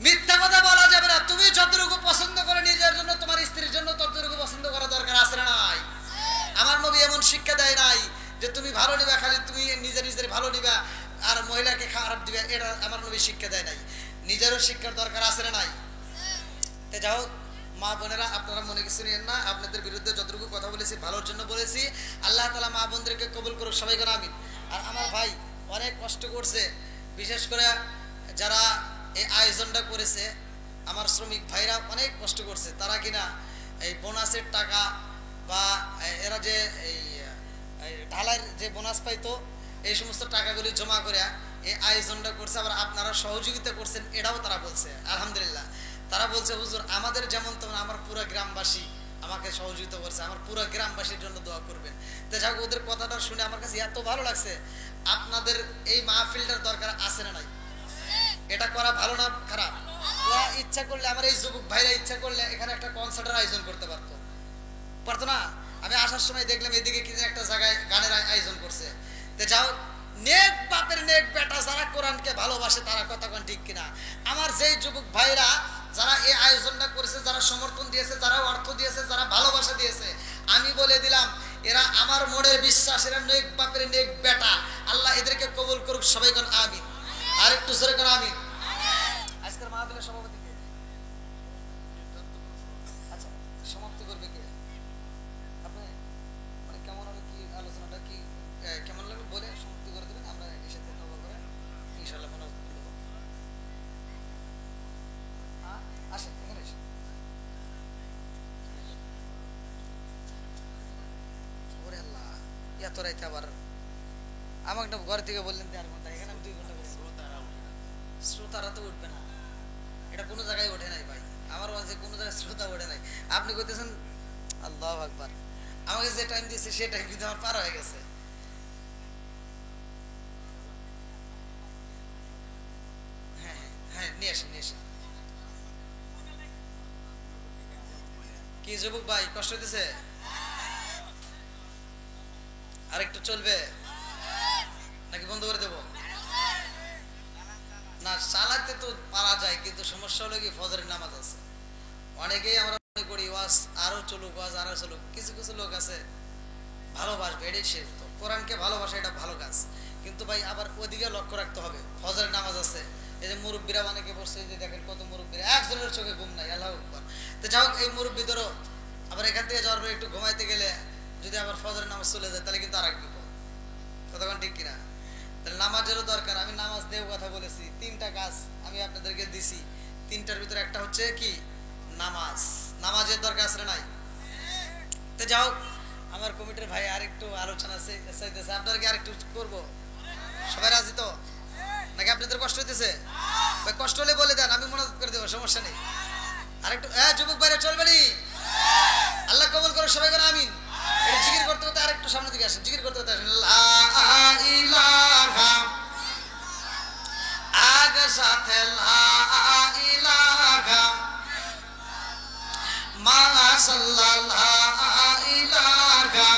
মিথ্যা কথা বলা যাবে না। তুমি যতটুকু পছন্দ করে নিজের জন্য, তোমার স্ত্রীর জন্য ততটুকু পছন্দ করা দরকার, আছে না নাই? আমার নবী এমন শিক্ষা দেয় নাই যে তুমি ভালো নিবা, খালি তুমি নিজের ভালো নিবা আর মহিলাকে খারাপ দিবে, এটা আমার নবী শিক্ষা দেয় নাই। নিজেরও শিক্ষার দরকার, আছে না নাই? যাও মা বোনেরা, আপনারা মনে কিছু নিয়েন না, আপনাদের বিরুদ্ধে যতটুকু কথা বলেছি ভালোর জন্য বলেছি। আল্লাহ তাআলা মা বোনদেরকে কবুল করুক, সবাইকে আমিন। আর আমার ভাই অনেক কষ্ট করছে, বিশেষ করে যারা এই আয়োজনটা করেছে, আমার শ্রমিক ভাইরা অনেক কষ্ট করছে। তারা কিনা এই বোনাসের টাকা বা এরা যে এই ঢালাইয়ের যে বোনাস পাইতো, এই সমস্ত টাকাগুলি জমা করে এই আয়োজনটা করছে। আবার আপনারা সহযোগিতা করছেন, এটাও তারা বলছে আলহামদুলিল্লাহ। তারা বলছে হুজুর আমাদের যেমন তেমন আমার পুরো গ্রামবাসী আমাকে সহযোগিতা করছে, আমার পুরো গ্রামবাসীর জন্য দোয়া করবেন। তো যাক, ওদের কথাটা শুনে আমার কাছে এত ভালো লাগছে। আপনাদের এই মাহফিলটার দরকার আছে না নাই? এটা করা ভালো না খারাপ? ওরা ইচ্ছা করলে, আমার এই যুবক ভাইরা ইচ্ছা করলে এখানে একটা কনসার্টের আয়োজন করতে পারতো না? আমি আসার সময় দেখলাম এদিকে কি একটা জায়গায় গানের আয়োজন করছে। তো যাও, নেক বাপের নেক বেটা যারা কোরআনকে ভালোবাসে তারা কথা কোন ঠিক কিনা? আমার যেই যুবক ভাইরা যারা এই আয়োজনটা করেছে, যারা সমর্থন দিয়েছে, যারা অর্থ দিয়েছে, যারা ভালোবাসা দিয়েছে, আমি বলে দিলাম এরা আমার মনের বিশ্বাস, এরা নেক বাপের নেক বেটা। আল্লাহ এদেরকে কবুল করুক, সবাই কোন আমিন। আর একটু জোরে কোন আমিন। আজকের মাহফিলের সভাপতি কে? আচ্ছা, সমাপ্তি করবে কে? আপনি মানে কেমন হলো, কি আলোচনাটা কি কেমন লাগলো বলে সমাপ্তি করে দেবেন। আমরা এর সাথে তওবা করে ইনশাআল্লাহ মনে করব। আসেন এখানে এসে। ওরে আল্লাহ, এত রাইতে আবার আমাকে ঘর থেকে বললেন 3 ঘন্টা, এখানে আমি 2 ঘন্টা বলছি। শ্রোতারা তো উঠবে না, এটা কোনো জায়গায় ওঠে নাই ভাই, আমার মাঝে কোনো জায়গায় শ্রোতা ওঠে নাই। আপনি কইতেছেন আল্লাহু আকবার, আমাকে যে টাইম দিয়েছে সে টাইম কিন্তু আমার পার হয়ে গেছে। হ্যাঁ হ্যাঁ, নিয়ে আসেন নিয়ে আসেন। কি যুবক ভাই কষ্ট হইতেছে? আর একটু চলবে নাকি বন্ধ করে দেবো? না, চালাতে তো পারা যায়, কিন্তু সমস্যা হলো কি ফজরের নামাজ আছে। অনেকেই আমরা মনে করি ওয়াজ আরো চলুক, ওয়াজ আরো চলুক। কিছু কিছু লোক আছে ভালোবাসবে, এটাই শেষ। তো কোরআনকে ভালোবাসা এটা ভালো কাজ, কিন্তু ভাই আবার ওদিকে লক্ষ্য রাখতে হবে। ফজরের নামাজ আছে, এই যে মুরব্বীরা অনেকে বসছে, যে দেখেন কত মুরব্বীরা একজনের চোখে ঘুম নাই, আল্লাহু আকবার। তো যাই হোক, এই মুরব্বীদেরও আবার এখান থেকে যাওয়ার পরে একটু ঘুমাইতে গেলে যদি আবার ফজরের নামাজ চলে যায়, তাহলে কিন্তু আর এক বিপদ। কতক্ষণ ঠিক কিনা? তাহলে নামাজেরও দরকার। আমি নামাজ দেও কথা বলেছি, 3টা কাজ আমি আপনাদেরকে দিছি। 3টার ভিতরে একটা হচ্ছে কি নামাজ। নামাজের দরকার আছে না নাই? তো যাও, আমার কমিটির ভাই আরেকটু আলোচনা চাইতেছে, আপনারা কি আরেকটু করবো? সবাই রাজি তো নাকি আপনাদের কষ্ট হইতেছে? ভাই কষ্ট হলে বলে দেন, আমি মনে করে দেবো, সমস্যা নেই। আরেকটু যুবক ভাইরা চলবে নি? আল্লাহ কবুল একটু সামনের দিকে আসেন, জিকির করতে করতে আসেন। লা ইলাহা, আগে সাথে লা ইলাহা, মাশাআল্লাহ লা ইলাহা,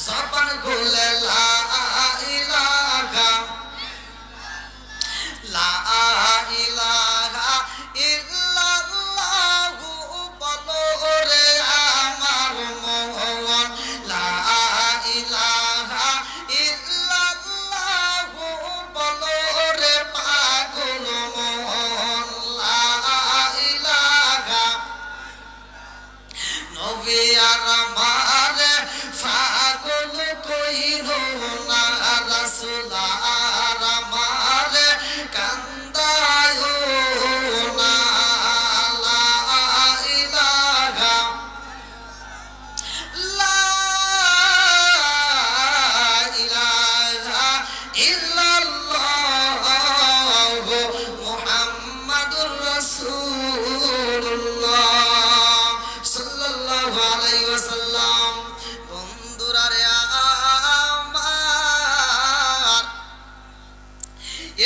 জবান খুলে লা ইলাহা, লা ইলাহা ইল্লাল্লাহু বলো রে আমার মন, লা ইলাহা ইল্লাল্লাহু বলো রে পাগল মন, লা ইলাহা। নবী আমার পাগল কইরো না, রাসূল আমার কান্দায় না, লা ইলাহা, লা ইলাহা ইল্লাল্লাহু মুহাম্মাদুর রাসূলুল্লাহ সাল্লাল্লাহু আলাইহি ওয়াসাল্লাম। বন্ধুরা রে আমার,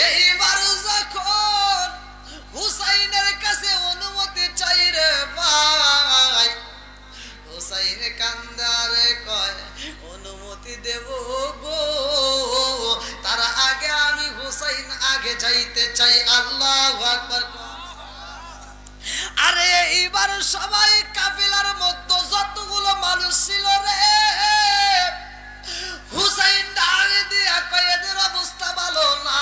এইবার যখন হুসাইনের কাছে অনুমতি চাই রে ভাই, হুসাইন কান্দারে কয় অনুমতি দেব গো, তার আগে আমি হুসাইন আগে যাইতে চাই। আল্লাহু আকবার। আরে এইবার সবাই কাফেলার মধ্যে যতগুলো মানুষ ছিল রে, হুসাইন ডাকে দিয়া কয় এদের অবস্থা ভালো না,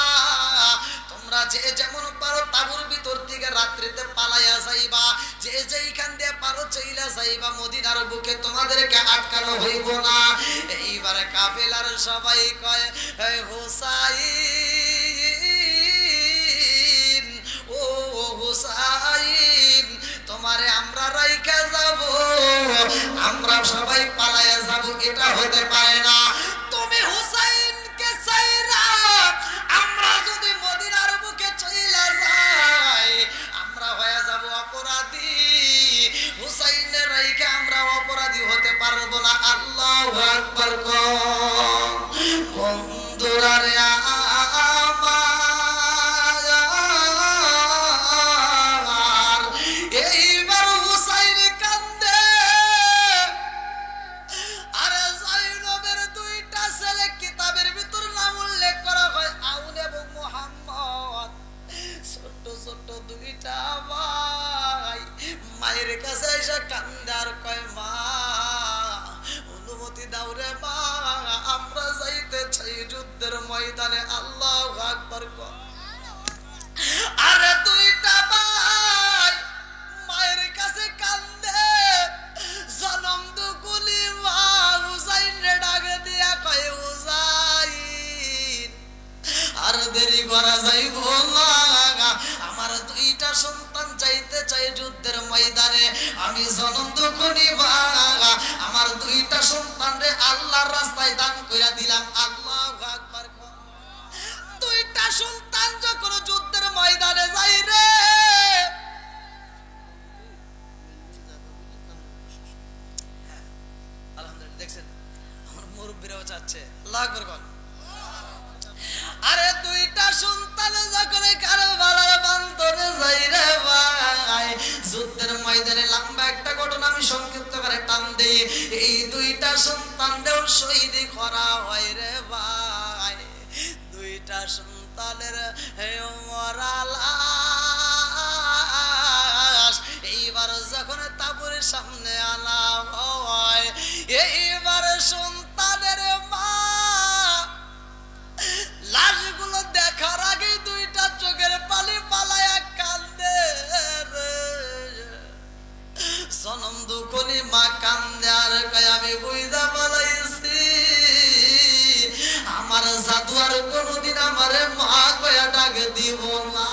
তোমরা যে যেমন পারো তাবুর ভিতর থেকে রাত্রিতে পালাইয়া যাইবা, যে যেইখান দিয়ে পারো চইলা যাইবা, মদিনার বুকে তোমাদেরকে আটকানো হইব না। এইবার কাফেলার সবাই কয় হুসাইন, ও হুসাইন, তোমারে আমরা রাইখা যাব, আমরা সবাই পালাইয়া যাব, এটা হতে পারে না। তুমি হুসাইনকে চাইরা আমরা যদি মদিনার বুকে চইলা যাই, আমরা হয়ে যাব অপরাধী, হুসাইনের রাইখা আমরা অপরাধী হতে পারবো না। আল্লাহু আকবার। বন্ধুরা রে আমার, এইবার হুসাইন কান্দে। আরে যায়নবের দুইটা ছেলে, কিতাবের ভিতর নাম উল্লেখ করা হয় আউন এবং মুহাম্মদ, ছোট ছোট দুইটা ভাই, মায়ের কাছে এসে কান্দে আর কয় মা অনুমতি দাও রে মা, আমরা যাইতে চাই যুদ্ধের ময়দানে। আল্লাহু আকবার। আরে দুইটা ভাই মায়ের কাছে কান্দে, জনম দুকুলি মা হুসাইন রে ডাকে দিয়া কয় হুসাইন আর দেরি করা যাইব না, আমার দুইটা সন্তান যাইতে চাই যুদ্ধের ময়দানে, আমি জনম দুকুলি মা আমার দুইটা সন্তান রে আল্লাহর রাস্তায় দান কইরা দিলাম। আল্লাহু আকবার। দুইটা সন্তান যখন যুদ্ধের ময়দানে যাই রে, আলহামদুলিল্লাহ দেখছেন আমার মুরব্বিরাও যাচ্ছে। আল্লাহু আকবার। আরে দুইটা সন্তান যখন কারবালার বান্তরে যাই রে ভাই, যুদ্ধের ময়দানে লম্বা একটা ঘটনা আমি সংক্ষিপ্ত করে টান দেই। এই দুইটা সন্তানদেরও শহীদ করা হয় রে ভাই, দুইটা সন্তানের মরা লাশ এইবার যখন তাবুরের সামনে আনা হয়, এইবার সন্তানের মা লাশগুলো দেখার আগে দুইটা চোখের পানি পালায়া কান্দে রে, জনম দুকুনি মা কান্দে আর কয় আমি বুঝা পালাইছি, আমার জাদু আর কোনদিন আমারে মা কয়া ডাক দিব না,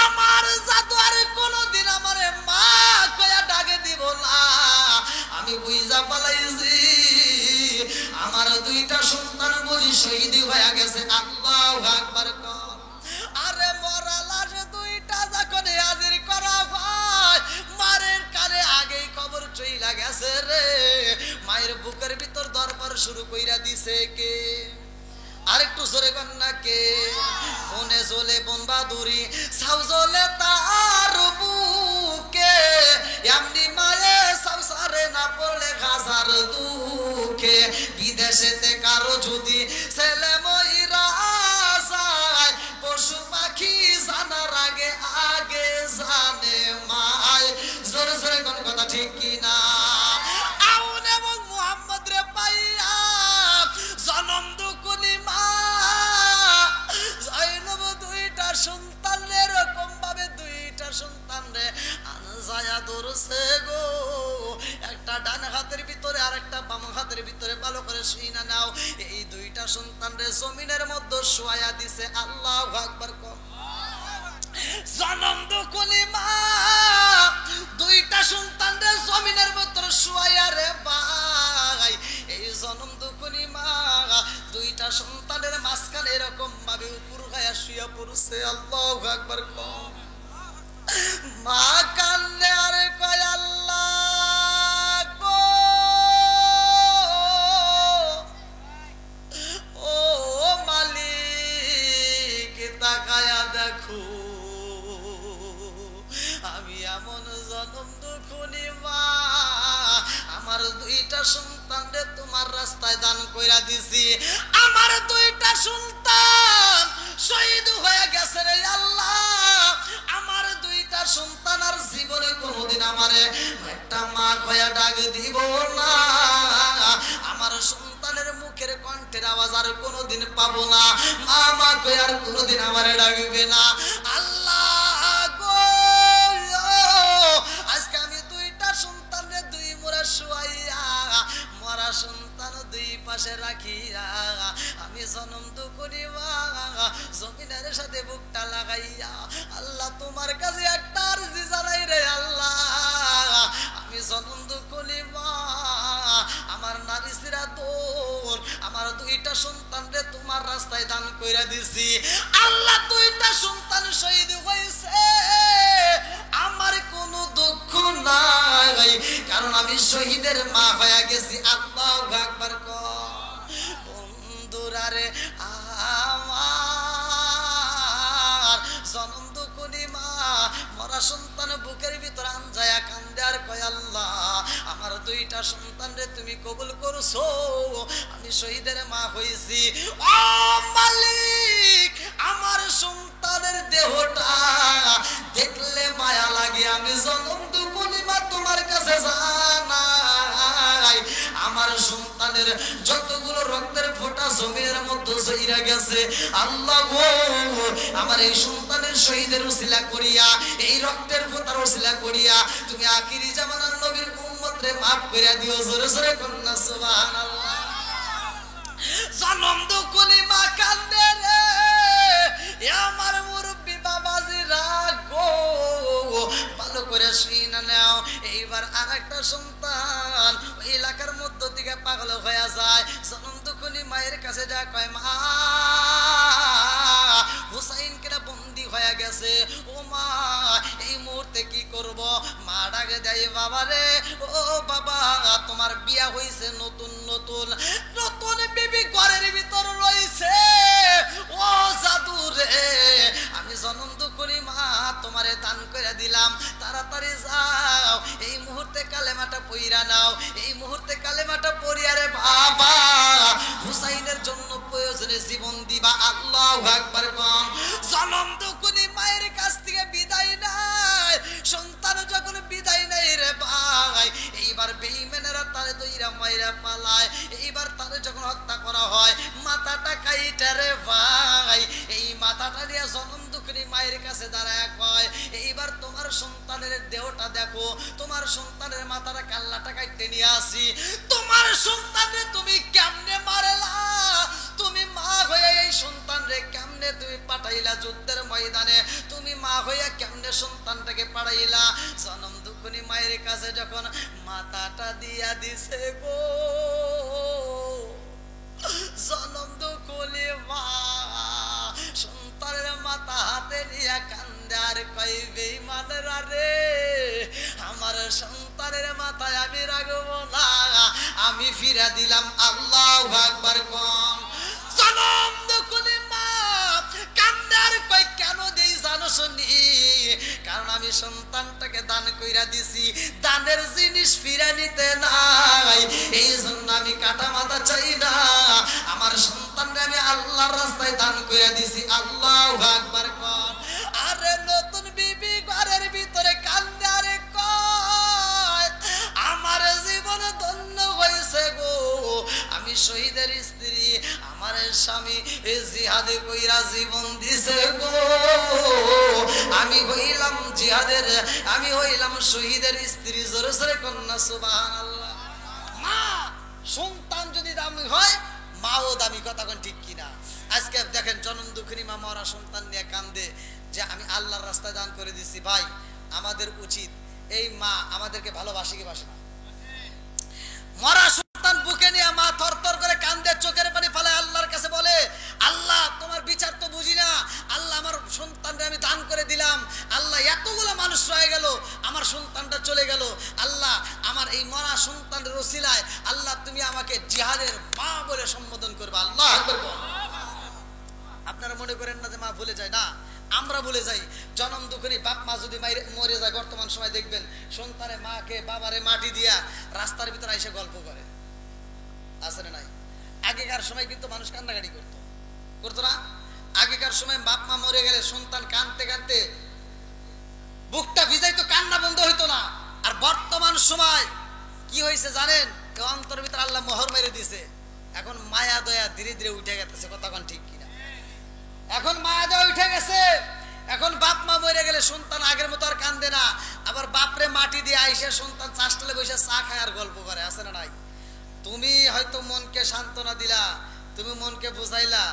আমার জাদু আর কোনদিন আমারে মা কয়া ডাক দিব না, আমি বুঝা পালাইছি আমার দুইটা সন্তান বুঝি শহীদ হয়ে গেছে। আল্লাহু আকবার। আরে মরা লাশ দুইটা যখন হাজির করা হয়, মারের কানে আগেই খবর চইলা গেছে রে, মায়ের বুকের ভিতর দর শুরু কইরা দিছে কে? আরেকটু জোরে কন্যা কে? মনে জ্বলে বনবাদুরি সাউ জ্বলে তার বুকে, এমনি মায়ে সাউ সারে না পড়লে হাজার দুঃখে। বিদেশেতে কারো যদি ছেলে মইরা যায়, পশু পাখি জানার আগে আগে জানে মায়। জোরে জোরে কোন কথা ঠিক কিনা? আউন এবং মুহাম্মদ রে পাইয়া জনম দুকুনি মা জয়নব দুইটা সন্তান রে এরকম ভাবে দুইটা সন্তান রে আনজায়া ধরছে গো। একটা ডান হাতের ভিতরে আর একটা বাম হাতের ভিতরে, ভালো করে শুইনা নাও। এই দুইটা সন্তান রে জমিনের মধ্যে শুয়ায়া দিছে। আল্লাহু আকবার কম। জনম দুকুনি মা দুইটা সন্তান রে জমিনের ভিতরে শুয়ায়া রে ভাই। এই জনম দুকুনি মা দুইটা সন্তানের মাঝখানে এরকম ভাবে উপর গায়া শুয়া পড়ছে। আল্লাহু আকবার কম। মা কান্দে আর কয় আল্লাহ গো, ও মালিক তাকায়া দেখো, আমি এমন জনম দুঃখনি মা, আমার দুইটা সন্তান রে তোমার রাস্তায় দান কইরা দিছি। আমার দুইটা সন্তান শহীদ হয়ে গেছে রে আল্লাহ। আমার দুইটা সন্তান আর জীবনে কোনোদিন আমারে একটা মা কইয়া ডাক দিব না। আমার সন্তানের মুখের কণ্ঠের আওয়াজ আর কোনোদিন পাবো না। মা মা কইয়া আর কোনোদিন আমারে ডাকবে না। আল্লাহ গো, আজকে আমি দুইটা সন্তানের দুই মোরা শুয়াইয়া, মরা সন্তান দুই পাশে রাখিয়া, আমি জনম দুকুনি মা জমিনের সাথে বুকটা লাগাইয়া আল্লাহ তোমার কাছে একটা আরজি জানাই রে আল্লাহ। আমি জনম দুকুনি মা আমার নারী সিরা দোর আমার দুইটা সন্তান রে তোমার রাস্তায় দান কইরা দিছি। আল্লাহ দুইটা সন্তান শহীদ হয়েছে, আমার কোনো দুঃখ নাই, কারণ আমি শহীদের মা হয়ে গেছি। আল্লাহু আকবার কর। বন্ধুরা রে আমার জনম দুকুনি মা মরা সন্তান বুকের ভিতর আনজায়া কান্দে আর কয় আল্লাহ আমার দুইটা সন্তান রে তুমি কবুল করছো, আমি শহীদের মা হইছি। ও মালিক, আমার সন্তানের দেহটা দেখলে মায়া লাগে, আমি জনম দুকুনি মা তোমার কাছে জানাই। আমার সন্তানের যতগুলো রক্তের ফোঁটা জমিনের মধ্যে জইরা গেছে, আল্লাহ গো আমার এই সন্তানের শহীদের উসিলা করিয়া, এই রক্তের ফোঁটার উসিলা করিয়া তুমি আখিরি জামানার নবীর উম্মত রে মাফ কইরা দিও। জোরে জোরে কন্যা সুবহানাল্লাহ। জনম দুকুনি মা কান্দে রে আমার মুরব্বি বাবাজি রাগো, ভালো করে শুইনা নাও। এইবার আর একটা সন্তান ওই এলাকার মধ্য থেকে পাগল হয়ে যায়। জনম দুকুনি মায়ের কাছে যা কয় মা হুসাইন কেনা বন্দি হয়ে গেছে, ও মা এই মুহূর্তে কি করব? মা ডাকে দেয় বাবা রে, ও বাবা তোমার বিয়া হইছে নতুন নতুন, নতুন বিবি ঘরের ভিতর রইছে। ও জাদু রে, আমি জনম দুকুনি মা তোমারে দান করে দিলাম, তাড়াতাড়ি যাও এই মুহূর্তে কালেমাটা পইরা নাও। এই মুহূর্তে কালেমাটা পড়িয়া রে বাবা হুসাইনের জন্য প্রয়োজনে জীবন দিবা। আল্লাহু আকবার বল। জনম দুকুনি মায়ের কাছ থেকে বিদায় নাই, সন্তান যখন বিদায় নেই রে ভাই, এইবার বেঈমানেরা তারে দইরা মাইরা পালায়। এইবার তারে যখন হত্যা করা হয়, মাথাটা কাইটা রে ভাই, এই মাথাটা নিয়ে জনম দুকুনি মায়ের কাছে দাঁড়ায় কয় এইবার তোমার সন্তানের দেহটা দেখো, তোমার সন্তানের মাথাটা কাল্লাটা কাইটে নিয়ে আসি। তোমার সন্তানের তুমি কেমনে মারলা? তুমি মা হয়ে এই সন্তান রে কেমনে তুমি পাঠাইলা যুদ্ধের ময়দানে? তুমি মা হইয়া কেমনে সন্তানটাকে পাঠাইলা? জনম দুকুনি মায়ের কাছে যখন মাথাটা দিয়া দিছে গো, জনম দুকুনি মা সন্তানের মাথা হাতে নিয়ে কান্দে আর কই বেঈমানরা রে, আমার সন্তান সন্তানের মাথায় আমি রাখবো না, আমি ফিরা দিলাম। আল্লাহু আকবার কোন। জনম দুঃখে মা কান্দার কই কেন দেই জানো শুনি, কারণ আমি সন্তানটাকে দান কইরা দিছি, দানের জিনিস ফিরা নিতে নাই, এই জন্য আমি কাটা মাথা চাই না, আমার সন্তানকে আমি আল্লাহর রাস্তায় দান কইরা দিছি। আল্লাহু আকবার কোন। আরে নতুন বিবি ঘরের ভিতরে কান্দে আরে কয় আমার জীবন ধন্য হয়েছে গো, আমি শহীদের স্ত্রী, আমার স্বামী জিহাদে কইরা জীবন দিছে গো, আমি হইলাম জিহাদের, আমি হইলাম শহীদের স্ত্রী। জোরে জোরে কন্যা সুবহানাল্লাহ। মা সন্তান যদি দামি হয়, মাও দামি, কথা কোন ঠিক কিনা? আজকে দেখেন জনম দুঃখিনী মা মরা সন্তান নিয়ে কান্দে যে আমি আল্লাহর রাস্তায় দান করে দিছি। ভাই আমাদের উচিত, এই মা আমাদেরকে ভালোবাসে কি বাসে না? মরা সন্তান বুকে নিয়ে মা থরথর করে কান্দে, চোখের পানি ফেলায় আল্লাহর কাছে বলে আল্লাহ তোমার বিচার তো বুঝি না, আল্লাহ আমার সন্তানকে আমি দান করে দিলাম, আল্লাহ এতগুলো মানুষ রয়ে গেল, আমার সন্তানটা চলে গেল, আল্লাহ আমার এই মরা সন্তানের ওসিলায় আল্লাহ তুমি আমাকে জিহাদের মা বলে সম্বোধন করবে। আল্লাহ আপনারা মনে করেন না যে মা ভুলে যায়? না, আমরা ভুলে যাই। জনম দুঃখী বাপ মা যদি মরে যায়, বর্তমান সময় দেখবেন সন্তানের মাকে বাবারে মাটি দিয়া রাস্তার ভিতরে এসে গল্প করে, আছে না নাই? আগেকার সময় কিন্তু মানুষ কান্নাকাটি করতো না? আগেকার সময় বাপ মা মরে গেলে সন্তান কানতে কানতে বুকটা ভিজাইতো, কান্না বন্ধ হইতো না। আর বর্তমান সময় কি হয়েছে জানেন? অন্তর ভিতরে আল্লাহ মোহর মেরে দিছে, এখন মায়া দয়া ধীরে ধীরে উঠে গেছে, কতক্ষণ ঠিক কিনা? এখন মায়া দয়া উঠে গেছে, এখন বাপ মা মরে গেলে সন্তান আগের মতো আর কান্দে না, আবার বাপরে মাটি দিয়ে আইসে সন্তান চাষটালে বসে চা খায় আর গল্প করে, আছে না নাই? তুমি হয়তো মনকে সান্ত্বনা দিলা, তুমি মনকে বুঝাইলা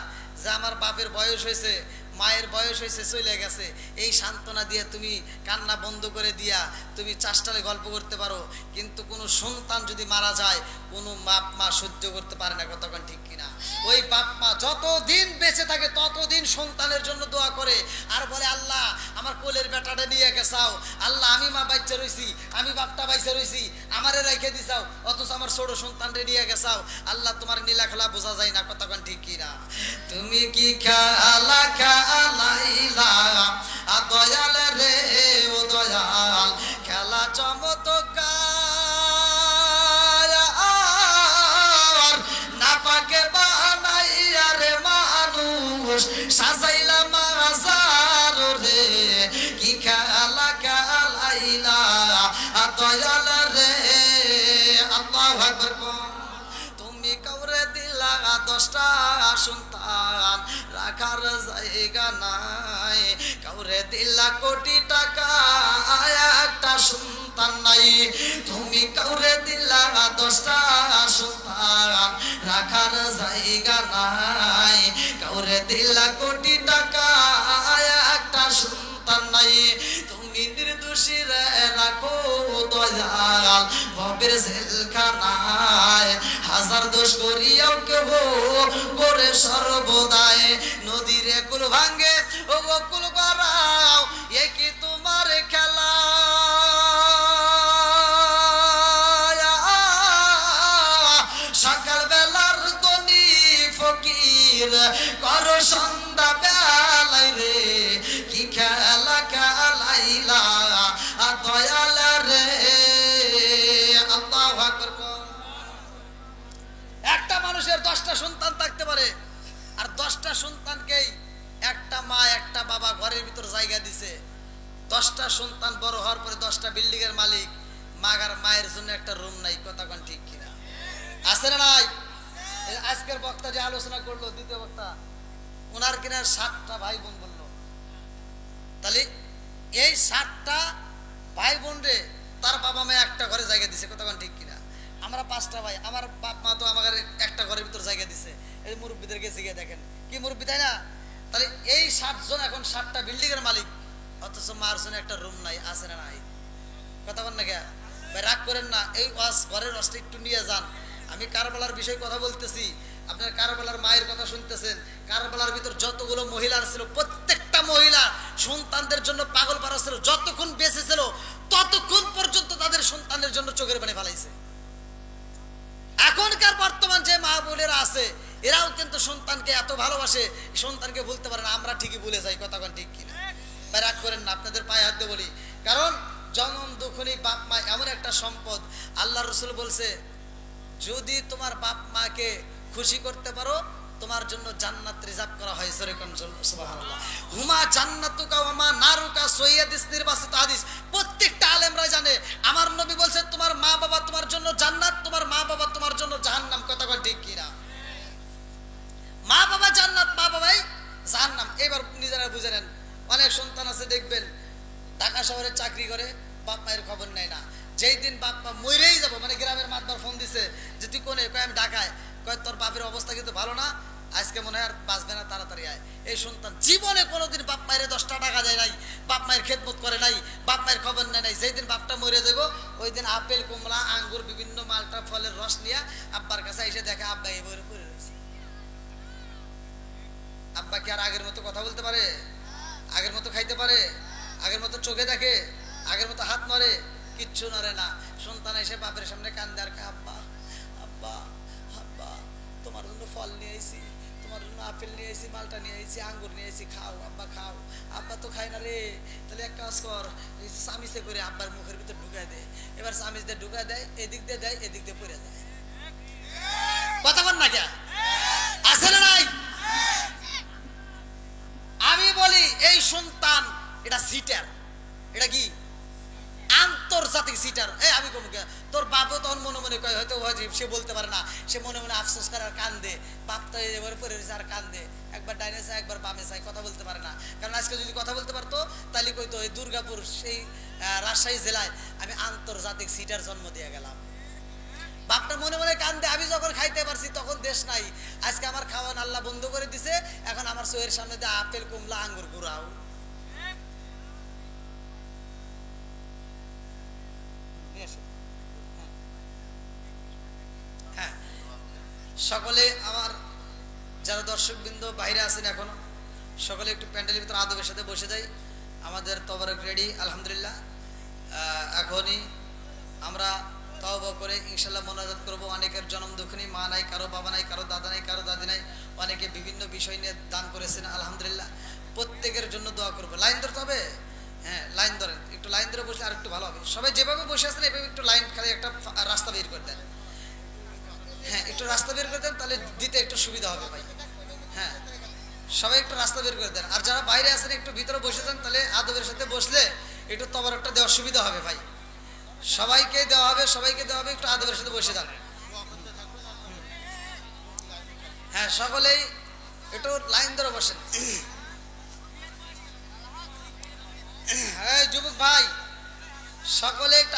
যে আমার বাপের বয়স হয়েছে, মায়ের বয়স হয়েছে, চলে গেছে, এই সান্ত্বনা দিয়ে তুমি কান্না বন্ধ করে দিয়া তুমি চাষটালে গল্প করতে পারো, কিন্তু কোনো সন্তান যদি মারা যায় কোনো বাপ মা সহ্য করতে পারে না, কতক্ষণ ঠিক কিনা? ওই বাপ মা যতদিন বেঁচে থাকে ততদিন সন্তানের জন্য দোয়া করে আর বলে আল্লাহ আমার কোলের বেটাটা নিয়ে গেছাও, আল্লাহ আমি মা বাচ্চা রয়েছি, আমি বাপটা বাইচা রয়েছি, আমারে রেখে দিছাও, অথচ আমার ছোট সন্তানরে নিয়ে গেছাও, আল্লাহ তোমার নীলা খেলা বোঝা যায় না, কতক্ষণ ঠিক কিনা? তুমি কি খেলা খেলাইলা দয়াল রে ও দয়াল, খেলা চমৎকার না পাকে বানাইয়া রে মানুষ সাজাইলা মাজার রে, কি খেলা খেলাইলা দয়াল রে। আল্লাহু আকবার। তুমি কাউরে দিলা 10টা সন্তান রাখার জায়গা নাই, কাউরে দিলা কোটি টাকা একটা সন্তান নাই, তুমি কাউরে দিলা 10টা সন্তান রাখার জায়গা নাই, কাউরে দিলা কোটি টাকা একটা সন্তান নাই, তুমি নির্দোষী রাখো দয়াল ভবের জেলখানায়, হাজার দোষ করিয়াও কেহ করে সর্বদায়, নদীর কুল ভাঙ্গে ও কুল করাও, এ কি তোমার খেলা? সকাল বেলার গনি ফকির করো সন্ধ্যা বেলায় রে, কি খেলা খেলাইলা দয়াল রে। আল্লাহু আকবার। একটা মানুষের 10টা সন্তান থাকতে পারে, আর 10টা সন্তানকেই একটা মা একটা বাবা ঘরের ভিতর জায়গা দিছে, 10টা সন্তান বড় হওয়ার পরে 10টা বিল্ডিং এর মালিক, মায়ের জন্য একটা রুম নাই, কথা কোন ঠিক কিনা? আছে না নাই? আজকের বক্তা যে আলোচনা করলো, দ্বিতীয় বক্তা, ওনার কিনা 7টা ভাই বোন বললো, তাহলে এই 7টা ভাই বোন রে তার বাবা মা একটা ঘরে জায়গা দিছে, কথা কোন ঠিক কিনা? আমরা 5টা ভাই, আমার বাপ মা তো আমাদের একটা ঘরের ভিতর জায়গা দিছে, এই মুরব্বীদের গেছে গিয়ে দেখেন কি মুরব্বী, তাই না? তাহলে এই 7 জন এখন 7টা বিল্ডিং এর মালিক, অথচ মার জন্য একটা রুম নাই, আছে না নাই? কথা বল না কে ভাই, রাগ করেন না, এই ওয়াজ ঘরের ওয়াজটা একটু নিয়ে যান। আমি কারবালার বিষয়ে কথা বলতেছি, আপনার কারবালার মায়ের কথা শুনতেছেন, কারবালার ভিতর যতগুলো মহিলা ছিল প্রত্যেকটা মহিলা সন্তানদের জন্য পাগল পারা ছিল, যতক্ষণ বেঁচে ছিল ততক্ষণ পর্যন্ত তাদের সন্তানের জন্য চোখের পানি ফেলাইছে। এখনকার বর্তমান যে মা বোনেরা আছে এরাও কিন্তু সন্তানকে এত ভালোবাসে, সন্তানকে বলতে পারে না, আমরা ঠিকই ভুলে যাই, কথা কোন ঠিক কিনা? ভাই রাগ করেন না, আপনাদের পায়ে হাত দিয়ে বলি, কারণ জনম দুঃখনী বাপ মা এমন একটা সম্পদ। আল্লাহ রসুল বলছে, যদি তোমার বাপ মাকে খুশি করতে পারো তোমার জন্য জান্নাত রিজার্ভ করা হয়েছে। সুবহানাল্লাহ। হুমা জান্নাতুকা ওয়া মা নারুকা, সহিহ হাদিস, নির্বাচিত হাদিস, প্রত্যেকটা আলেমরা জানে। আমার নবী বলছেন, তোমার মা বাবা তোমার জন্য জান্নাত, তোমার মা বাবা তোমার জন্য জাহান্নাম, কথা বল ঠিক কিনা? মা বাবা জান্নাত, মা বাবাই জাহান্নাম। এবার নিজেরা বুঝে নেন। অনেক সন্তান আছে দেখবেন ঢাকা শহরে চাকরি করে, বাপ মায়ের খবর নেয় না। যেই দিন বাপ মা মরেই যাবো, মানে গ্রামের মাতবার ফোন দিছে যে তুই কোনে, কয় আমি ঢাকায়, কয় তোর বাপের অবস্থা কিন্তু ভালো না, আজকে মনে হয় আর বাঁচবে না, তাড়াতাড়ি আয়। এই সন্তান জীবনে কোনোদিন বাপ মায়ের 10টা টাকা দেয় নাই, বাপ মায়ের খেদমত করে নাই, বাপ মায়ের খবর নেয় নাই। যেই দিন বাপটা মরে যাবো ওই দিন আপেল, কমলা, আঙ্গুর, বিভিন্ন মালটা ফলের রস নিয়ে আব্বার কাছে এসে দেখে আব্বা এবারে পড়ে রয়েছে। আব্বা কি আর আগের মতো কথা বলতে পারে? আগের মতো খাইতে পারে? আগের মতো চোখে দেখে? আগের মতো হাত নড়ে? কিচ্ছু নড়ে না। সন্তান এসে বাপের সামনে কান্দে আর আব্বা আব্বা আব্বা তোমার জন্য ফল নিয়ে আইছি, তোমার জন্য আপেল নিয়ে আইছি, মালটা নিয়ে আইছি, আঙ্গুর নিয়ে আইছি, খাও আব্বা খাও। আব্বা তো খায় না রে, তাহলে এক কাজ কর, চামিচে করে আব্বার মুখের ভিতর ঢুকায় দেয়। এবার চামিচ দিয়ে ঢুকায় দেয়, এদিক দিয়ে দেয়, এদিক দিয়ে পড়ে যায়। কথা বল না কে? আছে না নাই? আমি বলি এই সন্তান এটা সিটার, এটা কি আন্তর্জাতিক সিটার। আমি কম তোর বাপও তখন মনে মনে কয়, হয়তো সে বলতে পারে না, সে মনে মনে আফসোস করে আর কান্দে, বাপটা এবারে পরে রয়েছে আর কান্দে, একবার ডাইনে চায় একবার বামে চায়, কথা বলতে পারে না। কারণ আজকে যদি কথা বলতে পারতো তাহলে কইতো এই দুর্গাপুর সেই রাজশাহী জেলায় আমি আন্তর্জাতিক সিটার জন্ম দিয়ে গেলাম। বাপটা মনে মনে কান্দে, আমি যখন খাইতে পারছি তখন দেশ নাই, আজকে আমার খাওয়ান আল্লাহ বন্ধ করে দিছে, এখন আমার চোখের সামনে দিয়ে আপেল, কমলা, আঙ্গুর ঘুরাও। হ্যাঁ, সকলে আমার যারা দর্শকবৃন্দ বাইরে আছেন এখনো, সকলে একটু প্যান্ডেলের ভিতরে আদবের সাথে বসে যাই। আমাদের তবরক রেডি আলহামদুলিল্লাহ। এখনই আমরা তওবা করে ইনশাল্লাহ মোনাজাত করবো। অনেকের জন্ম দুঃখিনী মা নাই, কারো বাবা নাই, কারো দাদা নাই, কারো দাদি নাই, অনেকে বিভিন্ন বিষয় নিয়ে দান করেছেন আলহামদুলিল্লাহ। প্রত্যেকের জন্য দোয়া করবো। লাইন ধরতে হবে? হ্যাঁ, লাইন ধরেন, একটু লাইন ধরে বসলে আর একটু ভালো হবে। সবাই যেভাবে বসে আছেন এভাবে একটু লাইন, খালি একটা রাস্তা বের করে দেন। হ্যাঁ, একটু রাস্তা বের করে দেন, তাহলে দিতে একটু সুবিধা হবে ভাই। হ্যাঁ, সবাই একটু রাস্তা বের করে দেন। আর যারা বাইরে আছেন একটু ভিতরে বসে দেন, তাহলে আদবের সাথে বসলে একটু তবরকটা দেওয়ার সুবিধা হবে ভাই। সবাইকে দেওয়া হবে, সবাইকে দেওয়া হবে, একটু আদবের সাথে বসে যান। হ্যাঁ, সকলেই একটু লাইন ধরে বসেন। হ্যাঁ যুবক ভাই, সকলে একটু